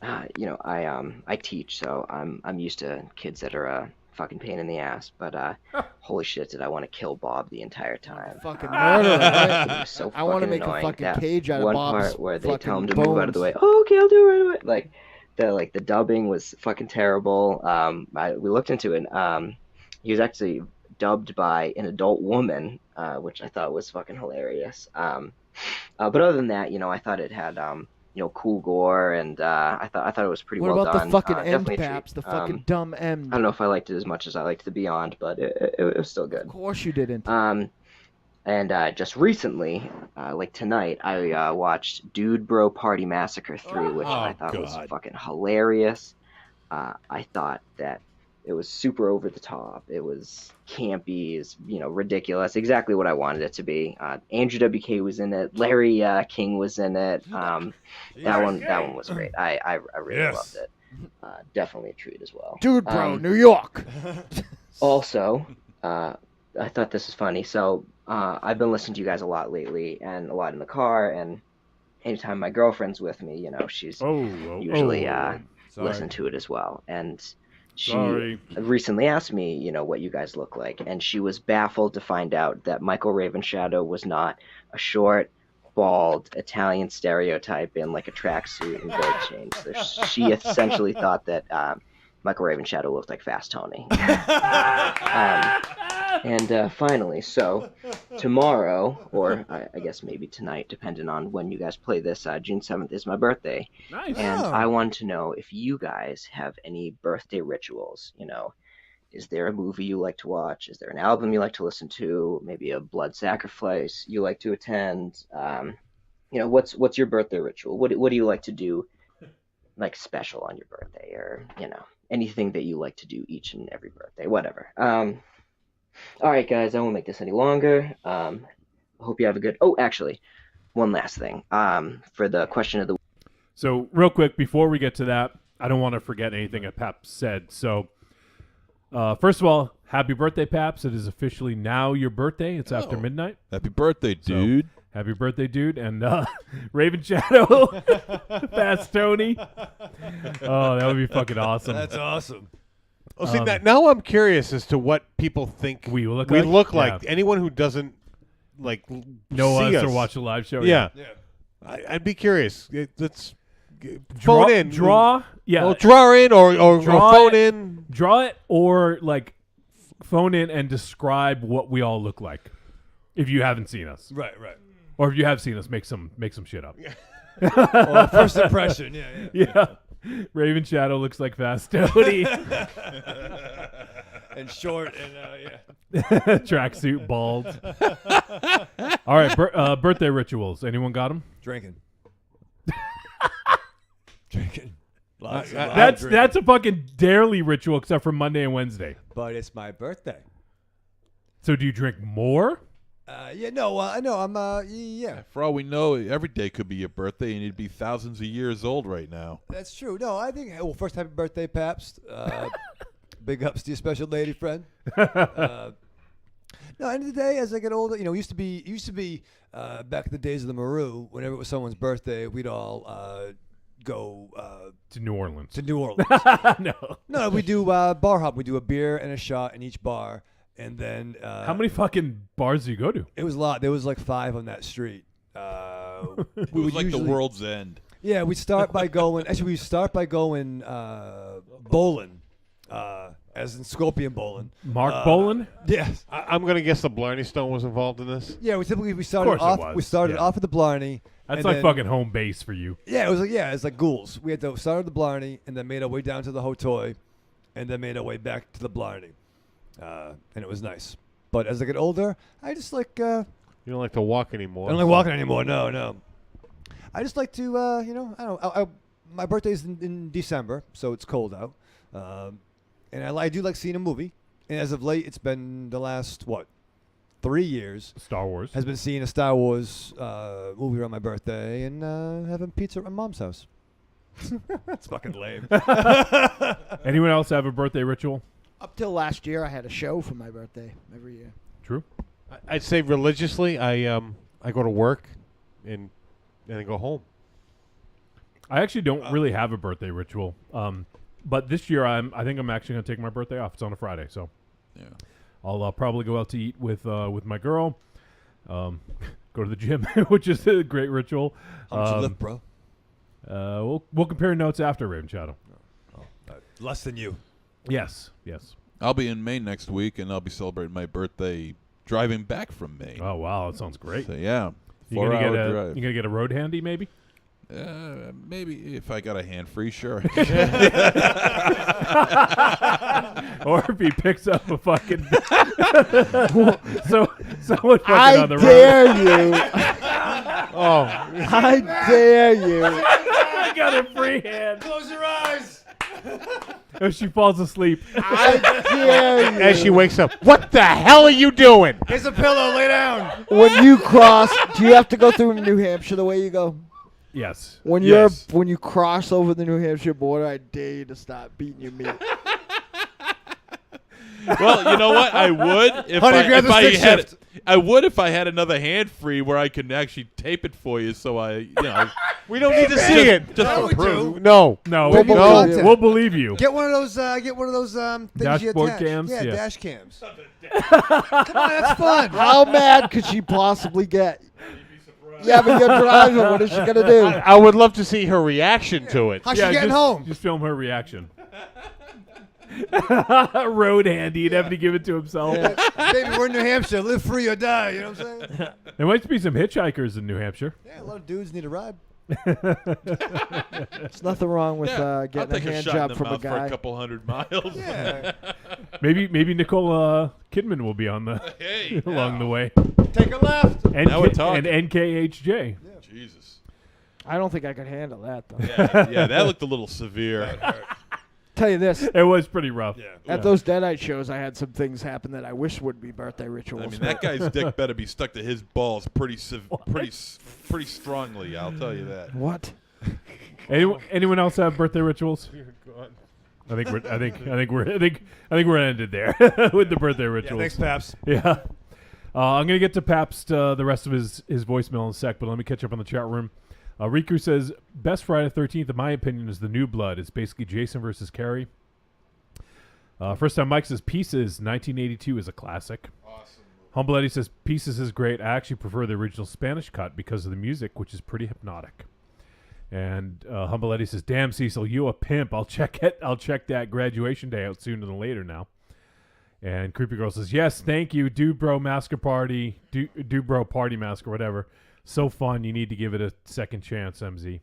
H: I teach, so I'm used to kids that are a fucking pain in the ass. But holy shit, did I want to kill Bob the entire time?
B: Fucking murder, right?
H: It was so
B: I want to
H: fucking
B: make
H: annoying.
B: a fucking
H: That
B: cage out of
H: one
B: Bob's
H: part where they tell him to
B: fucking
H: move out of the way.
B: bones.
H: Oh, okay, I'll do it right away. The dubbing was fucking terrible. We looked into it. He was actually dubbed by an adult woman, which I thought was fucking hilarious. But other than that, I thought it had cool gore, and I thought it was pretty
B: What
H: well
B: about
H: done.
B: the fucking end,
H: Definitely a treat.
B: Paps? The fucking dumb end.
H: I don't know if I liked it as much as I liked The Beyond, but it was still good.
B: Of course you didn't.
H: And just recently, like tonight, I watched Dude Bro Party Massacre 3, which I thought was fucking hilarious. I thought that it was super over the top. It was campy, is ridiculous. Exactly what I wanted it to be. Andrew WK was in it. Larry King was in it. That one was great. I really loved it. Definitely a treat as well.
B: Dude, bro, New York.
H: Also, I thought this is funny. So I've been listening to you guys a lot lately, and a lot in the car. And anytime my girlfriend's with me, she's usually listen to it as well. And she recently asked me, what you guys look like, and she was baffled to find out that Michael Ravenshadow was not a short, bald Italian stereotype in like a tracksuit and gold chain. So she essentially thought that Michael Ravenshadow looked like Fast Tony. And finally, so tomorrow, or I guess maybe tonight, depending on when you guys play this, June 7th is my birthday.
D: Nice.
H: And I wanted to know if you guys have any birthday rituals. Is there a movie you like to watch? Is there an album you like to listen to? Maybe a blood sacrifice you like to attend? What's your birthday ritual? What do you like to do, like special on your birthday, or anything that you like to do each and every birthday, whatever. All right, guys, I won't make this any longer. I hope you have a good. Oh, actually, one last thing. For the question of the.
D: So real quick before we get to that, I don't want to forget anything that Pap said. So. First of all, happy birthday, Paps. It is officially now your birthday. It's after midnight.
E: Happy birthday, dude.
D: So, happy birthday, dude. And Raven Shadow, Fast Tony. Oh, that would be fucking awesome.
F: That's awesome.
G: Well, see, now I'm curious as to what people think
D: we look
G: like.
D: Yeah.
G: Anyone who doesn't
D: know
G: see
D: us or watch a live show.
G: Yeah. I'd be curious. Let's phone in.
D: Draw. Yeah.
G: Well, draw in or phone in.
D: Draw it or phone in and describe what we all look like if you haven't seen us.
F: Right.
D: Or if you have seen us, make some shit up.
F: Well, first impression, yeah.
D: Raven Shadow looks like Fast Tony.
F: And short and
D: tracksuit, bald. All right, birthday rituals. Anyone got them?
F: Drinking.
D: That's a fucking daily ritual, except for Monday and Wednesday.
F: But it's my birthday.
D: So do you drink more?
F: Yeah.
E: For all we know, every day could be your birthday, and you'd be thousands of years old right now.
F: That's true. No, I think. Well, first, happy birthday, Pabst. Big ups to your special lady friend. No, end of the day, as I get older, used to be back in the days of the Maru. Whenever it was someone's birthday, we'd all go
D: to New Orleans.
F: No, we do bar hop. We do a beer and a shot in each bar, and then
D: how many fucking bars do you go to?
F: It was a lot. There was 5 on that street.
E: It was like the world's end.
F: Yeah, we start by going. Actually, we start by going bowling. As in Scorpion bowling.
D: Mark bowling?
F: Yes.
G: I'm going to guess the Blarney Stone was involved in this.
F: Yeah, we started off at the Blarney.
D: That's like fucking home base for you.
F: Yeah, it's like ghouls. We had to start at the Blarney and then made our way down to the Hotoy and then made our way back to the Blarney. And it was nice. But as I get older, I just like
G: you don't like to walk anymore.
F: I don't like walking anymore. No. I just like to I don't know. My birthday's in December, so it's cold out. And I do like seeing a movie. And as of late, it's been the last, 3 years.
D: Star Wars.
F: Has been seeing a Star Wars movie around my birthday and having pizza at my mom's house. That's fucking lame.
D: Anyone else have a birthday ritual?
B: Up till last year, I had a show for my birthday every year.
D: True.
G: I'd say religiously, I go to work and then go home.
D: I actually don't really have a birthday ritual. But this year, I think I'm actually going to take my birthday off. It's on a Friday, so I'll probably go out to eat with my girl, go to the gym, which is a great ritual.
F: How much you lift, bro?
D: We'll compare notes after Raven Shadow.
F: Less than you.
D: Yes.
E: I'll be in Maine next week, and I'll be celebrating my birthday driving back from Maine.
D: Oh wow, that sounds great.
E: So, yeah,
D: you gonna
E: drive.
D: You gonna get a road handy maybe?
E: Maybe if I got a hand free, sure.
D: Or if he picks up a fucking someone fucking on the road.
B: I dare you.
G: Oh,
B: I dare you.
D: I got a free hand.
F: Close your eyes.
D: If she falls asleep.
B: I dare you.
G: As she wakes up, what the hell are you doing?
F: Here's a pillow. Lay down.
B: When you cross, do you have to go through New Hampshire the way you go?
D: Yes.
B: When you cross over the New Hampshire border, I dare you to stop beating your meat.
E: Well, you know what? I would if I had another hand free where I could actually tape it for you. So
G: we don't need to see it.
E: Just
F: No,
E: for
F: we
E: proof.
F: do.
G: No.
D: We'll believe you.
F: Get one of those. Things you
D: Dashboard
F: attach.
D: cams?
F: Yeah,
D: Yeah.
F: dash cams. Come on, that's fun.
B: How mad could she possibly get? Yeah, but you're driving. What is she going to do?
G: I would love to see her reaction to it.
F: How's she getting home?
D: Just film her reaction. Road handy. He'd have to give it to himself.
F: Yeah. Baby, we're in New Hampshire. Live free or die. You know what I'm saying?
D: There might be some hitchhikers in New Hampshire.
F: Yeah, a lot of dudes need a ride.
B: There's nothing wrong with getting
E: I'll take
B: a hand
E: shot
B: job
E: in the
B: from a
E: mouth for
B: guy.
E: a couple 100 miles.
F: Yeah.
D: Maybe Nicole Kidman will be on the along the way.
F: Take a left.
E: Now we're talking.
D: And NKHJ.
E: Yeah. Jesus.
B: I don't think I could handle that, though.
E: Yeah, that looked a little severe.
B: Tell you this.
D: It was pretty rough.
E: Yeah.
B: At those Deadite shows, I had some things happen that I wish would be birthday rituals.
E: I mean, that guy's dick better be stuck to his balls pretty strongly. I'll tell you that.
B: What?
D: Anyone else have birthday rituals? I think we're ended there with the birthday rituals.
F: Yeah, thanks, Paps.
D: Yeah. I'm gonna get to Pabst the rest of his voicemail in a sec, but let me catch up on the chat room. Riku says best Friday the 13th, in my opinion, is The New Blood. It's basically Jason versus Carrie. First time Mike says Pieces 1982 is a classic.
E: Awesome.
D: Humble Eddie says Pieces is great. I actually prefer the original Spanish cut because of the music, which is pretty hypnotic. And Humble Eddie says, "Damn, Cecil, you a pimp. I'll check it. I'll check that Graduation Day out sooner than later now." And Creepy Girl says, "Yes, thank you, Dude Bro Masker Party, Dude Bro Party Mask or whatever. So fun. You need to give it a second chance, MZ."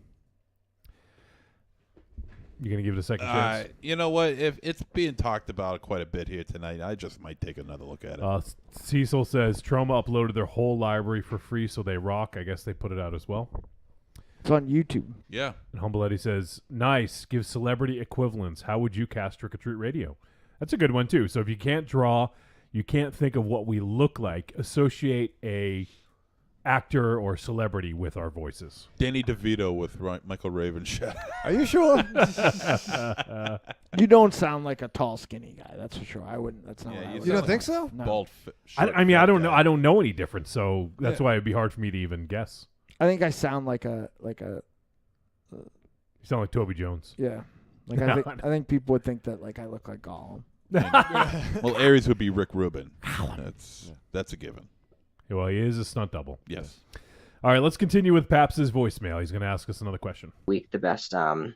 D: You gonna give it a second chance?
E: You know what? If it's being talked about quite a bit here tonight, I just might take another look at it.
D: Cecil says Trauma uploaded their whole library for free, so they rock. I guess they put it out as well.
B: It's on YouTube.
E: Yeah.
D: And Humble Eddie says, "Nice. Give celebrity equivalents. How would you cast Trick or Treat Radio?" That's a good one too. So if you can't draw, you can't think of what we look like, associate a actor or celebrity with our voices.
E: Danny DeVito with Michael Ravenshaw.
F: Are you sure?
B: You don't sound like a tall, skinny guy. That's for sure. I wouldn't. That's not.
E: Yeah,
B: what I
E: you
B: would
F: don't
B: say.
F: think so?
B: No.
E: Bald.
D: I mean, I don't know. I don't know any different, so that's why it'd be hard for me to even guess.
B: I think I sound like a.
D: You sound like Toby Jones.
B: Yeah. Like I think people would think that like I look like Gollum.
E: Well, Aries would be Rick Rubin. That's a given.
D: Yeah, well, he is a stunt double.
E: Yes.
D: All right, let's continue with Paps's voicemail. He's going to ask us another question.
H: Week the best. I think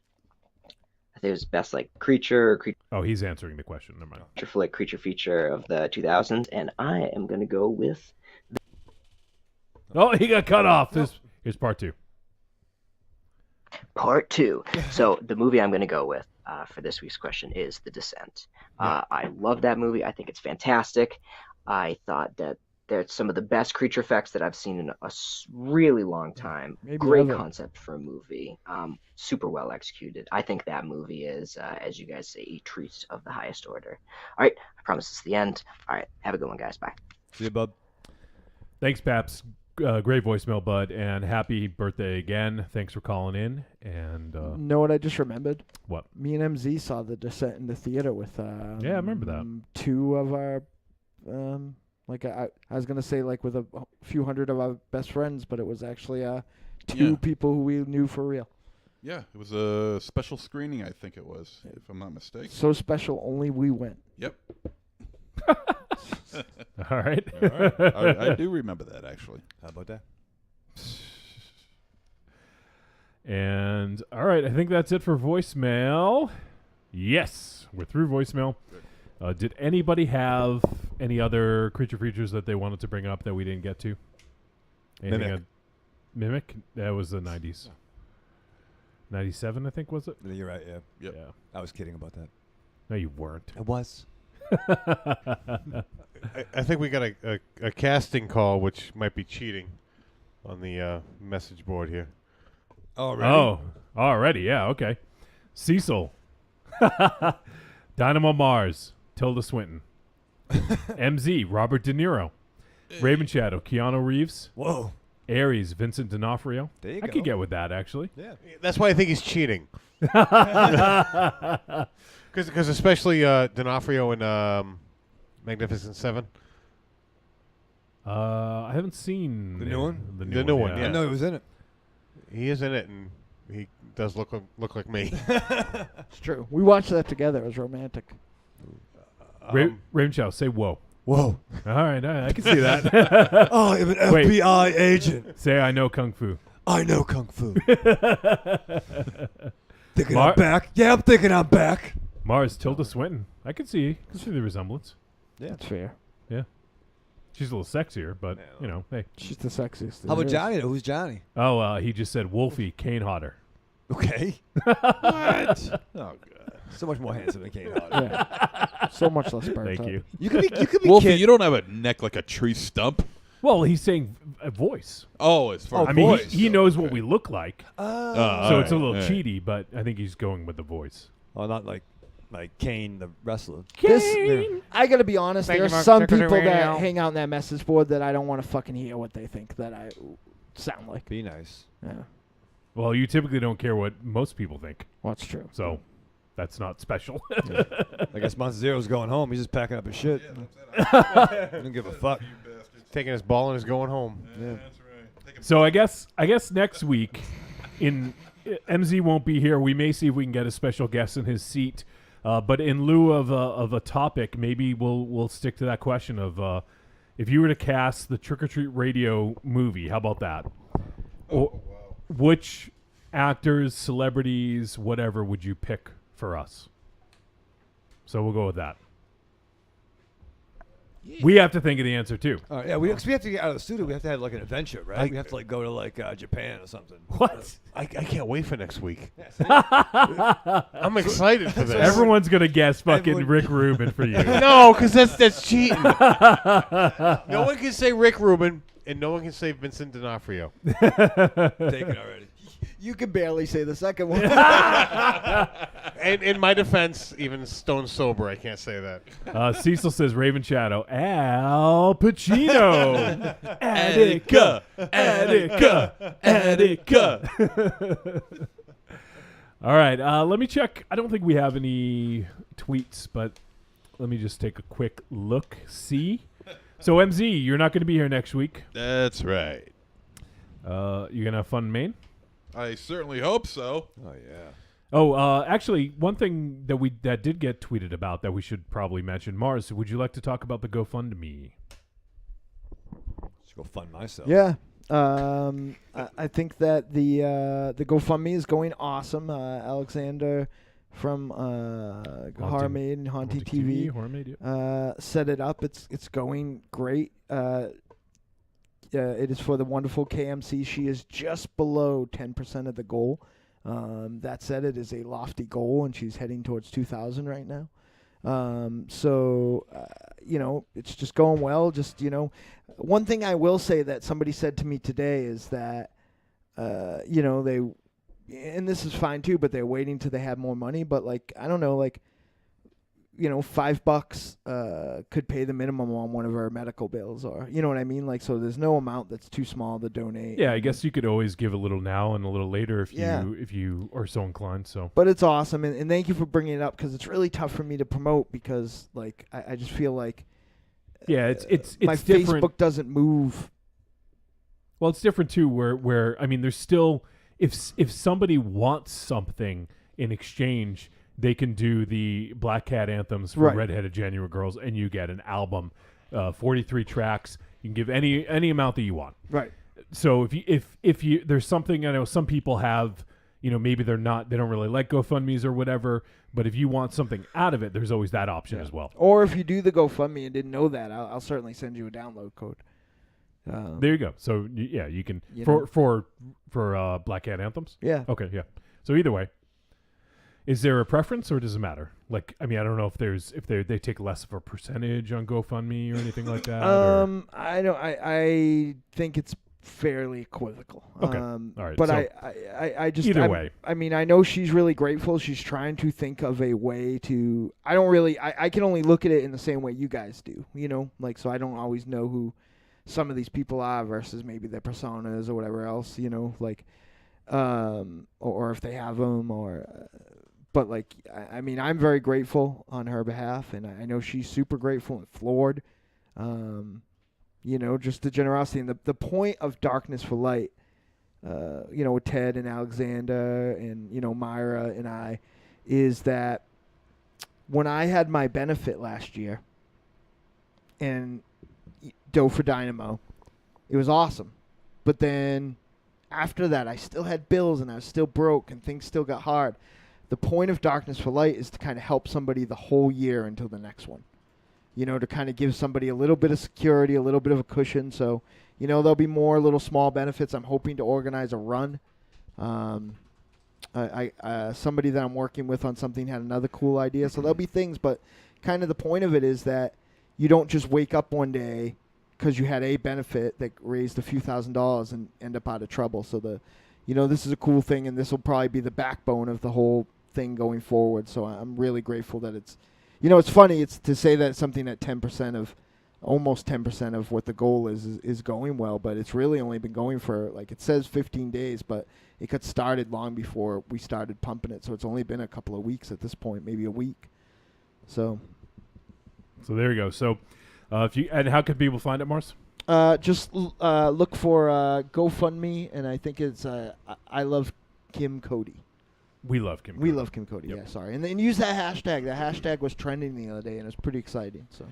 H: it was best like creature.
D: Oh, he's answering the question. Never mind.
H: Creature feature of the 2000s, and I am gonna go with.
D: Oh, he got cut off. Here's part two.
H: Part two. So the movie I'm going to go with for this week's question is The Descent. I love that movie. I think it's fantastic. I thought that there's some of the best creature effects that I've seen in a really long time.
B: Maybe
H: Great
B: ever.
H: concept for a movie. Super well executed. I think that movie is, as you guys say, a treat of the highest order. All right. I promise it's the end. All right. Have a good one, guys. Bye.
F: See you, bub.
D: Thanks, Paps. Great voicemail, bud, and happy birthday again. Thanks for calling in. And
B: Know what I just remembered?
D: What?
B: Me and MZ saw The Descent in the theater with.
D: Yeah, I remember that.
B: Two of our, I was gonna say like with a few hundred of our best friends, but it was actually two people who we knew for real.
E: Yeah, it was a special screening, I think it was, if I'm not mistaken.
B: So special, only we went.
E: Yep.
D: All right.
E: All right. I do remember that, actually.
F: How about that?
D: And all right, I think that's it for voicemail. Yes, we're through voicemail. Did anybody have any other creature features that they wanted to bring up that we didn't get to?
F: Mimic.
D: Mimic? That was the 90s. 97, I think, was it?
F: You're right, yeah.
E: Yep.
D: Yeah.
F: I was kidding about that.
D: No, you weren't.
F: I was.
G: I think we got a casting call, which might be cheating on the message board here.
F: Already?
D: Oh, already, yeah, okay. Cecil. Dynamo Mars. Tilda Swinton. MZ. Robert De Niro. Raven Shadow. Keanu Reeves.
F: Whoa.
D: Aries. Vincent D'Onofrio.
F: There you
D: I
F: go.
D: could get with that, actually.
F: Yeah.
G: That's why I think he's cheating. Because especially D'Onofrio in Magnificent Seven.
D: I haven't seen
F: The new one?
D: The
G: The new one,
F: I know he was in it.
G: He is in it, and he does look like me.
B: It's true. We watched that together. It was romantic.
D: Raven Shadow, say whoa.
F: Whoa.
D: All right, I can see that.
F: Oh, I'm an
D: Wait.
F: FBI agent.
D: Say I know Kung Fu.
F: I know Kung Fu. Thinking I'm back? Yeah, I'm thinking I'm back.
D: Mars, Tilda Swinton. I can see the resemblance.
F: Yeah.
B: That's fair.
D: Yeah. She's a little sexier, but, you know, hey.
B: She's the sexiest.
F: How about
B: there is.
F: Johnny? Who's Johnny?
D: Oh, he just said Wolfie Kane Hodder.
F: Okay.
E: What?
F: Oh, God. So much more handsome than Kane Hodder.
B: Yeah. So much less burnt
D: Thank
B: up.
D: you.
F: You could be
E: Wolfie,
F: kid-
E: you don't have a neck like a tree stump.
D: Well, he's saying a voice.
E: Oh, as far as
D: I mean,
E: voice.
D: he knows what we look like. So
E: all
D: it's a
E: right,
D: little
E: all right.
D: cheaty, but I think he's going with the voice.
F: Oh, not like Kane the wrestler.
B: I gotta be honest.
F: Thank
B: There
F: you,
B: are
F: Mark.
B: some
F: Secretary
B: people that
F: Radio.
B: hang out in that message board that I don't want to fucking hear what they think that I sound like.
F: Be nice.
B: Yeah.
D: Well, you typically don't care what most people think.
B: Well, that's true.
D: So that's not special.
F: I guess Monster Zero's going home. He's just packing up his shit. Don't give a fuck.
G: Taking his ball and is going home.
F: Yeah.
D: So I guess next week, MZ won't be here. We may see if we can get a special guest in his seat. But in lieu of a topic, maybe we'll stick to that question of If you were to cast the Trick or Treat Radio movie, how about that? Which actors, celebrities, whatever would you pick for us? So we'll go with that. Yeah. We have to think of the answer too.
F: Yeah, we have to get out of the studio. We have to have like an adventure, right? We have to like go to like Japan or something.
G: What? I can't wait for next week. I'm excited for this.
D: Everyone's gonna guess fucking Rick Rubin for you.
G: No, because that's cheating. No one can say Rick Rubin, and no one can say Vincent D'Onofrio.
F: Take it already.
B: You can barely say the second one.
G: And in my defense, even stone sober, I can't say that.
D: Cecil says Raven Shadow. Al Pacino. Attica. All right. Let me check. I don't think we have any tweets, but let me just take a quick look. See. So, MZ, you're not going to be here next week.
E: That's right.
D: You're going to have fun in Maine?
E: I certainly hope so.
F: Oh, yeah.
D: Oh, actually, one thing that did get tweeted about that we should probably mention. Mars, would you like to talk about the GoFundMe?
F: Let's go fund myself.
B: Yeah. I think that the GoFundMe is going awesome. Alexander from Horror Maid and Haunted TV
D: Horror Maid, yeah.
B: set it up. It's going great. It is for the wonderful KMC. She is just below 10% of the goal. That said, it is a lofty goal, and she's heading towards 2,000 right now. It's just going well. Just, one thing I will say that somebody said to me today is that, they, and this is fine too, but they're waiting till they have more money. But I don't know, $5 could pay the minimum on one of our medical bills, or you know what I mean. So there's no amount that's too small to donate.
D: Yeah, I guess you could always give a little now and a little later if you are so inclined. So,
B: but it's awesome, and thank you for bringing it up because it's really tough for me to promote because I just feel like
D: it's
B: my
D: different.
B: Facebook doesn't move.
D: Well, it's different too. Where I mean, there's still if somebody wants something in exchange, they can do the Black Cat anthems for Redheaded January Girls, and you get an album, 43 tracks. You can give any amount that you want.
B: Right.
D: So if you there's something, I know some people have, maybe they don't really like GoFundMe's or whatever, but if you want something out of it, there's always that option as well.
B: Or if you do the GoFundMe and didn't know that, I'll certainly send you a download code.
D: There you go. So you can for Black Cat anthems.
B: Yeah.
D: Okay. Yeah. So either way. Is there a preference, or does it matter? I don't know if they take less of a percentage on GoFundMe or anything like that.
B: I think it's fairly equivocal.
D: Okay, all right.
B: But
D: so
B: I just
D: either way.
B: I mean, I know she's really grateful. She's trying to think of a way to. I can only look at it in the same way you guys do. So I don't always know who some of these people are versus maybe their personas or whatever else. Or if they have them or. But I'm very grateful on her behalf, and I know she's super grateful and floored. Just the generosity and the point of Darkness for Light. With Ted and Alexander and Myra and I, is that when I had my benefit last year, and Doe for Dynamo, it was awesome. But then after that, I still had bills and I was still broke and things still got hard. The point of Darkness for Light is to kind of help somebody the whole year until the next one. To kind of give somebody a little bit of security, a little bit of a cushion. So, there'll be more little small benefits. I'm hoping to organize a run. Somebody that I'm working with on something had another cool idea. So there'll be things, but kind of the point of it is that you don't just wake up one day because you had a benefit that raised a few $1,000s and end up out of trouble. So this is a cool thing, and this will probably be the backbone of the whole thing going forward. So I'm really grateful that it's funny. It's to say that something at almost 10% of what the goal is going well, but it's really only been going for it says 15 days, but it got started long before we started pumping it. So it's only been a couple of weeks at this point, maybe a week. So
D: there you go. So and how could people find it, Mars?
B: Just look for GoFundMe, and I think it's I love Kim Cody.
D: We love Kim.
B: We love Kim Cody. Yep. Yeah, sorry, and then use that hashtag. That hashtag was trending the other day, and it's pretty exciting. So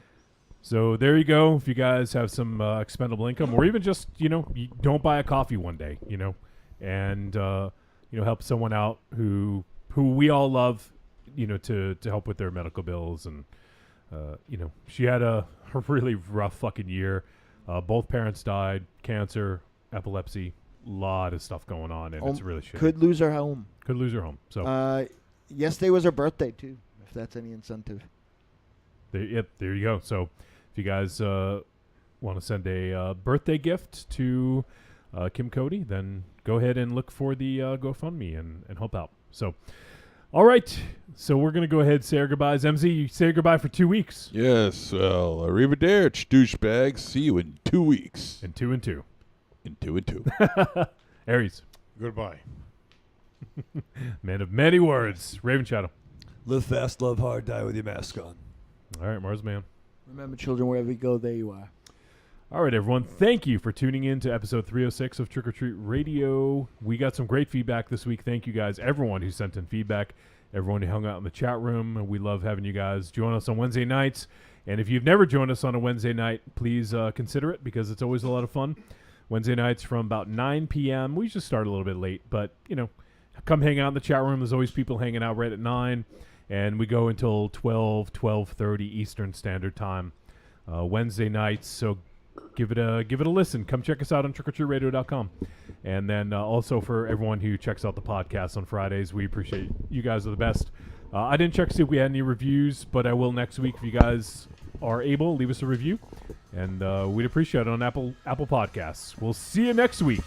D: So there you go. If you guys have some expendable income, or even just you don't buy a coffee one day, and help someone out who we all love, to help with their medical bills. And she had a really rough fucking year. Both parents died, cancer, epilepsy, lot of stuff going on, and it's really shitty.
B: Could lose her home.
D: So
B: yesterday was her birthday too, if that's any incentive.
D: There you go. So if you guys want to send a birthday gift to Kim Cody, then go ahead and look for the GoFundMe and help out. So, all right. So we're going to go ahead and say our goodbyes. MZ, you say goodbye for 2 weeks.
E: Yes. Well, arrivederci, douchebags. See you in 2 weeks.
D: In 2 and 2.
E: In 2 and 2.
D: Aries.
G: Goodbye.
D: Man of many words. Raven Shadow.
F: Live fast, love hard, die with your mask on.
D: All right, Mars Man.
B: Remember, children, wherever you go, there you are.
D: All right, everyone. Thank you for tuning in to episode 306 of Trick or Treat Radio. We got some great feedback this week. Thank you guys, everyone who sent in feedback, everyone who hung out in the chat room. We love having you guys join us on Wednesday nights. And if you've never joined us on a Wednesday night, please consider it, because it's always a lot of fun. Wednesday nights from about 9 p.m. We just start a little bit late, but, come hang out in the chat room. There's always people hanging out right at 9. And we go until 12:30 Eastern Standard Time Wednesday nights. So give it a listen. Come check us out on trickortreatradio.com. And then also for everyone who checks out the podcast on Fridays, we appreciate you guys are the best. I didn't check to see if we had any reviews, but I will next week if you guys are able. Leave us a review, and we'd appreciate it on Apple Podcasts. We'll see you next week.